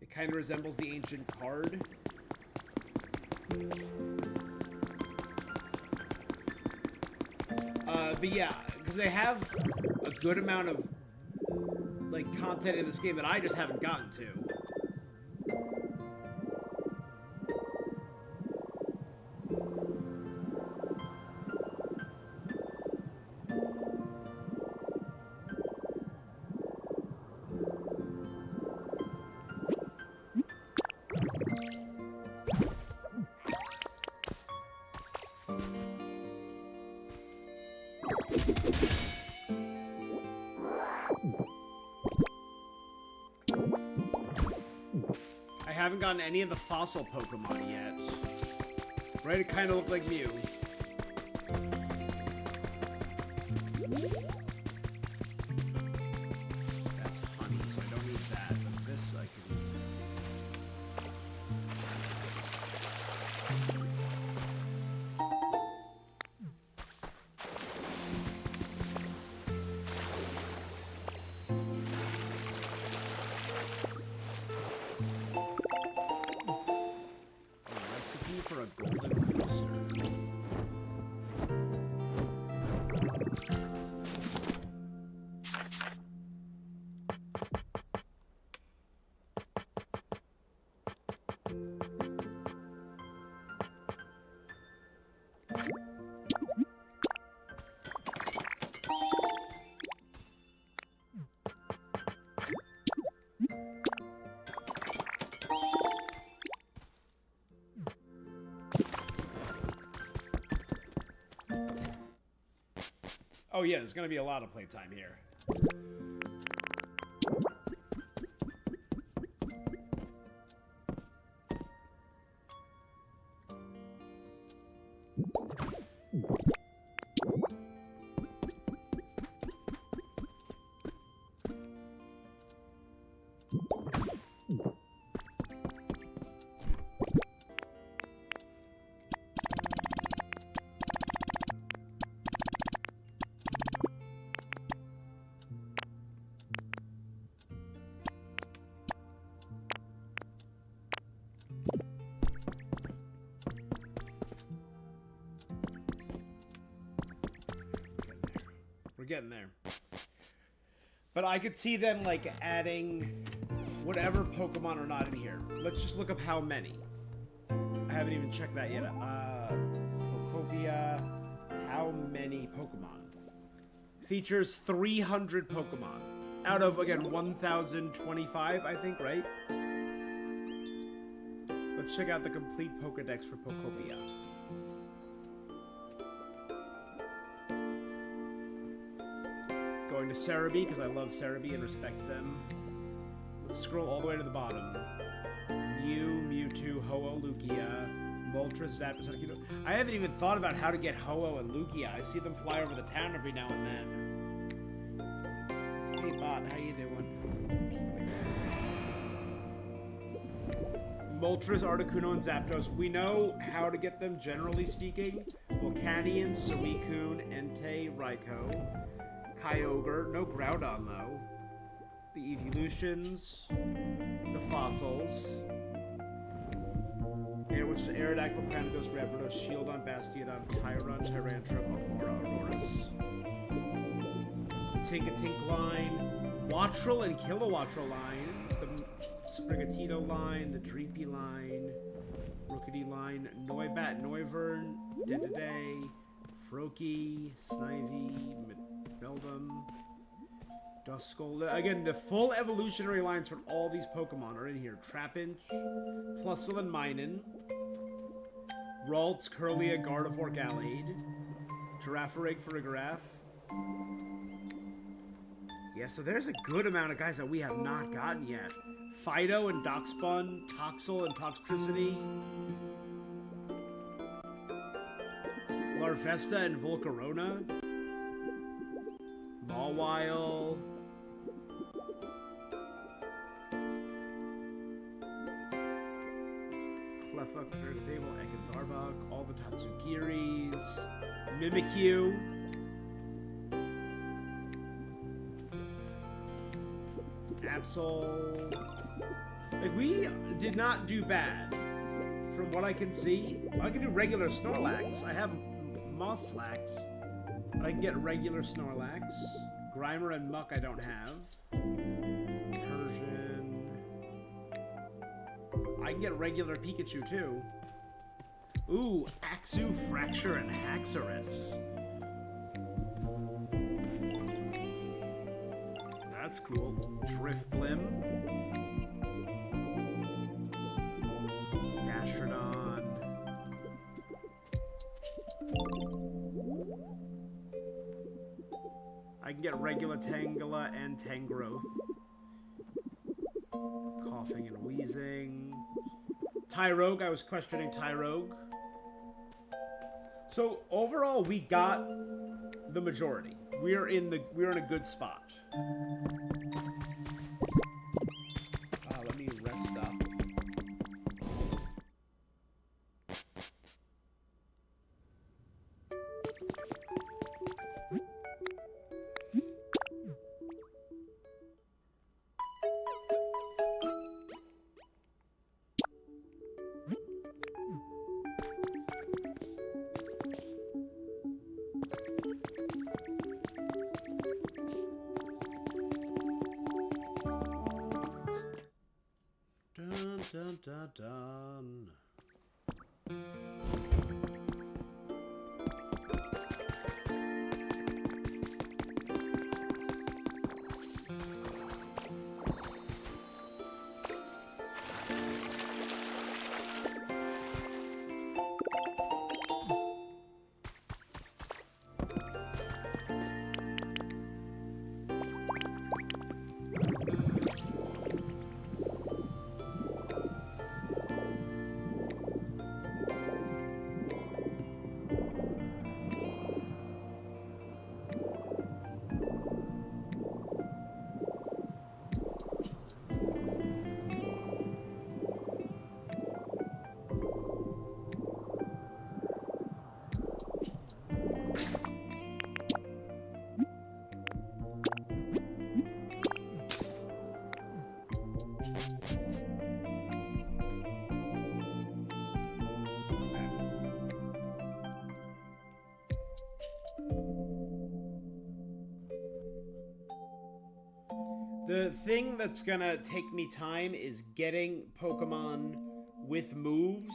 It kind of resembles the ancient card. But yeah, because they have a good amount of like content in this game that I just haven't gotten to. I haven't gotten any of the fossil Pokemon yet. Right? It kind of looked like Mew. That's honey, so I don't need that. But this I can... for a golden booster. Oh yeah, there's gonna be a lot of playtime here. Getting there. But I could see them, like, adding whatever Pokemon are not in here. Let's just look up how many. I haven't even checked that yet. Pokopia, how many Pokemon? Features 300 Pokemon. Out of, again, 1,025, I think, right? Let's check out the complete Pokedex for Pokopia. Going to Cerebi, because I love Cerebi and respect them. Let's scroll all the way to the bottom. Mew, Mewtwo, Ho-Oh, Lugia, Moltres, Zapdos, Articuno. I haven't even thought about how to get Ho-Oh and Lugia. I see them fly over the town every now and then. Hey, bot, how you doing? Moltres, Articuno, and Zapdos. We know how to get them, generally speaking. Volcanion, Suicune, Entei, Raikou, Kyogre. No Groudon, though. The evolutions, the fossils, Aerodactyl, Cranidos, Rapidos, Shieldon, Bastiodon, Tyron, Tyrantrum, Aurora, Aurorus, the Tinkatink line, Wattrel and Kilowattrel line, the Sprigatito line, the Dreepy line, Rookity line, Noibat, Noivern, Dedede, Froakie, Snivy, Meldum, Duskull. Again, the full evolutionary lines from all these Pokemon are in here. Trapinch, Plusle and Minun, Ralts, Curlia, Gardevoir, Gallade, Girafarig, Farigiraf. Yeah, so there's a good amount of guys that we have not gotten yet. Fido and Doxbun, Toxel and Toxtricity, Larvesta and Volcarona, Mawile, Clefairy, Fairfable, Ekans Arbok, all the Tatsugiris, Mimikyu, Absol. Like, we did not do bad. From what I can see, I can do regular Snorlax. I have Mosslax. I can get regular Snorlax. Grimer and Muck I don't have. Persian. I can get regular Pikachu too. Ooh, Axew, Fracture, and Haxorus. That's cool. Drifblim. Gastrodon. I can get regular Tangela and Tangrowth. Coughing and wheezing. Tyrogue, I was questioning Tyrogue. So overall, we got the majority. We're in a good spot. Let me rest up. Dun, dun, dun. The thing that's gonna take me time is getting Pokemon with moves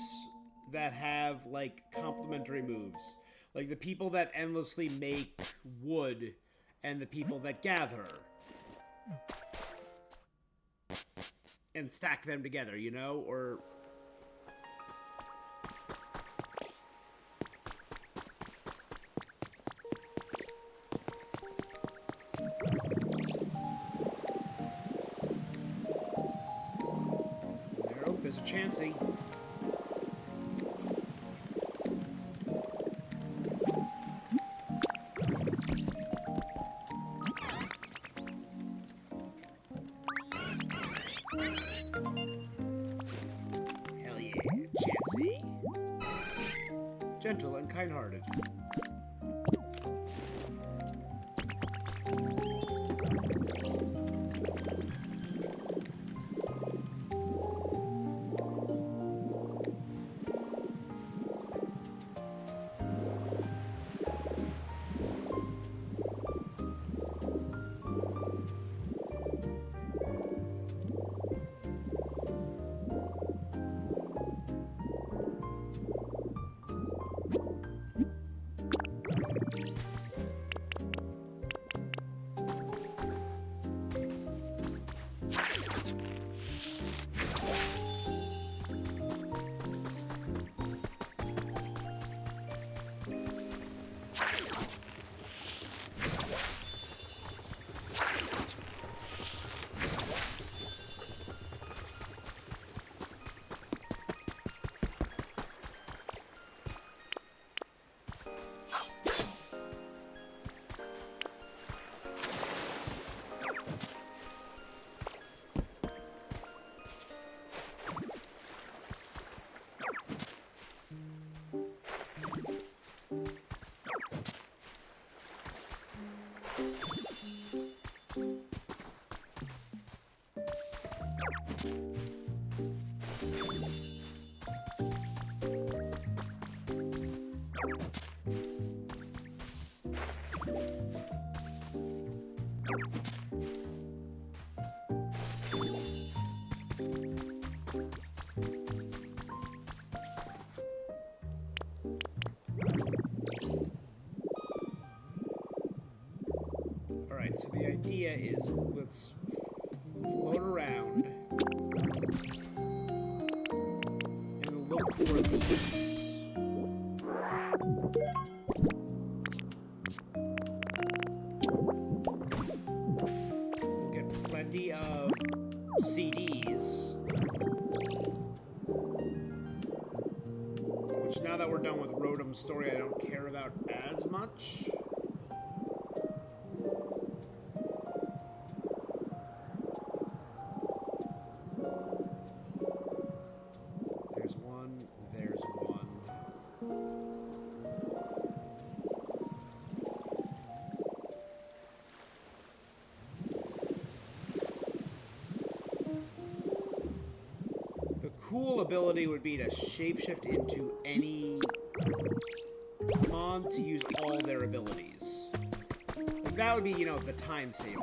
that have, like, complementary moves. Like the people that endlessly make wood and the people that gather. And stack them together, you know? Or... Oh, there's a Chansey. Hell yeah, Chansey. Gentle and kind-hearted. Alright, so the idea is let's float around and look for these. We'll get plenty of CDs. Which, now that we're done with Rotom's story, I don't care about as much. There's one. The cool ability would be to shapeshift into any Pokemon to use all their abilities. Like, that would be, you know, the time saver.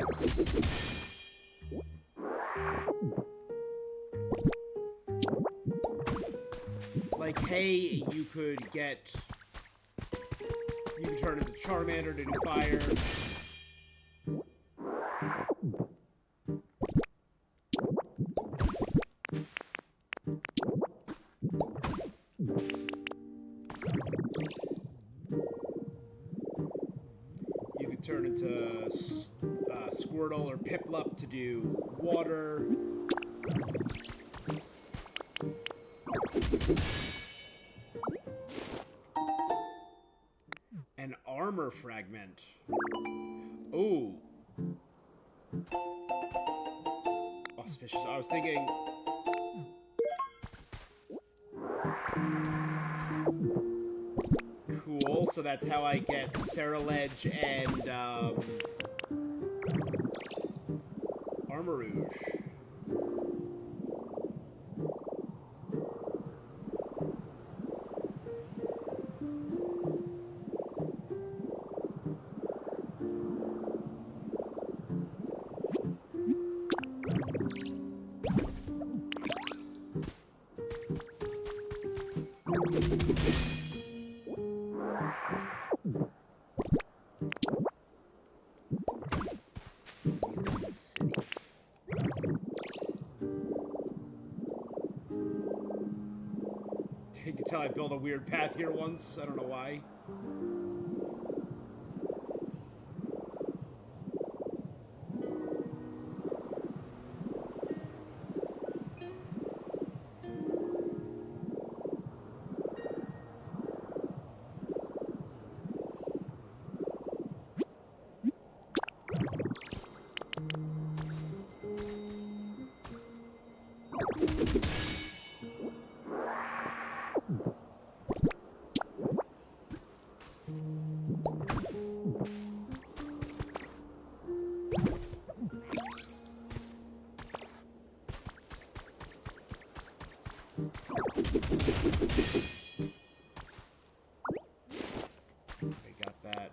Like, hey, you could turn into Charmander to do fire. You could turn into Squirtle or Piplup to do water. An armor fragment. Ooh. Auspicious. I was thinking... Cool, so that's how I get Ceruledge and, Armarouge. You can tell I built a weird path here once. I don't know why. I got that.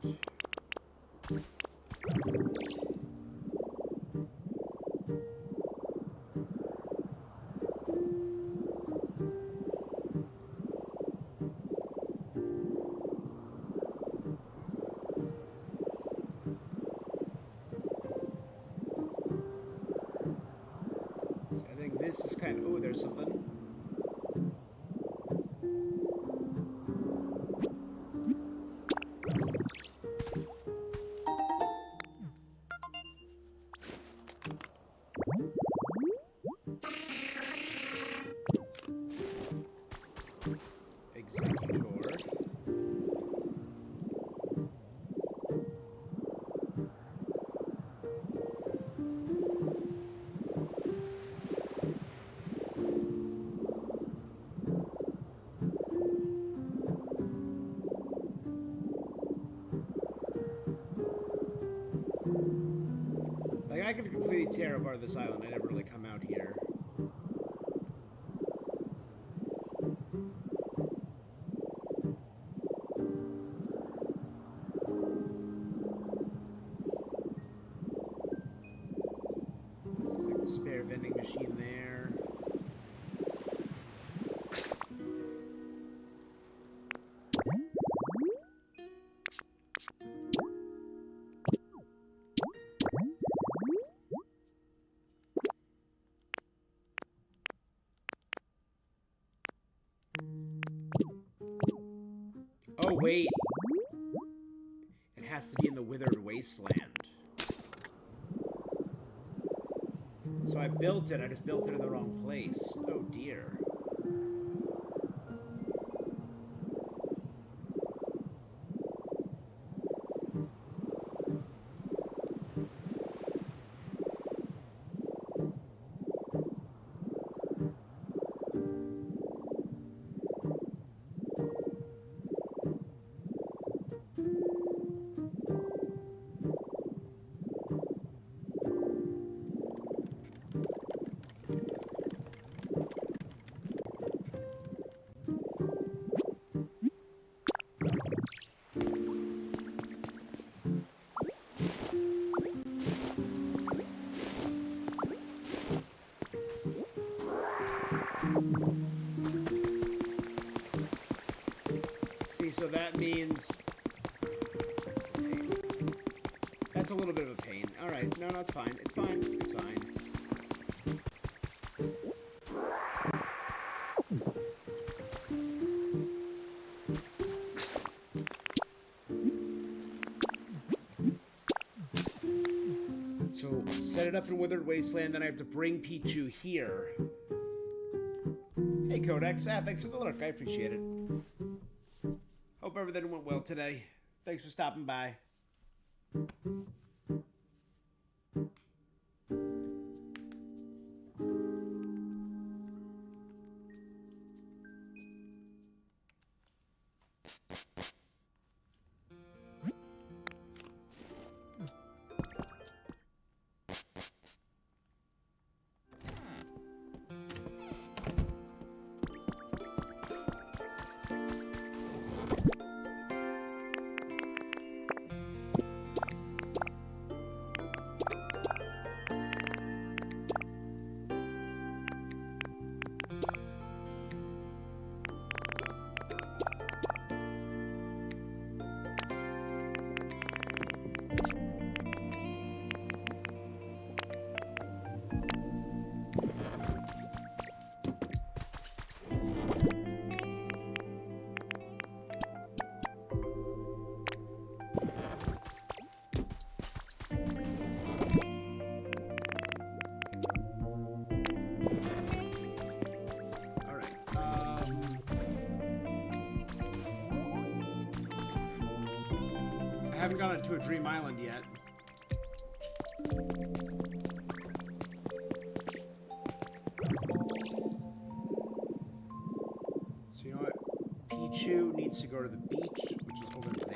So I think this is kind of... Oh, there's something. Like, I could completely tear apart this island. I never really come out here. It's like the spare vending machine there. Oh, wait. It has to be in the withered wasteland. So I built it. I just built it in the wrong place. Oh, dear. See, so that means... That's a little bit of a pain. Alright, no, it's fine. It's fine. It's fine. So, set it up in Withered Wasteland, then I have to bring Pichu here. Hey, Codex. Thanks for the lurk. I appreciate it. Hope everything went well today. Thanks for stopping by. haven't gone to a Dream Island yet. So you know what? Pichu needs to go to the beach, which is over there.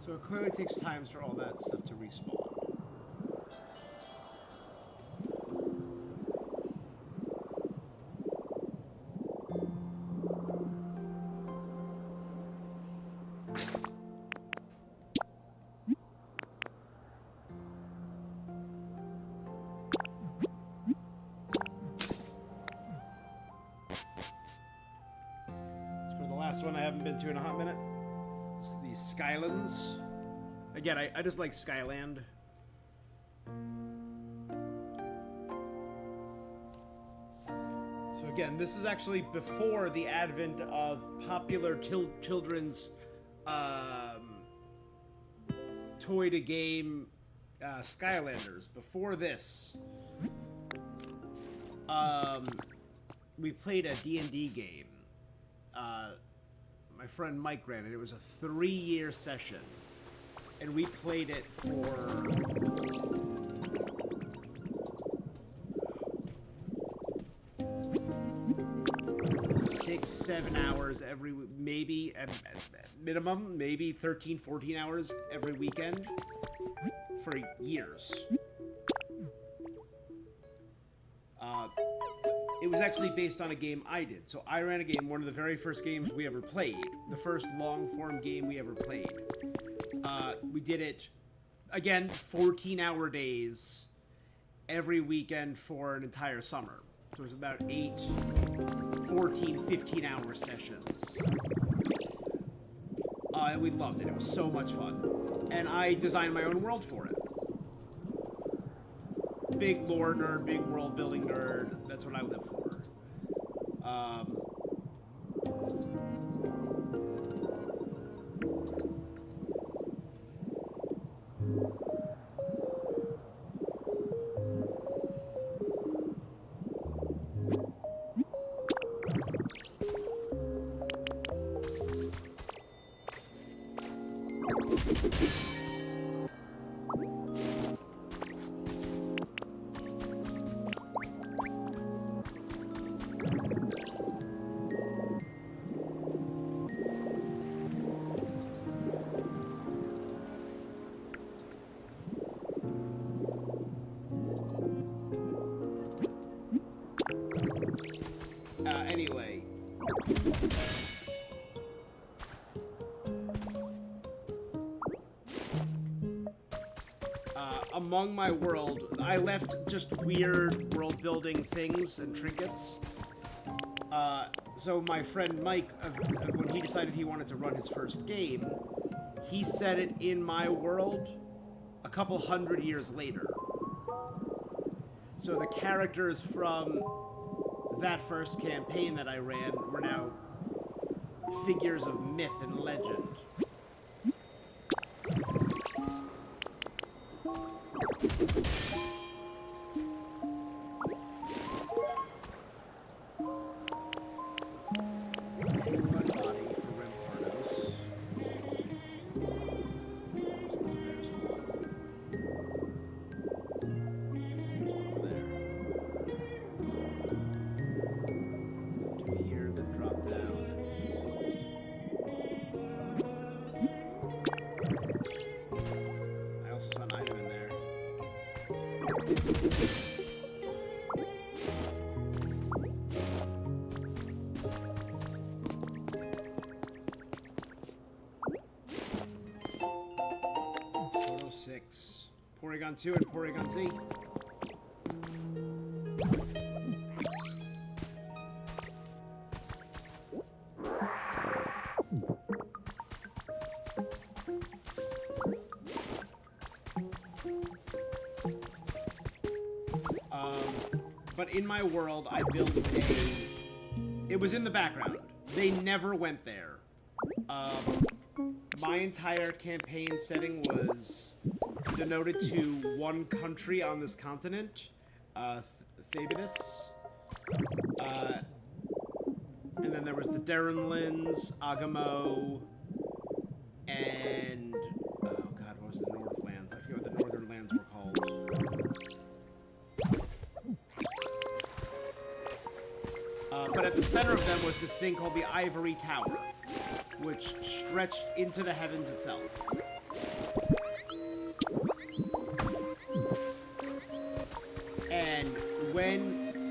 So it clearly takes time for all that stuff to respawn. Let's go to the last one I haven't been to in a hot minute. These Skylands. Again, I just like Skyland. So again, this is actually before the advent of popular children's toy-to-game Skylanders. Before this, we played a D&D game. My friend Mike ran it. It was a 3-year session. And we played it for 6-7 hours every, maybe at minimum, maybe 13-14 hours every weekend for years. It was actually based on a game I did. So I ran a game, one of the very first games we ever played, the first long-form game we ever played. We did it, again, 14-hour days every weekend for an entire summer. So it was about 8, 14, 15-hour sessions. And we loved it. It was so much fun. And I designed my own world for it. Big lore nerd, big world building nerd. That's what I live for. Anyway. Among my world, I left just weird world-building things and trinkets. So my friend Mike, when he decided he wanted to run his first game, he set it in my world, a couple hundred years later. So the characters from that first campaign that I ran were now figures of myth and legend. Porygon 2 and Porygon Z. But in my world, I built a... It was in the background. They never went there. My entire campaign setting was denoted to one country on this continent, Thabinus. And then there was the Darrenlins, Agamo, and... Oh god, what was the Northlands? I forget what the Northern Lands were called. But at the center of them was this thing called the Ivory Tower, which stretched into the heavens itself.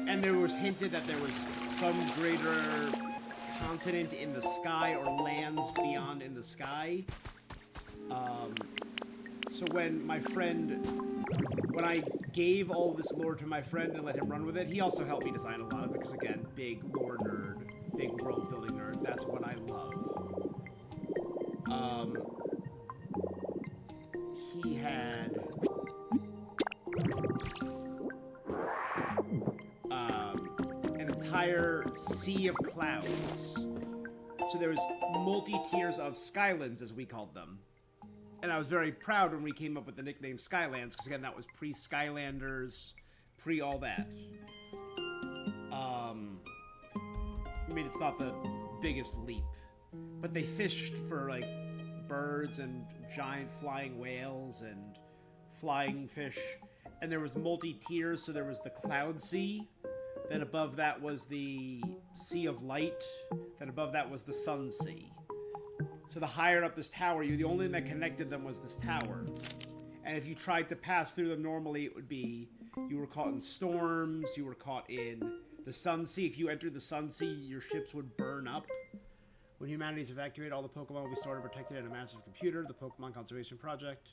And there was hinted that there was some greater continent in the sky or lands beyond in the sky. So when I gave all this lore to my friend and let him run with it, he also helped me design a lot of it, because again, big lore nerd, big world building nerd, that's what I love. He had an entire sea of clouds. So there was multi-tiers of Skylands, as we called them. And I was very proud when we came up with the nickname Skylands, because again, that was pre-Skylanders, pre-all that. I mean, it's not the biggest leap, but they fished for, like, birds and giant flying whales and flying fish, and there was multi-tiers, so there was the Cloud Sea, then above that was the Sea of Light, then above that was the Sun Sea. So the higher up this tower, the only thing that connected them was this tower. And if you tried to pass through them normally, it would be, you were caught in storms, you were caught in the Sun Sea. If you entered the Sun Sea, your ships would burn up. When humanity's evacuated, all the Pokemon will be stored and protected in a massive computer, the Pokemon Conservation Project.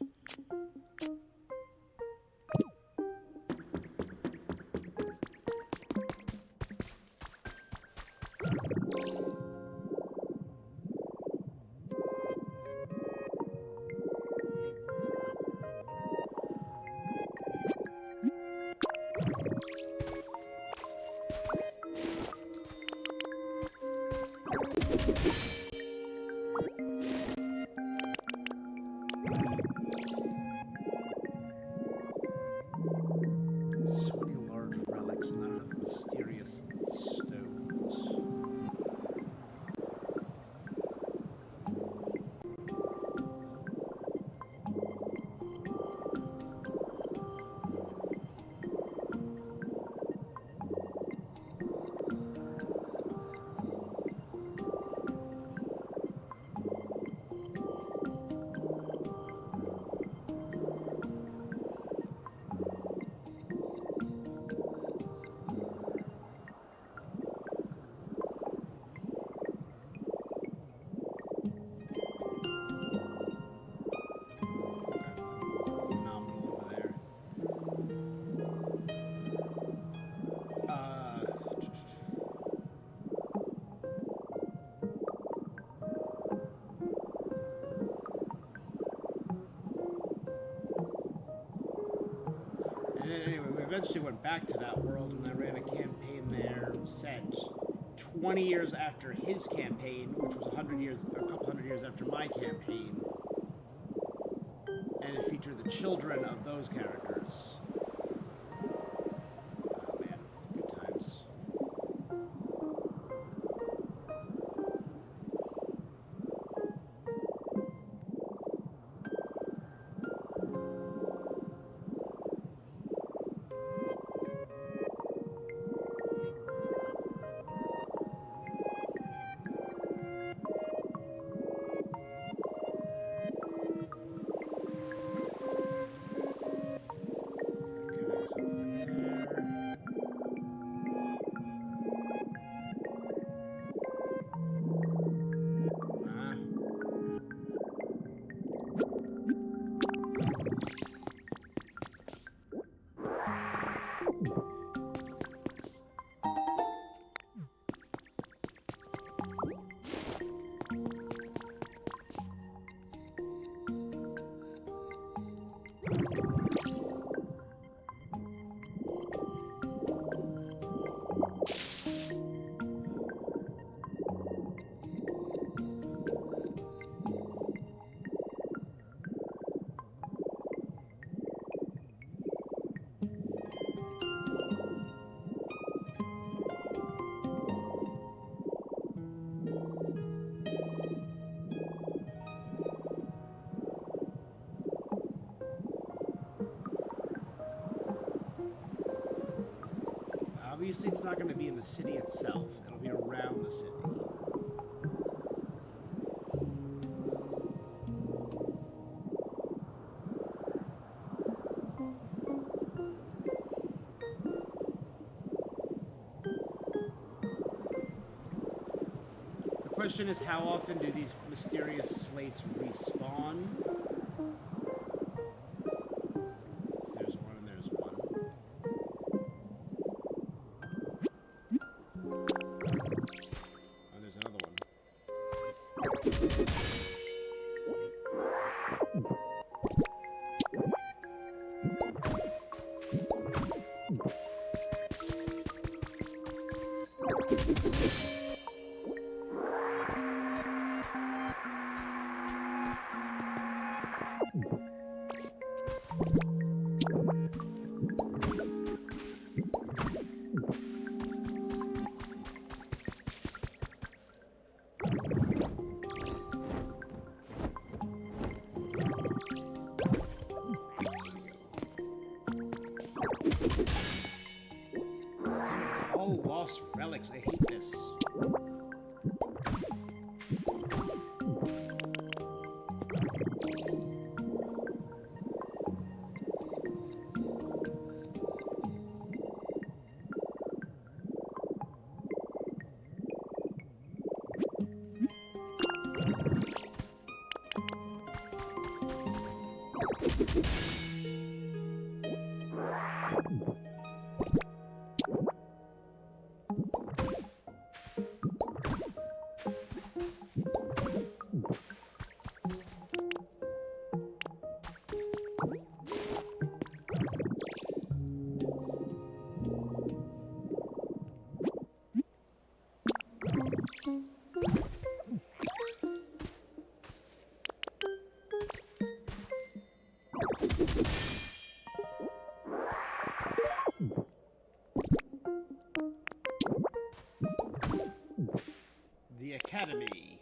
eventually went back to that world, and I ran a campaign there set 20 years after his campaign, which was 100 years, a couple hundred years after my campaign. And it featured the children of those characters. Oh man, good times. Obviously, it's not going to be in the city itself. It'll be around the city. The question is, how often do these mysterious slates respawn? Relics, I hate this. The Academy.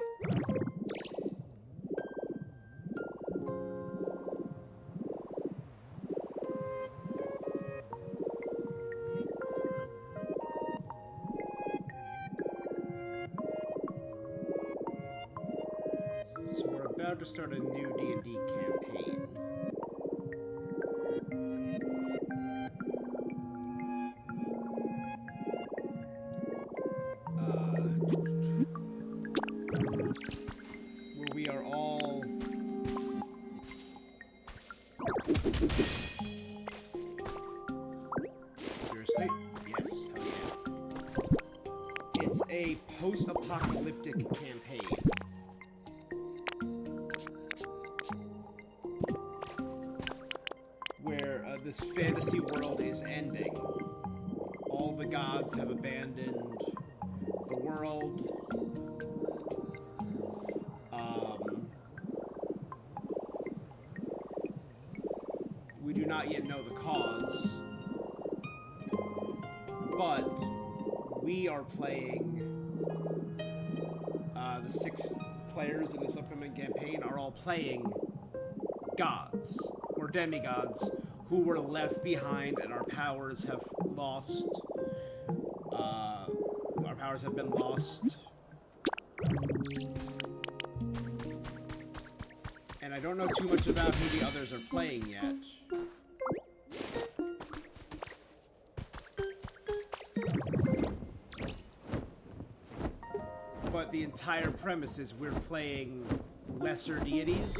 So we're about to start a new D&D campaign. Where we are all seriously? Yes, hell yeah. It's a post-apocalyptic campaign. Where this fantasy world is ending. the gods have abandoned the world. We do not yet know the cause, but we are playing, the 6 players in this upcoming campaign are all playing gods, or demigods, who were left behind and our powers have lost. Our powers have been lost. And I don't know too much about who the others are playing yet. But the entire premise is we're playing lesser deities.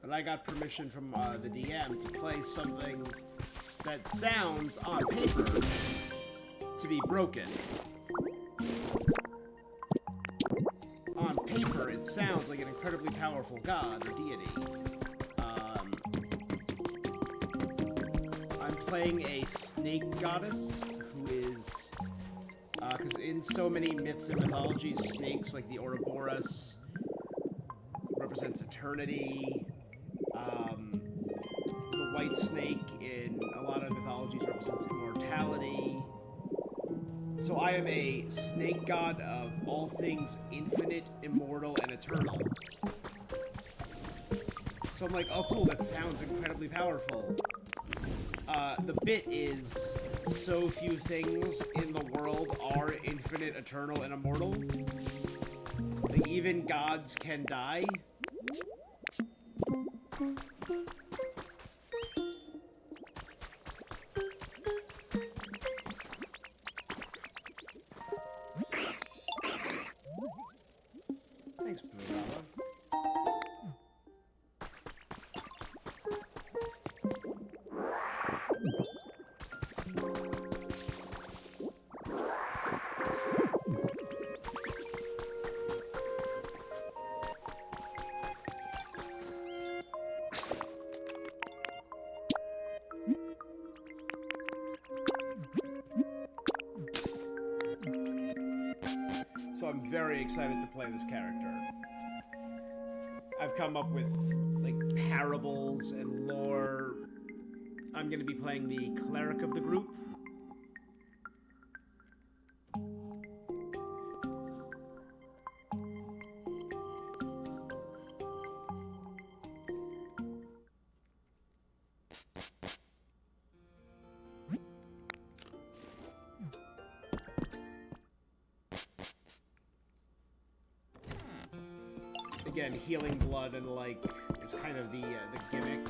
But I got permission from the DM to play something that sounds, on paper, to be broken. On paper, it sounds like an incredibly powerful god or deity. I'm playing a snake goddess who is... because in so many myths and mythologies, snakes like the Ouroboros represents eternity. The white snake in a lot of mythologies represents immortality. So I am a snake god of all things infinite, immortal, and eternal. So I'm like, oh cool, that sounds incredibly powerful. The bit is, so few things in the world are infinite, eternal, and immortal. Like, even gods can die. Thanks, Booyah. So I'm very excited to play this character. I've come up with, like, parables and lore. I'm going to be playing the cleric of the group. Again, healing blood and, like, is kind of the gimmick.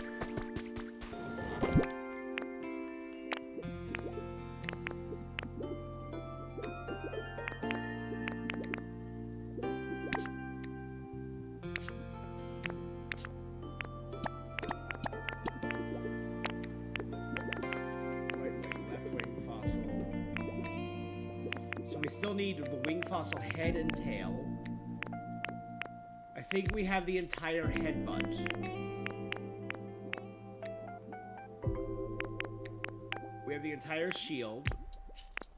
Right wing, left wing fossil. So we still need the wing fossil head and tail. I think we have the entire headbutt. We have the entire shield.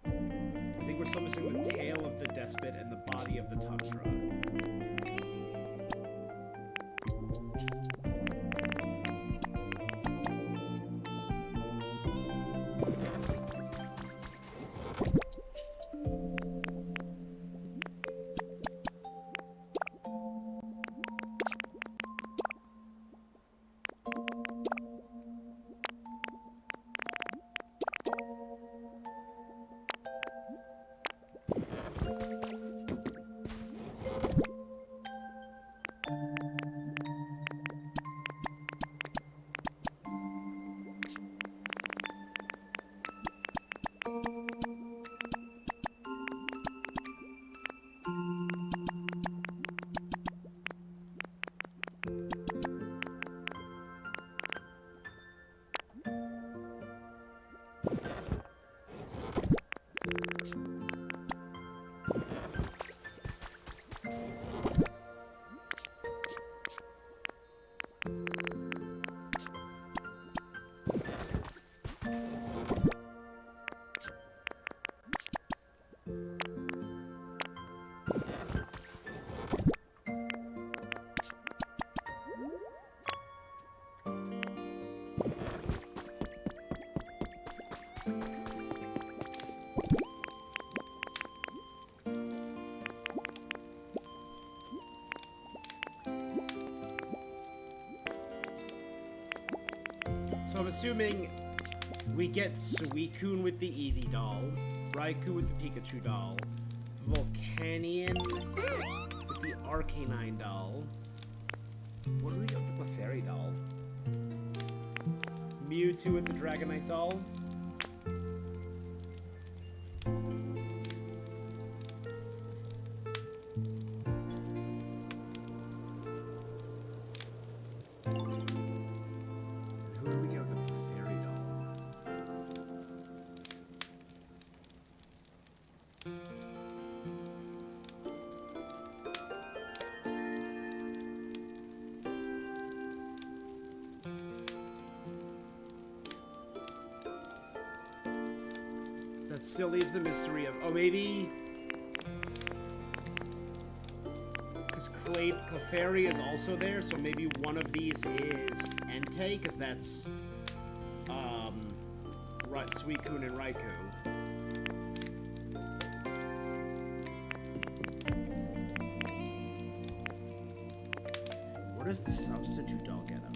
I think we're still missing the tail of the despot and the body of the tundra. So I'm assuming we get Suicune with the Eevee doll, Raikou with the Pikachu doll, Volcanion with the Arcanine doll. What do we get with the Clefairy doll? Mewtwo with the Dragonite doll. That still leaves the mystery of, oh, maybe because Clefairy is also there, so maybe one of these is Entei, because that's Suicune and Raikou. What does the substitute doll get us?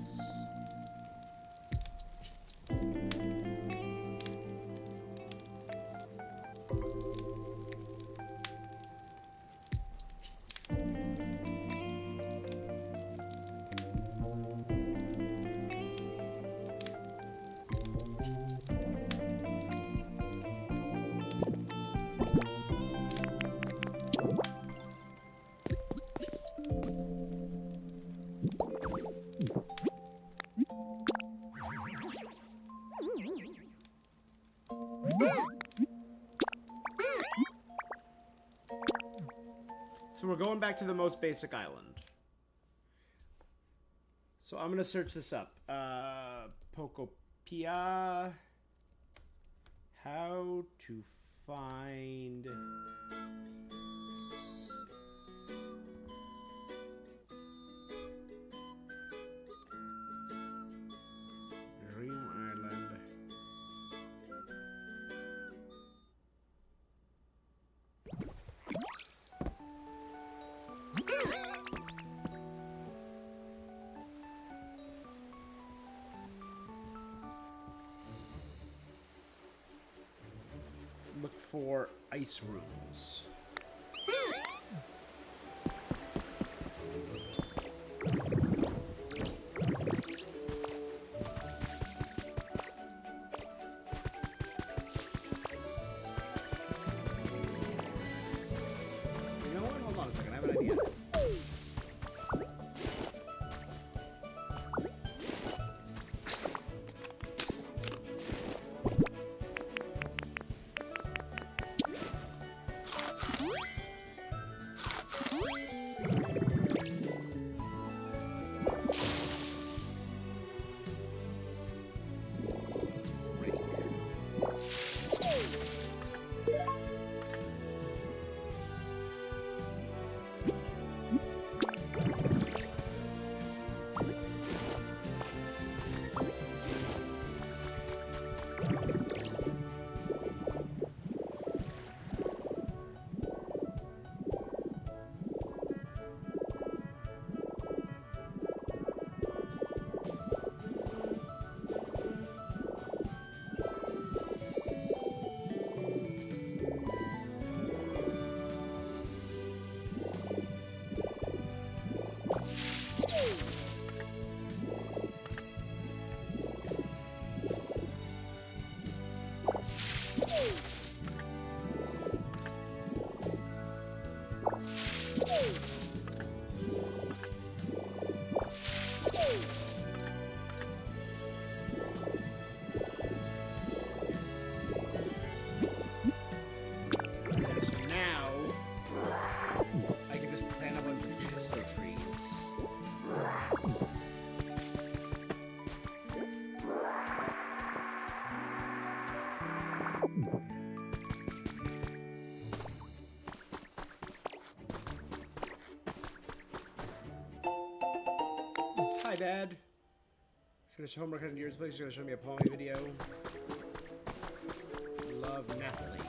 So we're going back to the most basic island. So I'm going to search this up. Pokopia. How to find... Dream Island. Look for ice rooms. You know what? Hold on a second. I have an idea. Hi, Dad. Finish homework on yours, please. You're gonna show me a Palmy video. Love, Nathalie.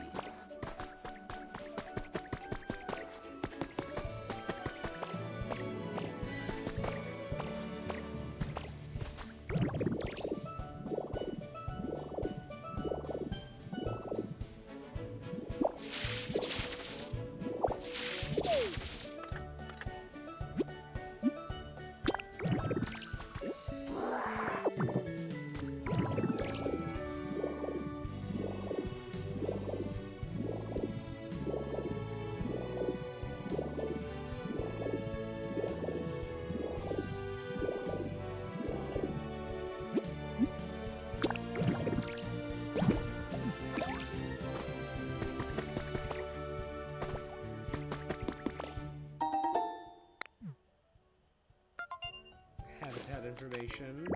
Habitat information.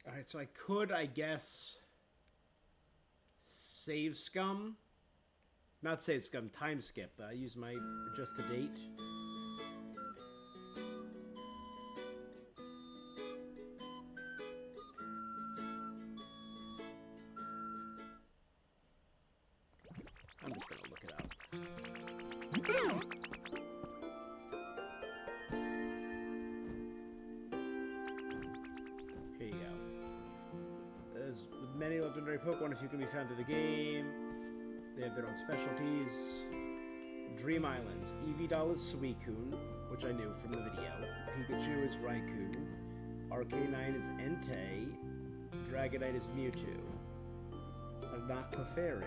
Alright, so I could, I guess, save scum. Not save scum, time skip. I use my adjust the date. I'm just gonna look it up. Here you go. As with many legendary Pokemon, if you can be found in the game, they have their own specialties. Dream Islands. Eevee Doll is Suicune, which I knew from the video. is Raikou. Arcanine is Entei. Dragonite is Mewtwo. Noctefairy.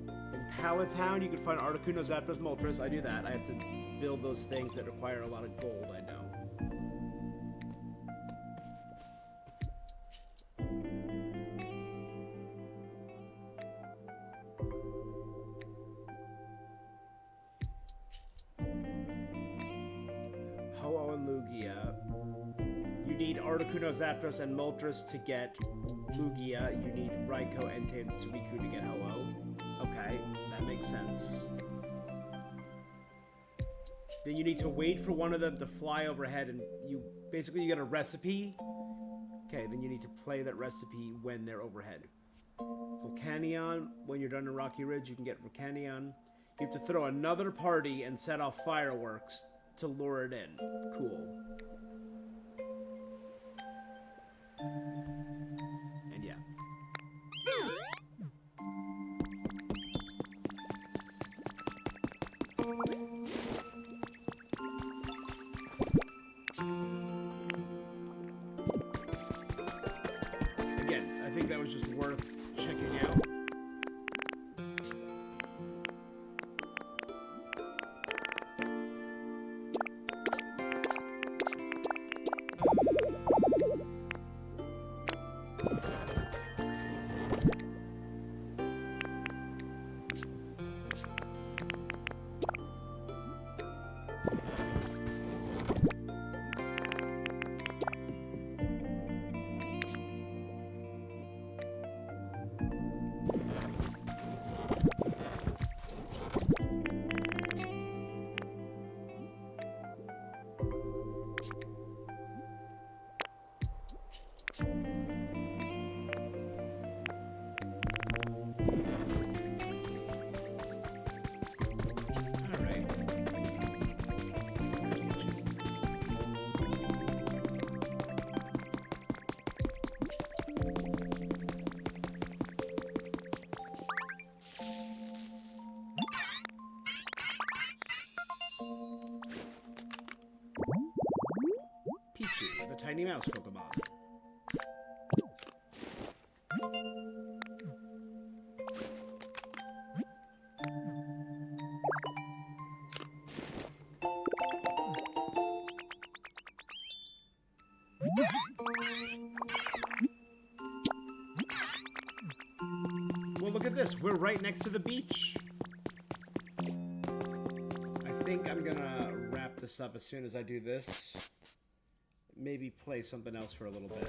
In Palatown, you can find Articuno, Zapdos, Moltres. I do that. I have to build those things that require a lot of gold, I know. Ho-Oh and Lugia. You need Articuno, Zapdos, and Moltres to get Lugia. You need Raikou, Entei, and Suicune to get Ho-Oh. Okay, that makes sense. Then you need to wait for one of them to fly overhead, and you get a recipe. Okay, then you need to play that recipe when they're overhead. Volcanion, when you're done in Rocky Ridge, you can get Volcanion. You have to throw another party and set off fireworks to lure it in. Cool. And yeah. Again, I think that was just worth checking out. The tiny mouse Pokemon. Well, look at this. We're right next to the beach. I think I'm gonna wrap this up as soon as I do this. Maybe play something else for a little bit.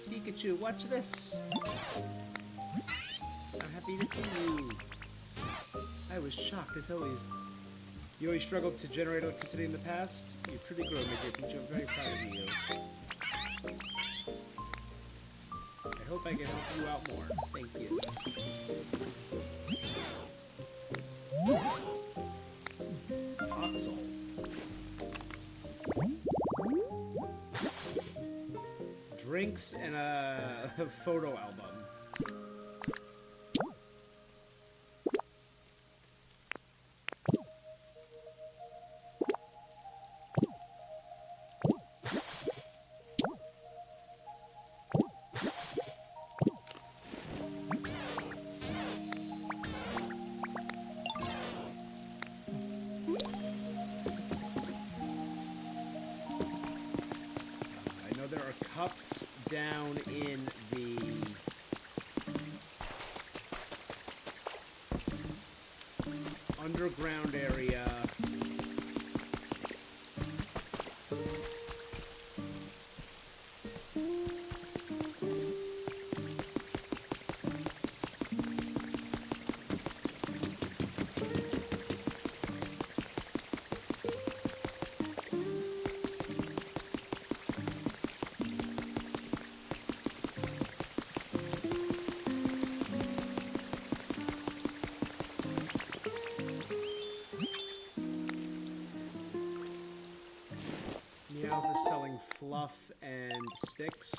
Pikachu, watch this. I'm happy to see you. I was shocked as always. You always struggled to generate electricity in the past? You're pretty grown, my dear Pikachu. I'm very proud of you. I hope I can help you out more. Thank you. Toxel. Drinks and a photo album. There are cups down in the underground area. Meowth is selling fluff and sticks.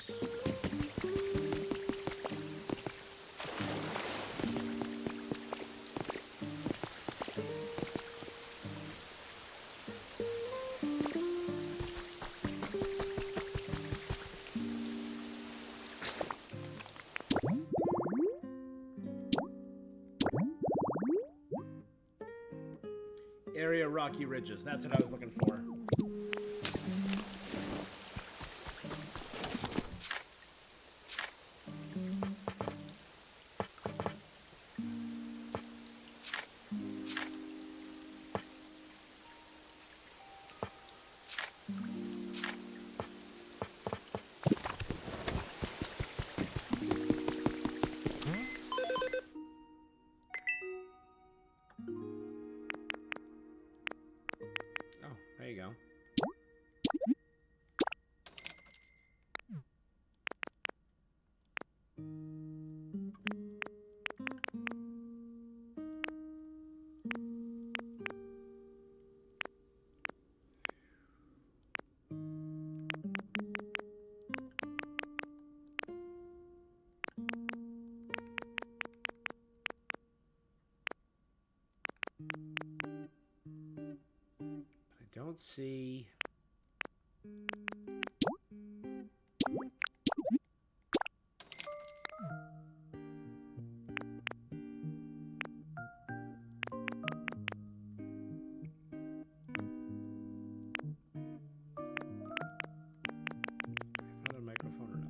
Area Rocky Ridges. That's what I was looking for. There you go. Don't see. Another microphone or no?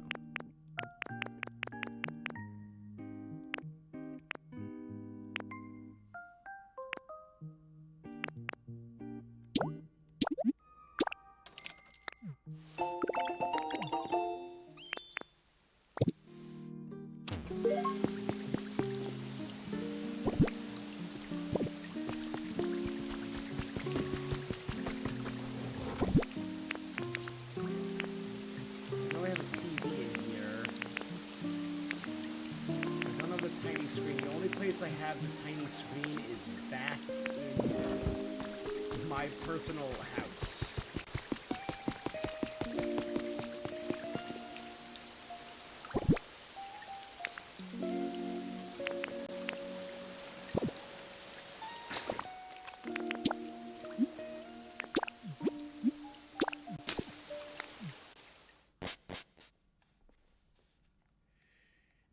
I have the tiny screen is back in my personal house.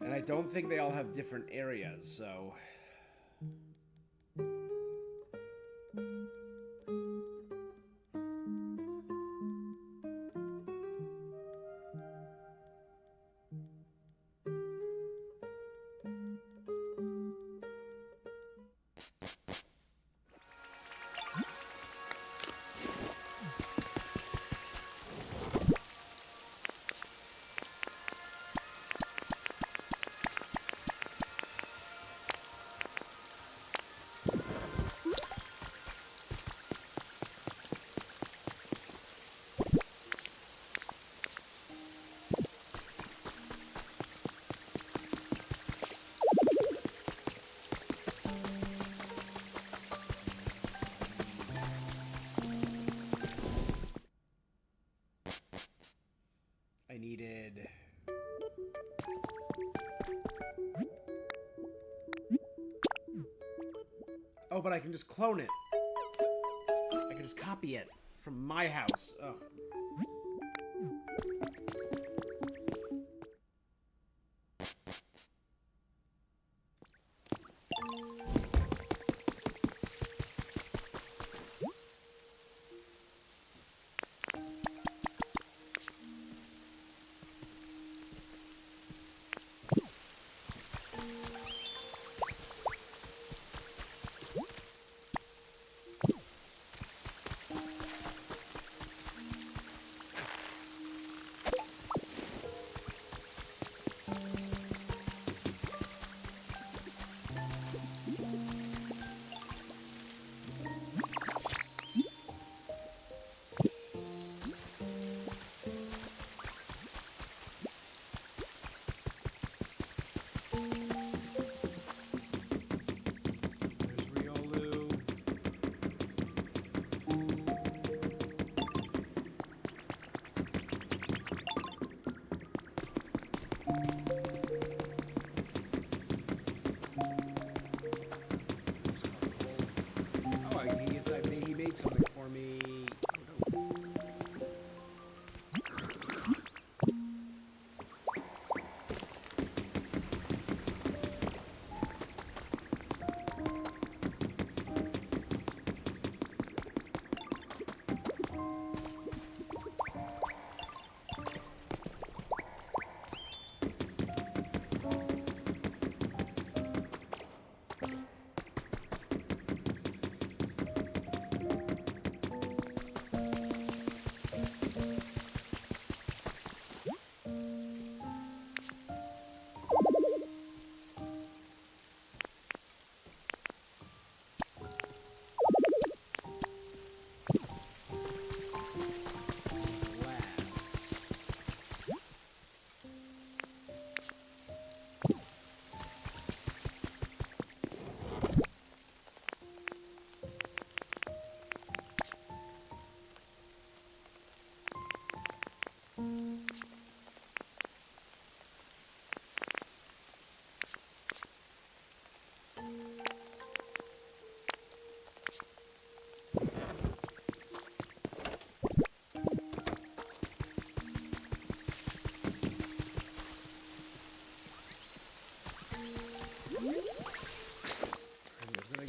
And I don't think they all have different areas, so... Oh, but I can just clone it. I can just copy it from my house. Ugh.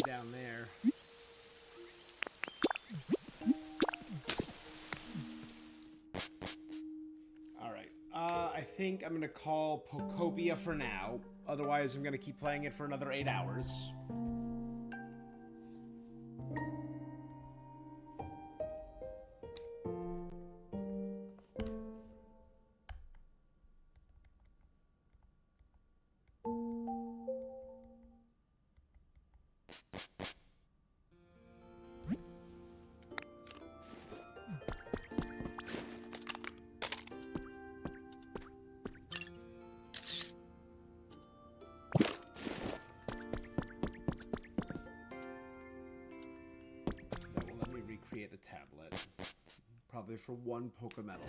Down there. Alright. I think I'm going to call Pokopia for now. Otherwise, I'm going to keep playing it for another 8 hours. Create a tablet. Probably for 1 Pokemetal.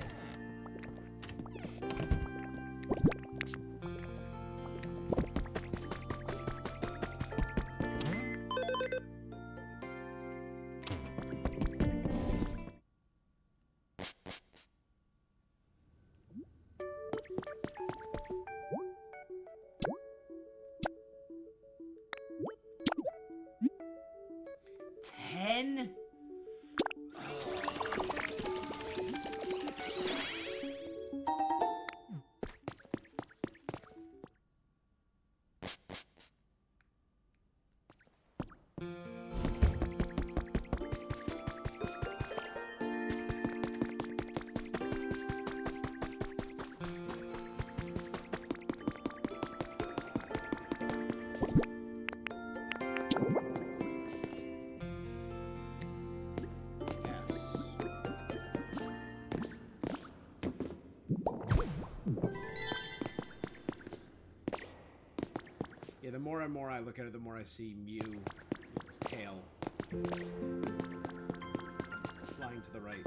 Yeah, the more and more I look at it, the more I see Mew with its tail flying to the right.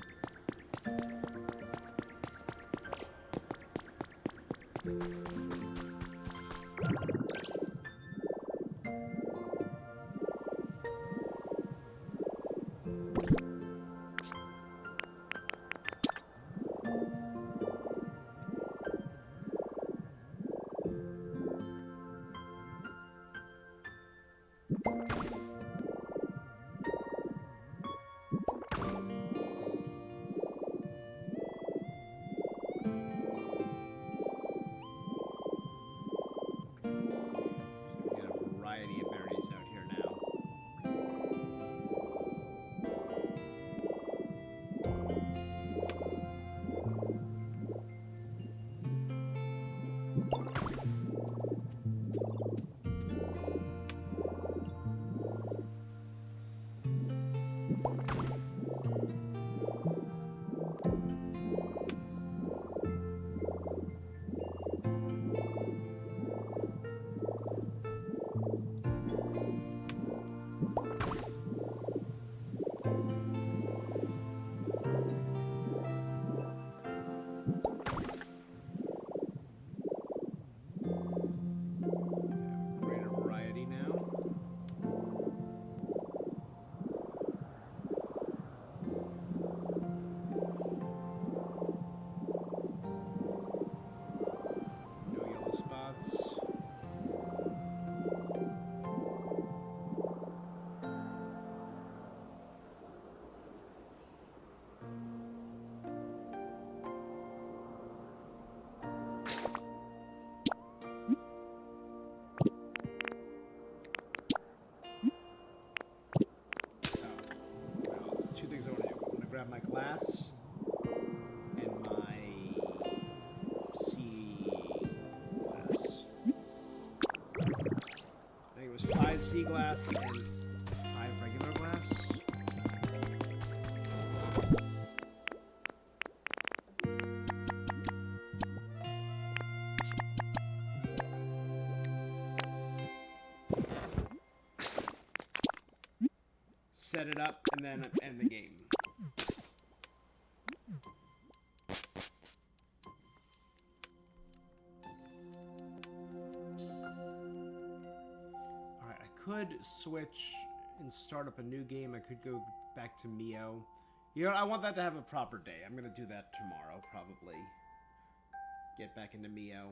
glass and 5 regular glass. Set it up, and then end the game. Alright, I could switch and start up a new game. I could go back to Mio. You know, I want that to have a proper day. I'm going to do that tomorrow, probably. Get back into Mio.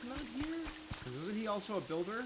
Not here? Because isn't he also a builder?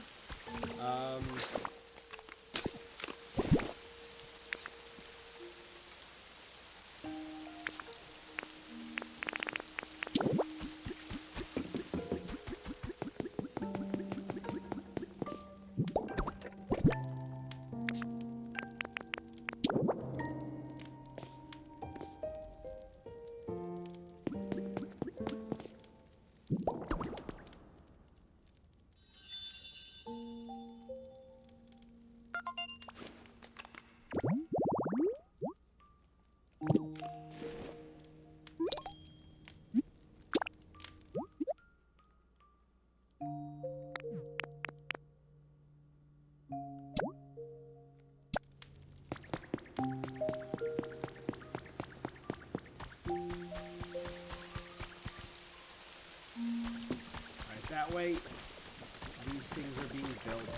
That way, these things are being built.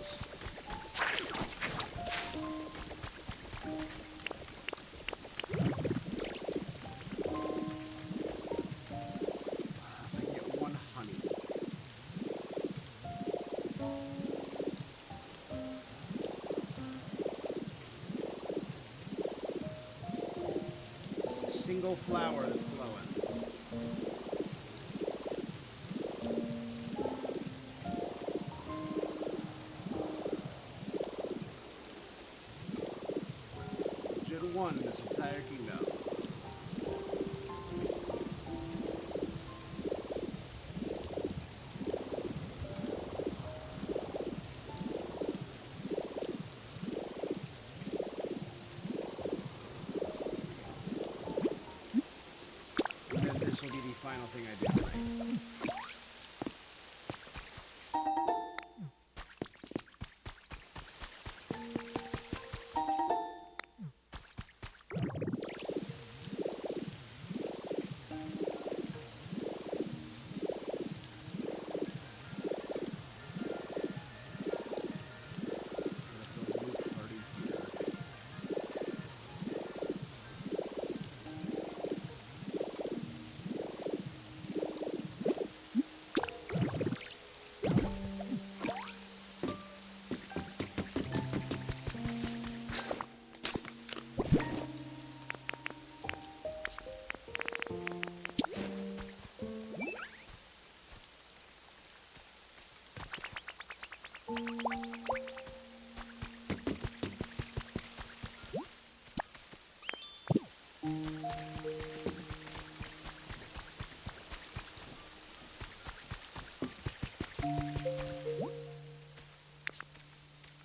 I get 1 honey. A single flower that's glowing. One in this entire kingdom.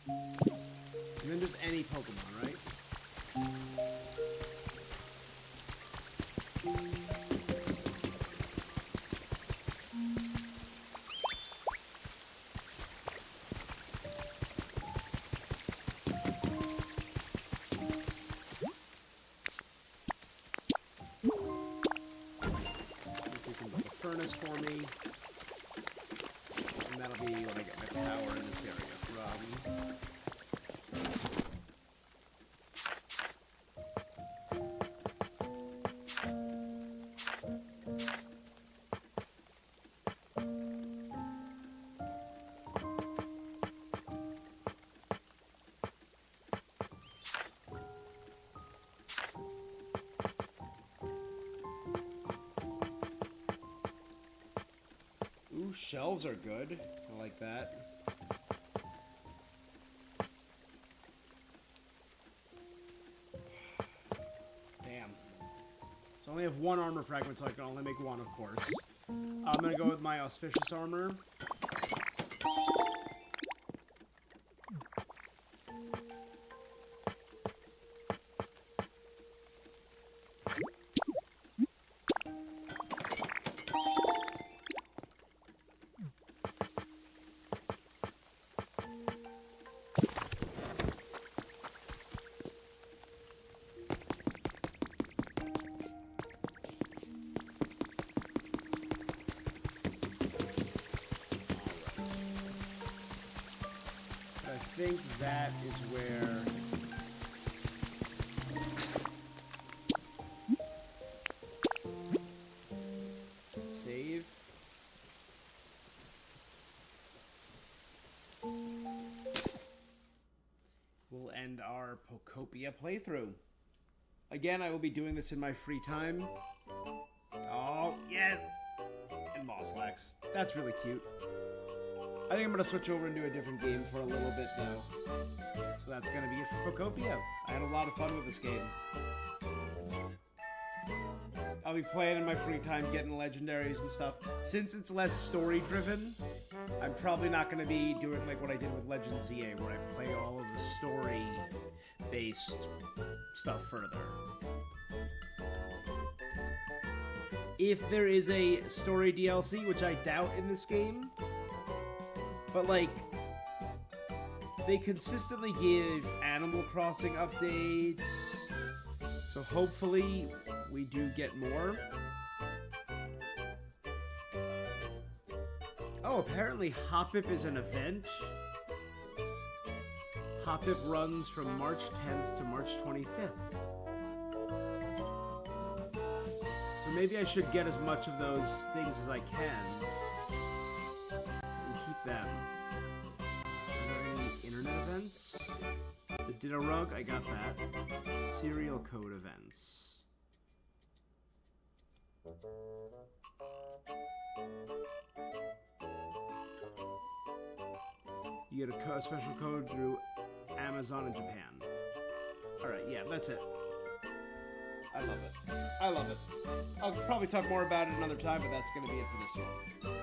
And then just any Pokemon, right? Furnace for me, and that'll be when I get my power in this area from. Ooh, shelves are good. I like that. Damn. So I only have one armor fragment, so I can only make one, of course. I'm gonna go with my auspicious armor. I think that is where... Save. We'll end our Pokopia playthrough. Again, I will be doing this in my free time. Oh, yes! And Mosslax. That's really cute. I think I'm going to switch over and do a different game for a little bit, though. So that's going to be it for Pokopia. I had a lot of fun with this game. I'll be playing in my free time, getting legendaries and stuff. Since it's less story-driven, I'm probably not going to be doing like what I did with Legends ZA, where I play all of the story-based stuff further. If there is a story DLC, which I doubt in this game, but, like, they consistently give Animal Crossing updates, so hopefully we do get more. Oh, apparently Hoppip is an event. Hoppip runs from March 10th to March 25th. So maybe I should get as much of those things as I can. Them. Are there any internet events? The Ditto Rug, I got that. Serial code events. You get a special code through Amazon in Japan. Alright, yeah, that's it. I love it. I love it. I'll probably talk more about it another time, but that's going to be it for this one.